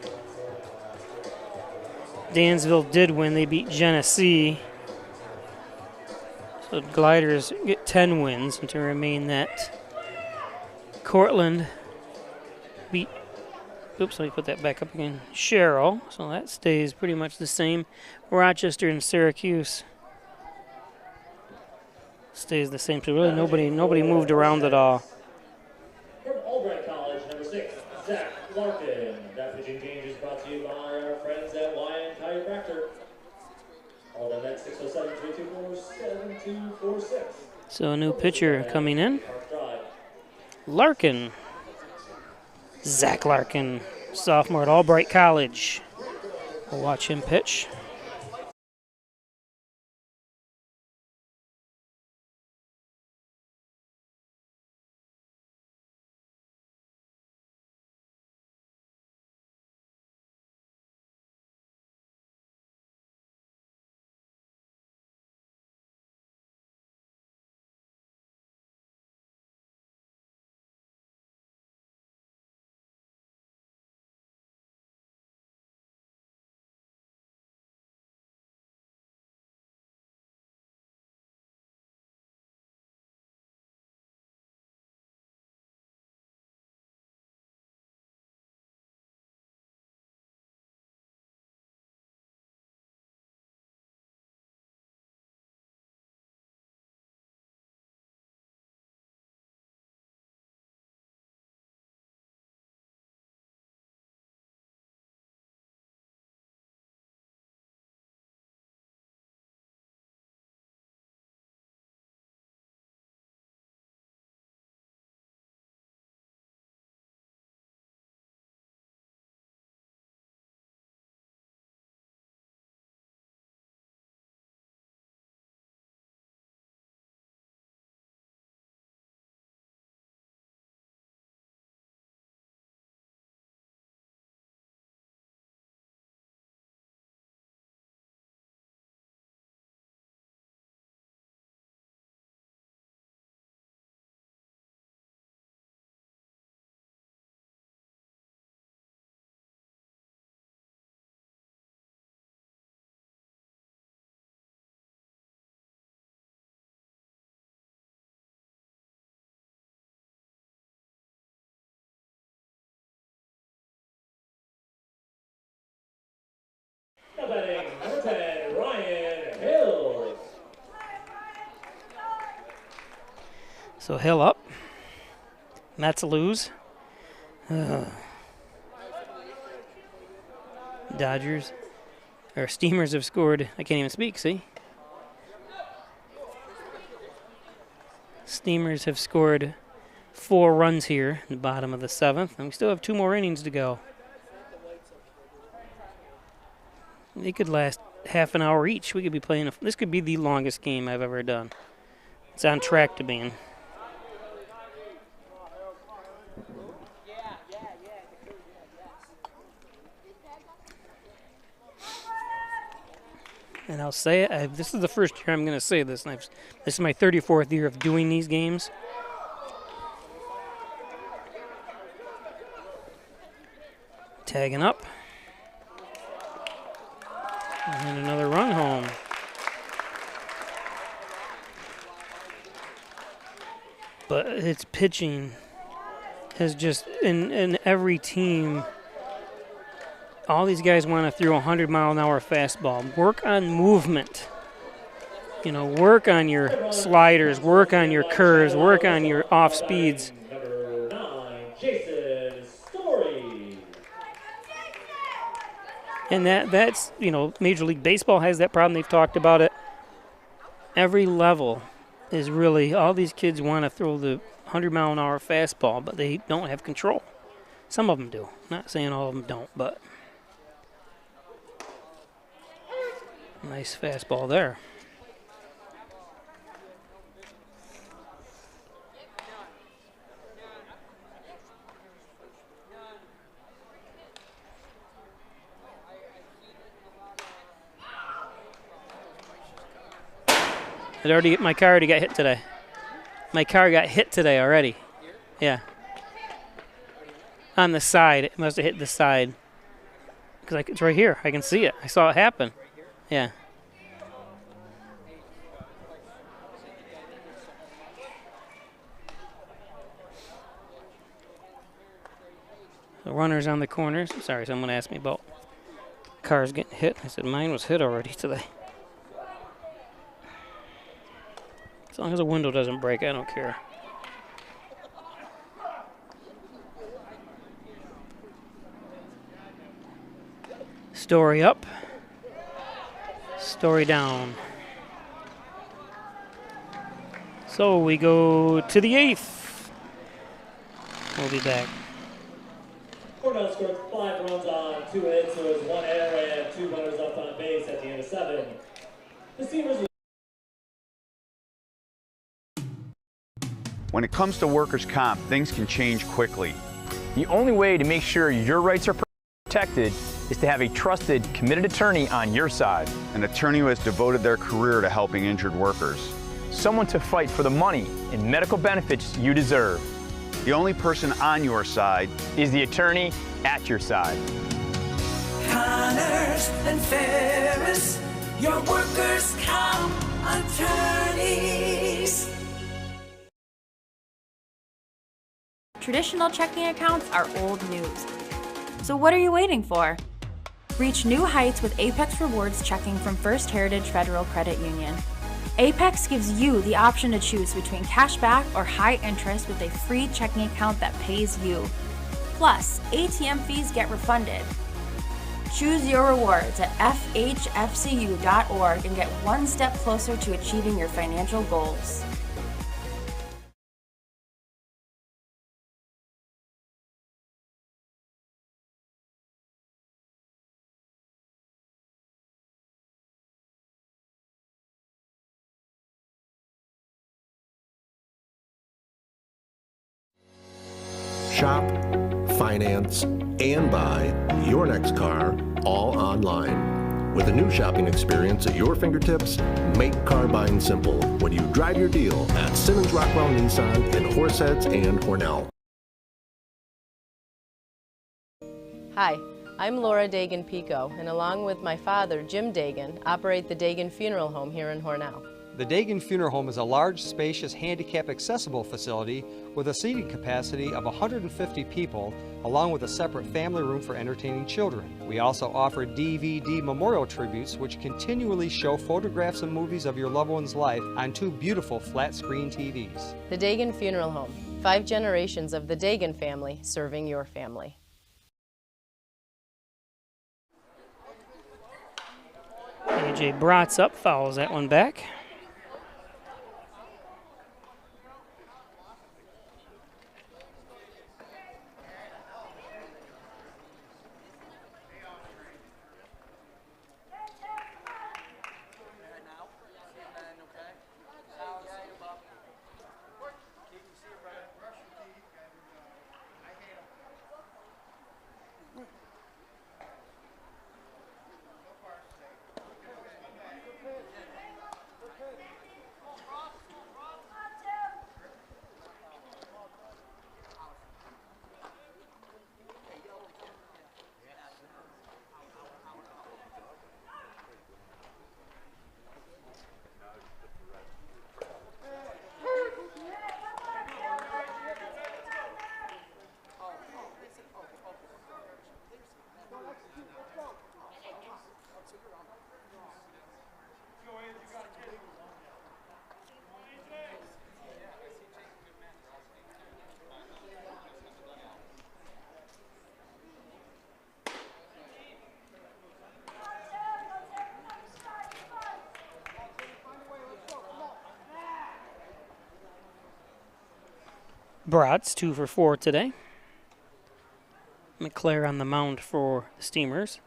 Dansville did win. They beat Genesee. So Gliders get 10 wins and to remain that. Cortland beat, oops, let me put that back up again, Sherrill. So that stays pretty much the same. Rochester and Syracuse stays the same. So really nobody moved around at all. From Albright College, number 6, Zach Larkin. That pitching change is brought to you by our friends at Lyon Chiropractor. All them at 607-324-7246. So a new pitcher coming in. Larkin. Zach Larkin, sophomore at Albright College. We'll watch him pitch. Now batting, number 10, Ryan Hill. So Hill up. Mets lose. Dodgers, or Steamers have scored. I can't even speak, see? Steamers have scored 4 runs here in the bottom of the 7th, and we still have 2 more innings to go. They could last half an hour each. We could be playing, this could be the longest game I've ever done. It's on track to being. And I'll say it, this is the first year I'm going to say this. And this is my 34th year of doing these games. Tagging up. And another run home. But its pitching has just, in every team, all these guys want to throw a 100-mile-an-hour fastball. Work on movement. You know, work on your sliders, work on your curves, work on your off speeds. Number 9, Jason Story. And that's, you know, Major League Baseball has that problem. They've talked about it. Every level is really, all these kids want to throw the 100-mile-an-hour fastball, but they don't have control. Some of them do. Not saying all of them don't, but nice fastball there. My car already got hit today. My car got hit today already. Yeah. On the side. It must have hit the side. Because it's right here. I can see it. I saw it happen. Yeah. The runner's on the corners. Sorry, someone asked me about cars getting hit. I said mine was hit already today. As long as the window doesn't break, I don't care. Story up. Story down. So we go to the 8th. We'll be back. Hornell scored 5 runs on 2 hits, so it was 1 error and 2 runners left on base at the end of 7. The Steamers. When it comes to workers' comp, things can change quickly. The only way to make sure your rights are protected is to have a trusted, committed attorney on your side. An attorney who has devoted their career to helping injured workers. Someone to fight for the money and medical benefits you deserve. The only person on your side is the attorney at your side. Connors and Ferris, your workers' comp attorneys. Traditional checking accounts are old news. So what are you waiting for? Reach new heights with Apex Rewards checking from First Heritage Federal Credit Union. Apex gives you the option to choose between cash back or high interest with a free checking account that pays you. Plus, ATM fees get refunded. Choose your rewards at FHFCU.org and get one step closer to achieving your financial goals. Shop, finance, and buy your next car all online. With a new shopping experience at your fingertips, make car buying simple when you drive your deal at Simmons Rockwell Nissan in Horseheads and Hornell. Hi, I'm Laura Dagan-Pico, and along with my father, Jim Dagan, operate the Dagan Funeral Home here in Hornell. The Dagan Funeral Home is a large, spacious, handicap-accessible facility with a seating capacity of 150 people, along with a separate family room for entertaining children. We also offer DVD memorial tributes, which continually show photographs and movies of your loved one's life on 2 beautiful flat-screen TVs. The Dagan Funeral Home, 5 generations of the Dagan family serving your family. AJ Bratz up, fouls that one back. Bratz 2 for 4 today. McClare on the mound for the Steamers.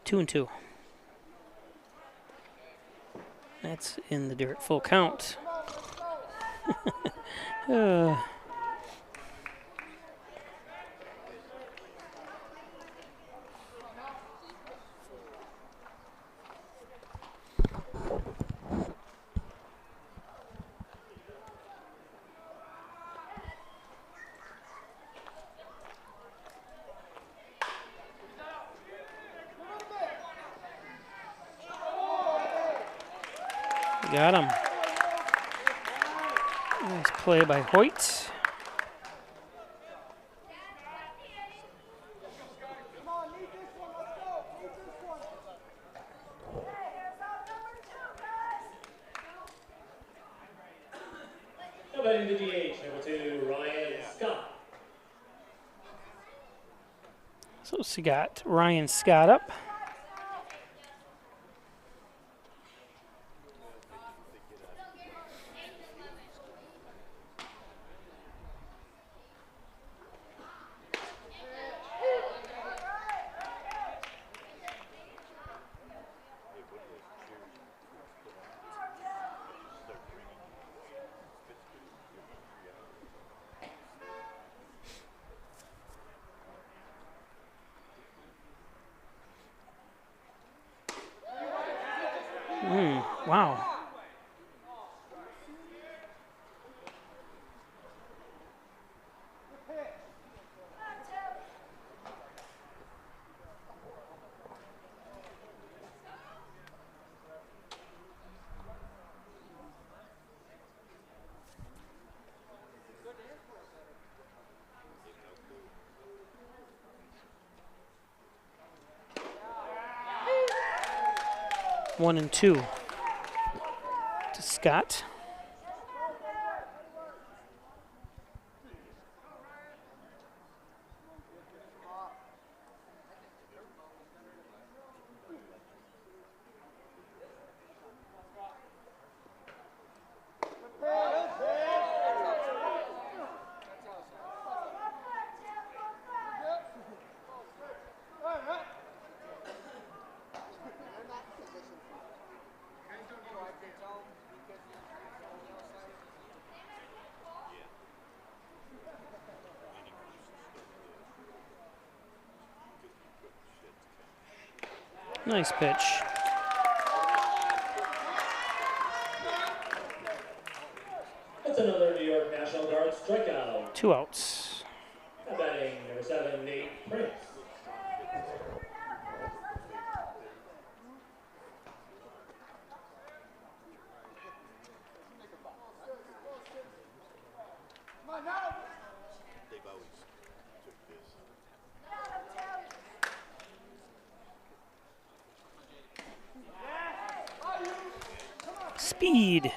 2-2. That's in the dirt. Full count. Got him. Nice play by Hoyt. Now batting the DH, number 2, Ryan Scott. So she got Ryan Scott up. Wow. One and two to Scott. Nice pitch. That's another New York National Guard strikeout. 2 outs. Now batting number 7, Nate Prince. Speed.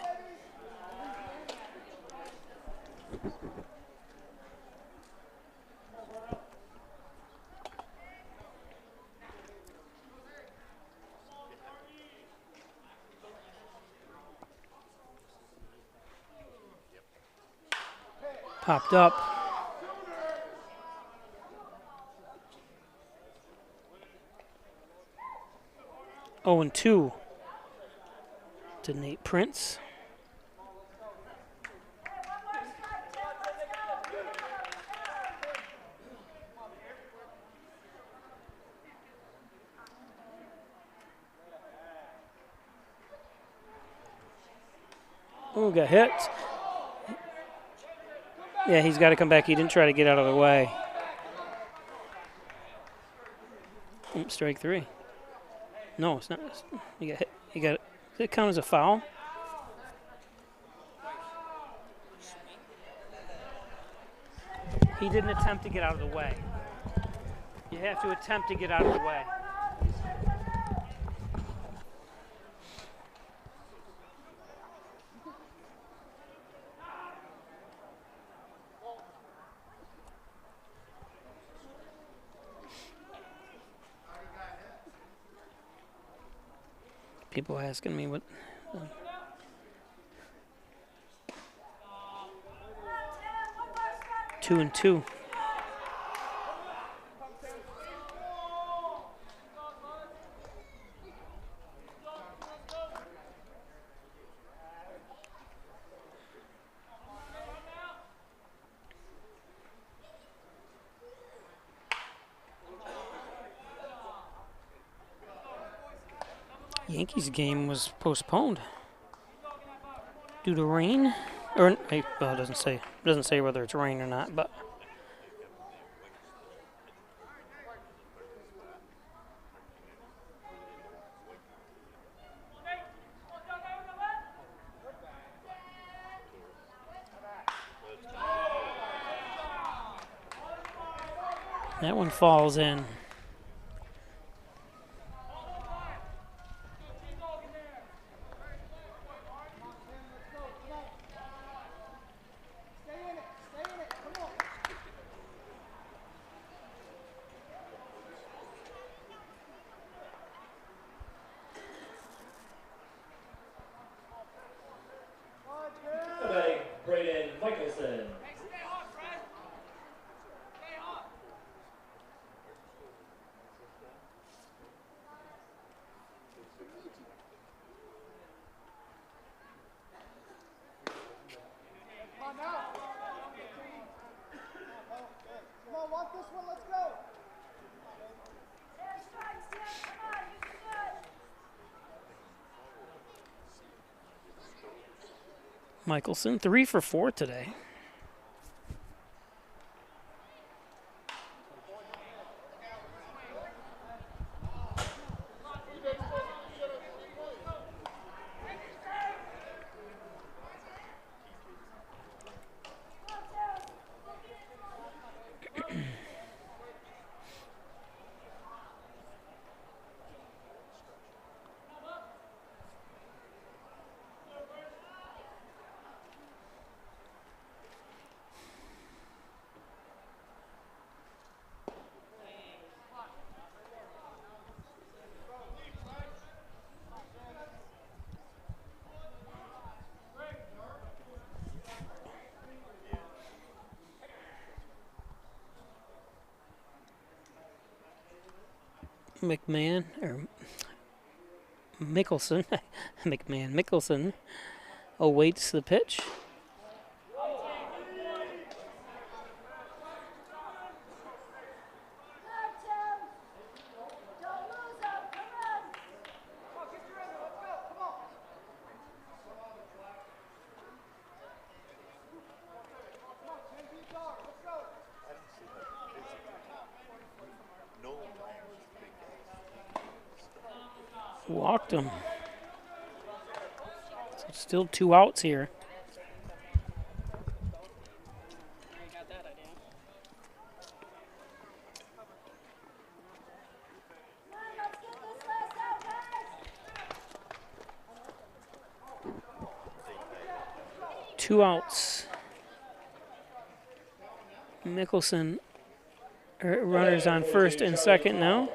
Popped up. Oh, and 2 to Nate Prince. Oh, got hit. Yeah, he's got to come back. He didn't try to get out of the way. Strike 3. No, it's not. You got hit. You got it. Does it count as a foul? He didn't attempt to get out of the way. You have to attempt to get out of the way. People asking me what. 2 and 2 Yankees game was postponed due to rain. Or well, it doesn't say whether it's rain or not, but that one falls in. Michelson, 3 for 4 today. Mickelson awaits the pitch. Walked him. So still 2 outs here. Two outs. Mickelson, runners on first and second now.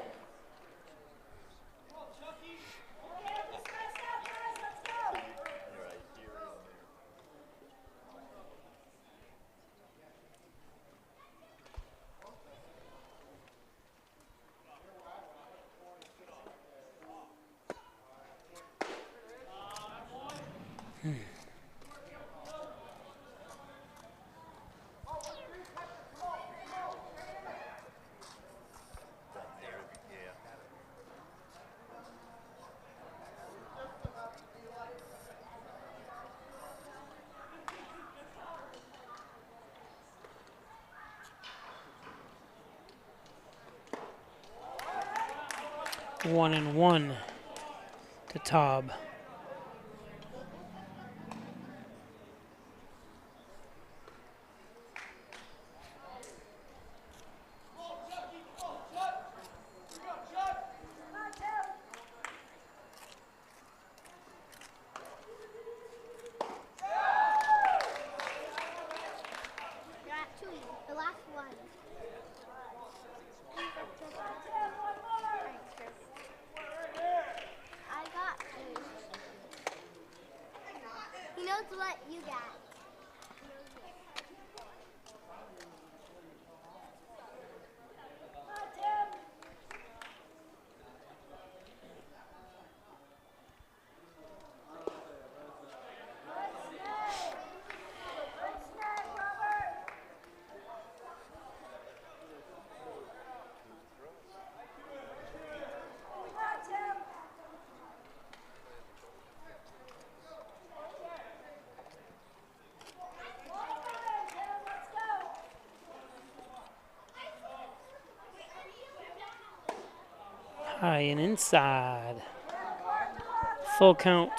One and one to Taub. What you got? High and inside. Full count.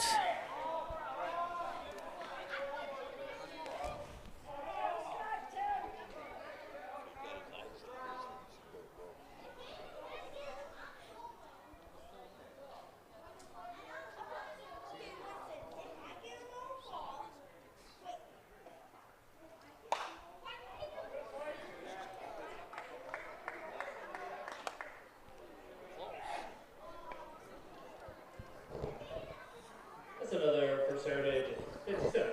That's another First Heritage 57.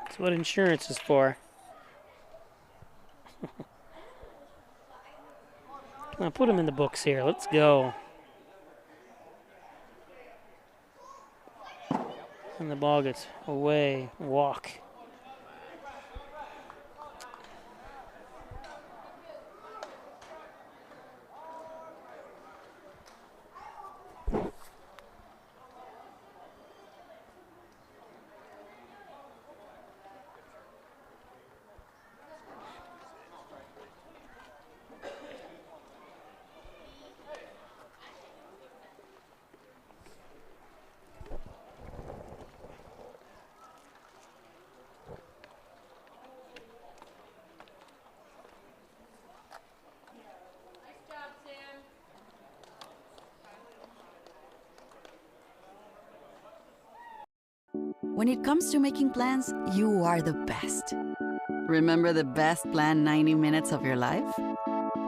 That's what insurance is for. Come on, put them in the books here. Let's go. And the ball gets away. Walk. When it comes to making plans, you are the best. Remember the best planned 90 minutes of your life?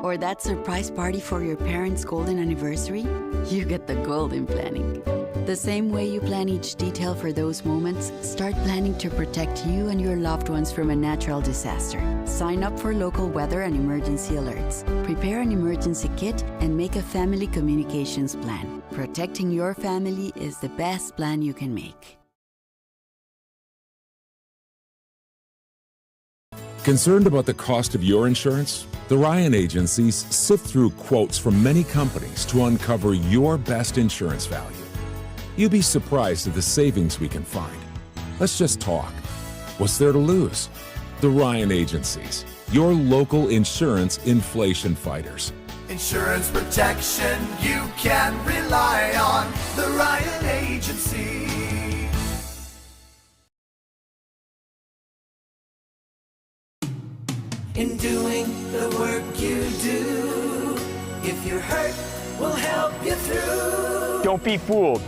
Or that surprise party for your parents' golden anniversary? You get the golden planning. The same way you plan each detail for those moments, start planning to protect you and your loved ones from a natural disaster. Sign up for local weather and emergency alerts. Prepare an emergency kit and make a family communications plan. Protecting your family is the best plan you can make. Concerned about the cost of your insurance? The Ryan agencies sift through quotes from many companies to uncover your best insurance value. You'd be surprised at the savings we can find. Let's just talk. What's there to lose? The Ryan agencies, your local insurance inflation fighters. Insurance protection you can rely on. The Ryan Agency. In doing the work you do, if you're hurt, we'll help you through. Don't be fooled.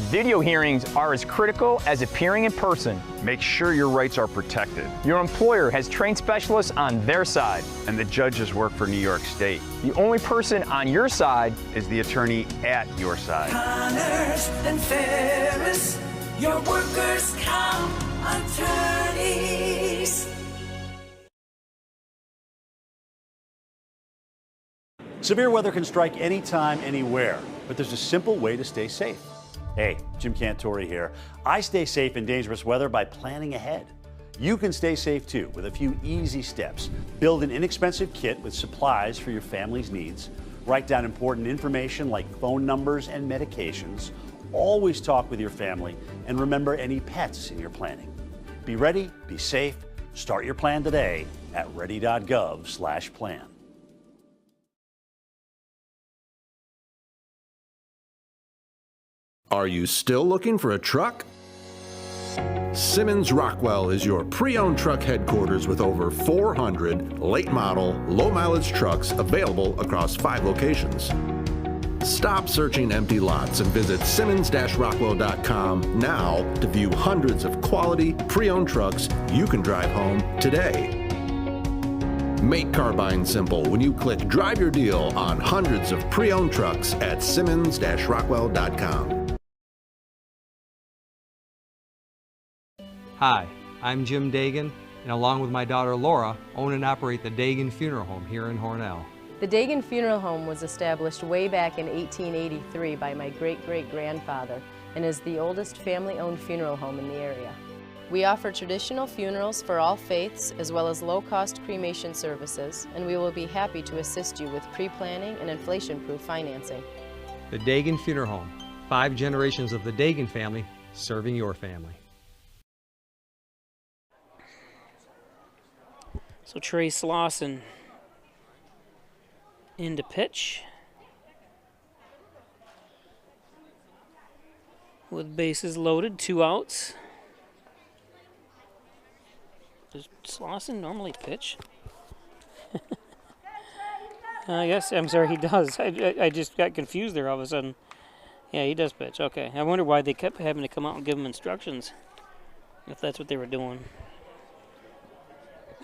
Video hearings are as critical as appearing in person. Make sure your rights are protected. Your employer has trained specialists on their side. And the judges work for New York State. The only person on your side is the attorney at your side. Connors and Ferris, your workers' comp attorneys. Severe weather can strike anytime, anywhere, but there's a simple way to stay safe. Hey, Jim Cantore here. I stay safe in dangerous weather by planning ahead. You can stay safe too with a few easy steps. Build an inexpensive kit with supplies for your family's needs. Write down important information like phone numbers and medications. Always talk with your family and remember any pets in your planning. Be ready, be safe. Start your plan today at ready.gov/plan. Are you still looking for a truck? Simmons Rockwell is your pre-owned truck headquarters with over 400 late model, low mileage trucks available across 5 locations. Stop searching empty lots and visit simmons-rockwell.com now to view hundreds of quality pre-owned trucks you can drive home today. Make car buying simple when you click Drive Your Deal on hundreds of pre-owned trucks at simmons-rockwell.com. Hi, I'm Jim Dagan, and along with my daughter Laura, own and operate the Dagan Funeral Home here in Hornell. The Dagan Funeral Home was established way back in 1883 by my great-great-grandfather and is the oldest family-owned funeral home in the area. We offer traditional funerals for all faiths as well as low-cost cremation services, and we will be happy to assist you with pre-planning and inflation-proof financing. The Dagan Funeral Home, 5 generations of the Dagan family serving your family. So Trey Slauson into pitch. With bases loaded, 2 outs. Does Slauson normally pitch? Yes, I'm sorry, he does. I just got confused there all of a sudden. Yeah, he does pitch. Okay. I wonder why they kept having to come out and give him instructions, if that's what they were doing.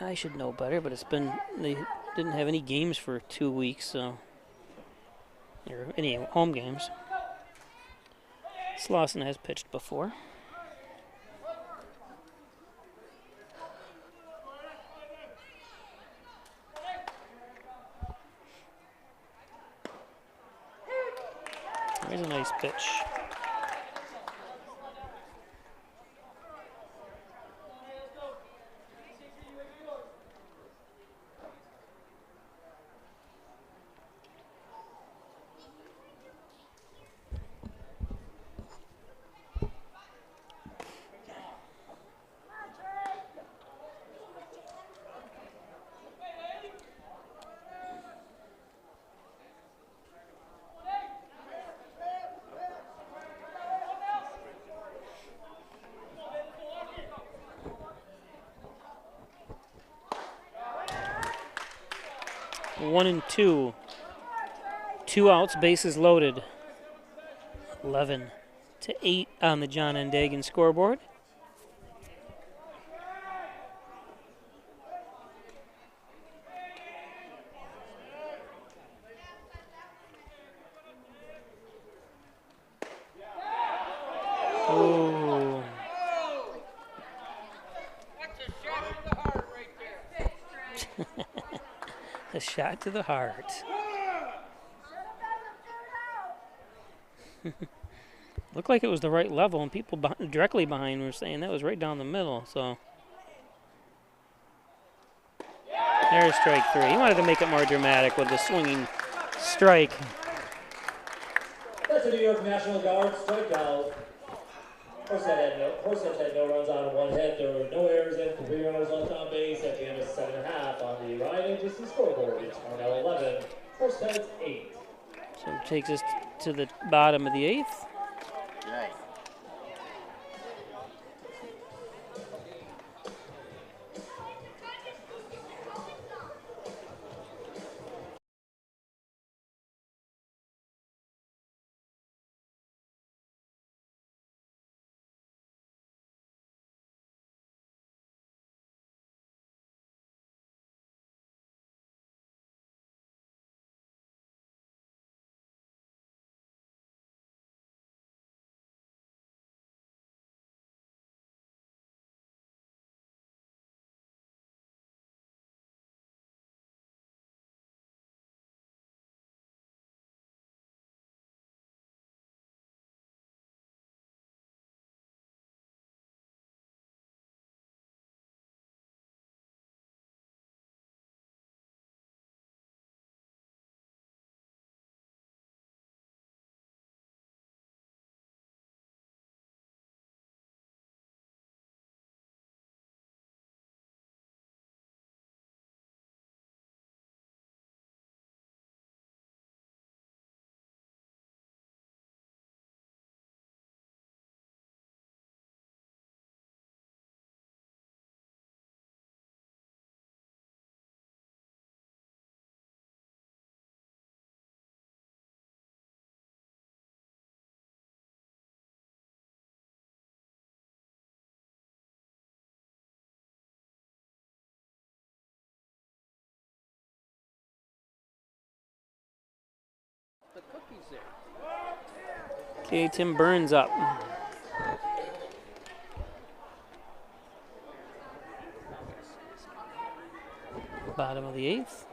I should know better, but they didn't have any games for 2 weeks, so, or any home games. Slauson has pitched before. There's a nice pitch. One and two. 2 outs, bases loaded. 11-8 on the John N. Dagan scoreboard. Oh. A shot to the heart. Looked like it was the right level, and people directly behind were saying that was right down the middle. So there's strike 3. He wanted to make it more dramatic with the swinging strike. That's a New York National Guard strikeout. Horseheads had no runs on 1 hit. There were no errors and 3 runners left on base at the end of 7.5 on the Ryan Agency scoreboard. It's Hornell 11, Horseheads 8. So it takes us to the bottom of the 8th. Nice. The cookies there. Okay, Tim Burns up. Bottom of the 8th.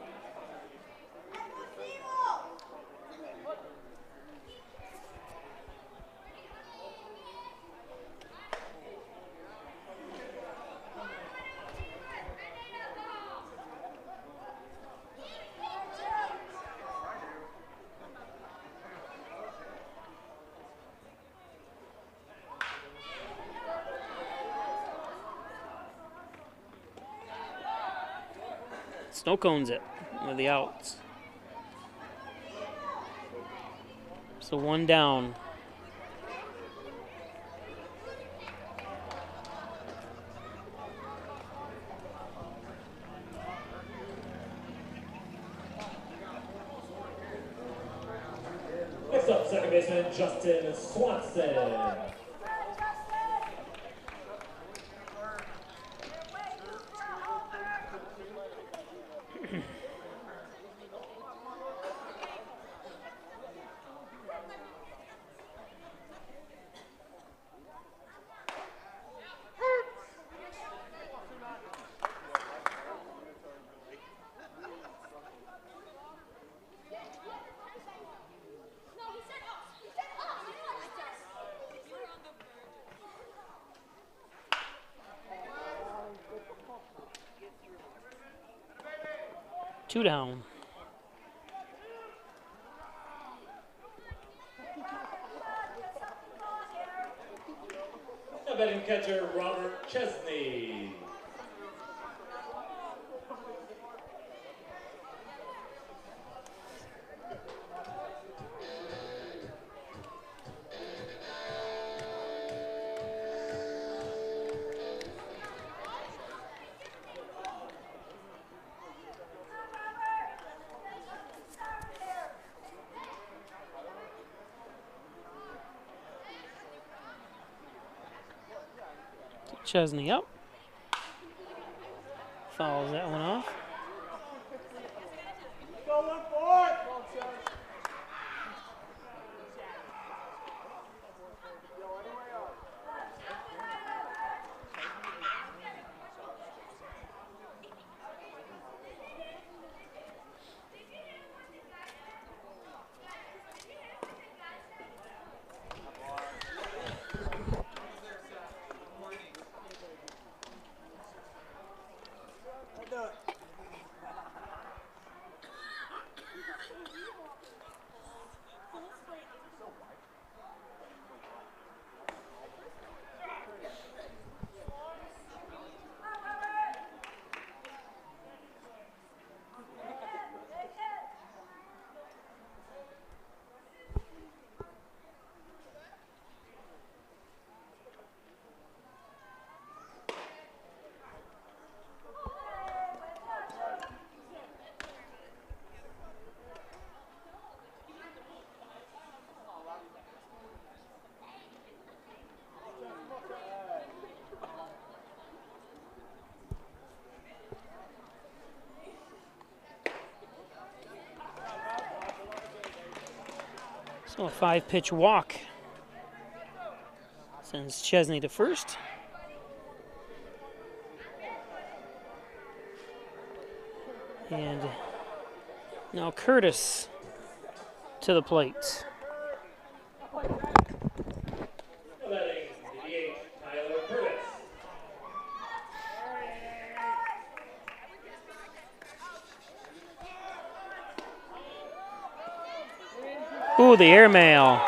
Snow cones it with the outs. So 1 down. Next up, second baseman Justin Swanson. 2 down. Now batting catcher Robert Chesney. Chesney up. Fouls that one off. So a 5-pitch walk sends Chesney to first. And now Curtis to the plate. Now batting DH Tyler Curtis. Ooh, the airmail.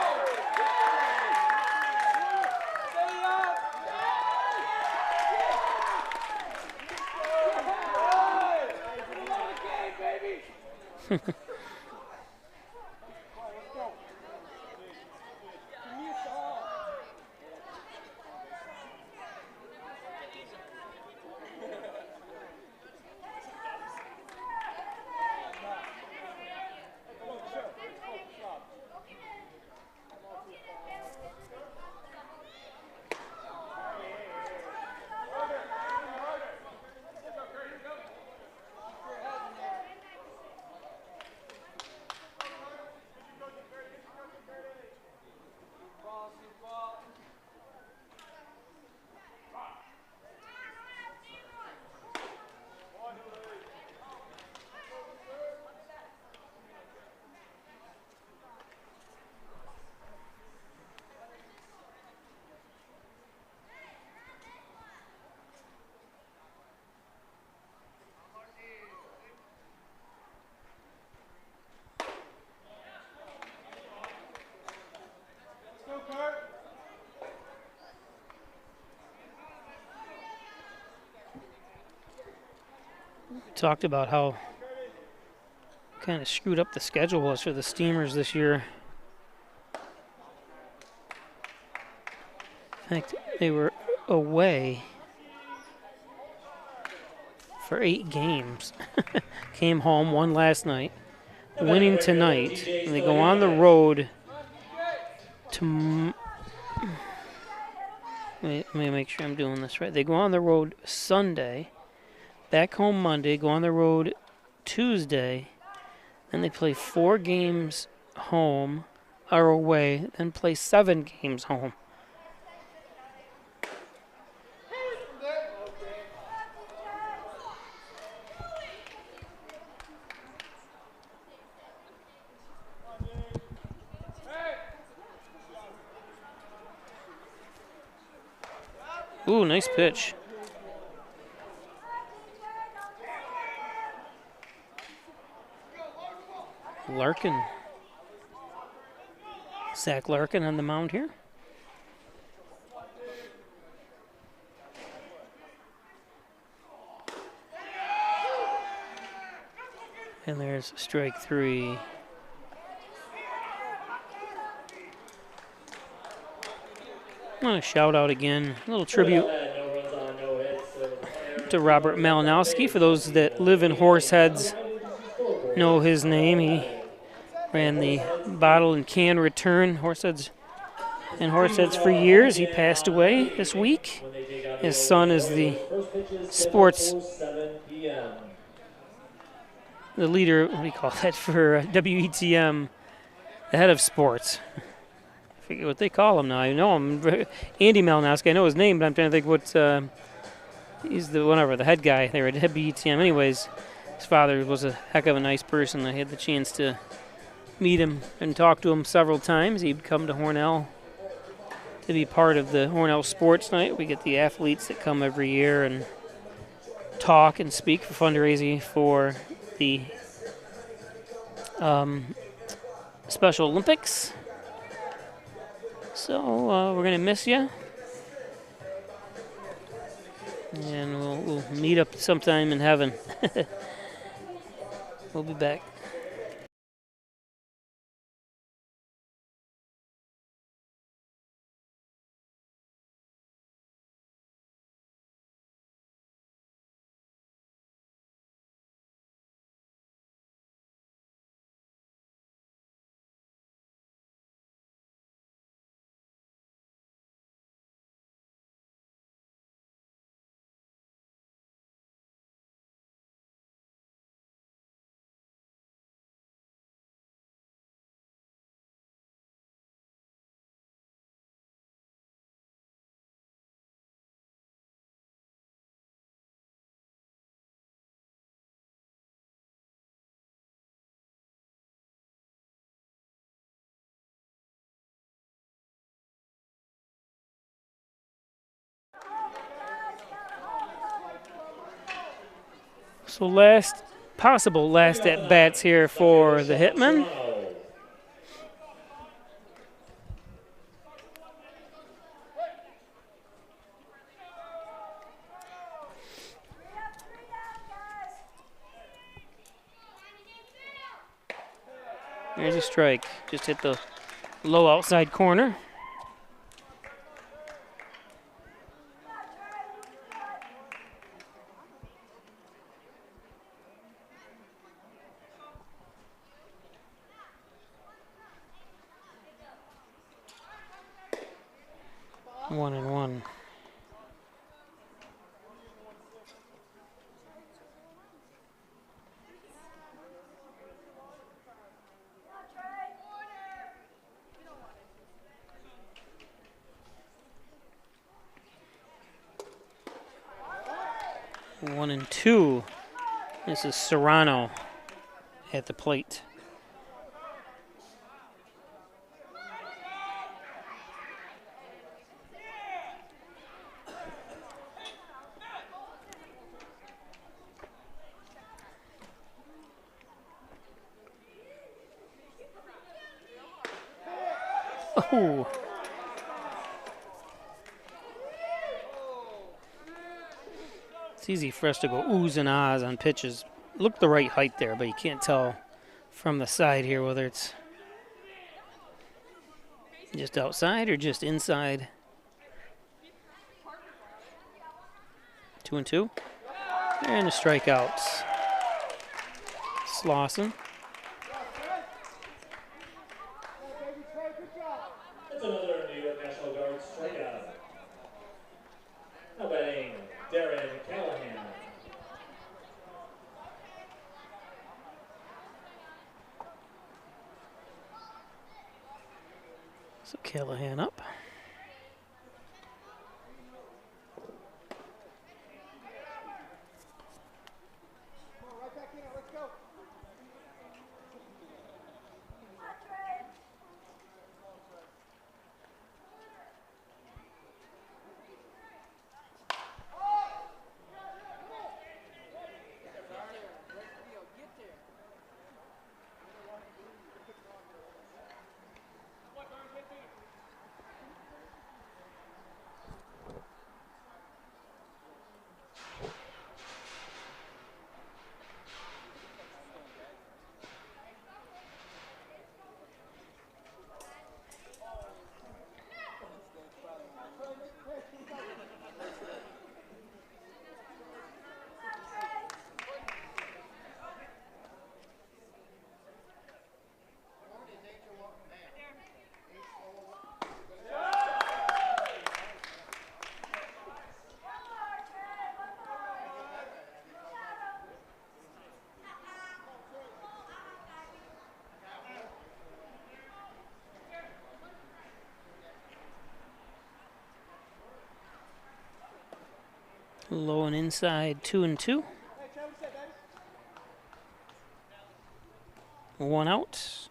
talked about how kind of screwed up the schedule was for the Steamers this year. In fact, they were away for 8 games. Came home, won last night, winning tonight, and they go on the road to. Wait, let me make sure I'm doing this right. They go on the road Sunday, back home Monday, go on the road Tuesday, then they play 4 games home or away, then play 7 games home. Ooh, nice pitch. Larkin. Zach Larkin on the mound here. And there's strike 3. I want to shout out again, a little tribute to Robert Malinowski. For those that live in Horseheads, know his name. He ran the bottle and can return Horseheads for years. He passed away this week. His son is the sports, the leader, what do you call that, for WETM, the head of sports. I forget what they call him now. I know him, Andy Malinowski. I know his name, but I'm trying to think what, he's the head guy there at WETM. Anyways, his father was a heck of a nice person. I had the chance to meet him and talk to him several times. He'd come to Hornell to be part of the Hornell Sports Night. We get the athletes that come every year and talk and speak for fundraising for the Special Olympics. So we're going to miss you. And we'll meet up sometime in heaven. We'll be back. So last at bats here for the Hitmen. There's a strike. Just hit the low outside corner. One and one. One and two. This is Serrano at the plate. Oh. It's easy for us to go oohs and ahs on pitches. Look the right height there, but you can't tell from the side here whether it's just outside or just inside. 2-2. And the strikeouts. Slauson. That's another New York National Guard strikeout. Now batting, Darren Callahan. So Callahan up. Low and inside, 2-2. 1 out.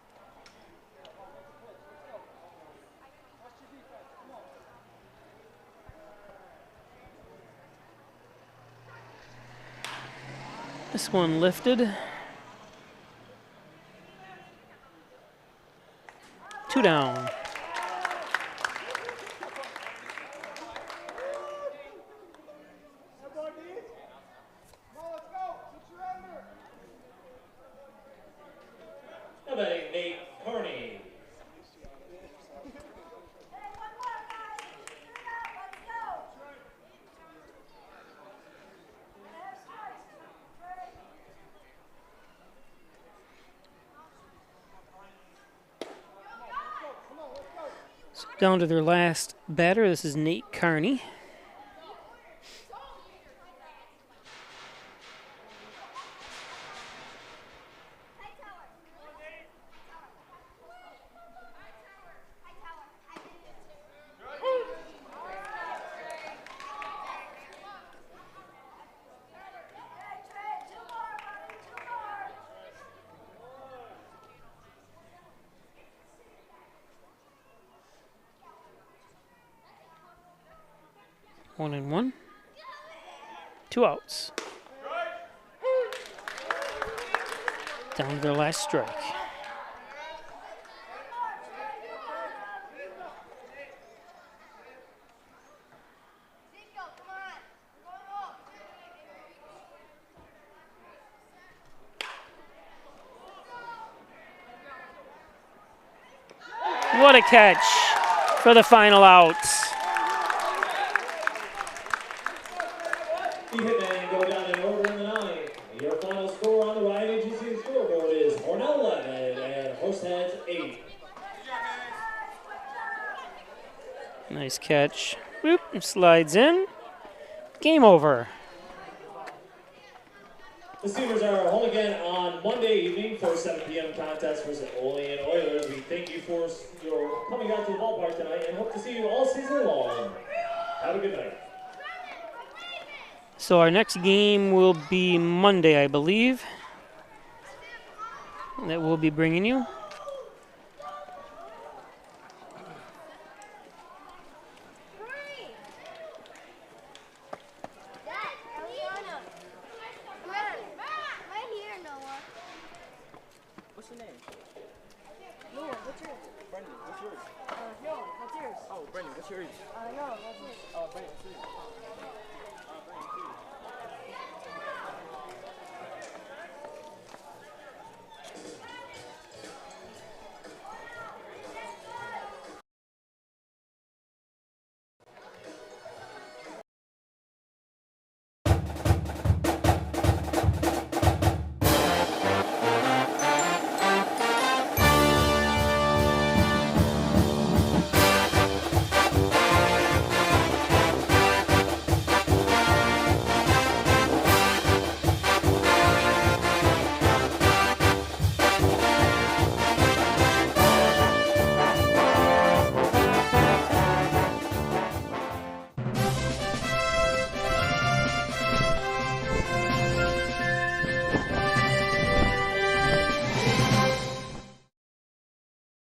This one lifted. 2 down. Now batting, Nate Carney. So down to their last batter. This is Nate Carney. One and one. 2 outs. Down to their last strike. What a catch for the final out. The Hitmen go down in order in the ninth. Your final score on the Ryan Agency scoreboard is Hornell 11 and Horseheads 8. Nice catch. Whoop, slides in. Game over. The Steelers are home again on Monday evening for a 7 p.m. contest versus Olean Oilers. We thank you for your coming out to the ballpark tonight and hope to see you all season long. Have a good night. So our next game will be Monday, I believe. That we'll be bringing you. What's your name? Noah, what's yours? Brendan, what's yours? Noah, what's yours? Oh, Brendan, what's yours? Noah, what's yours? Oh, Brendan, what's yours?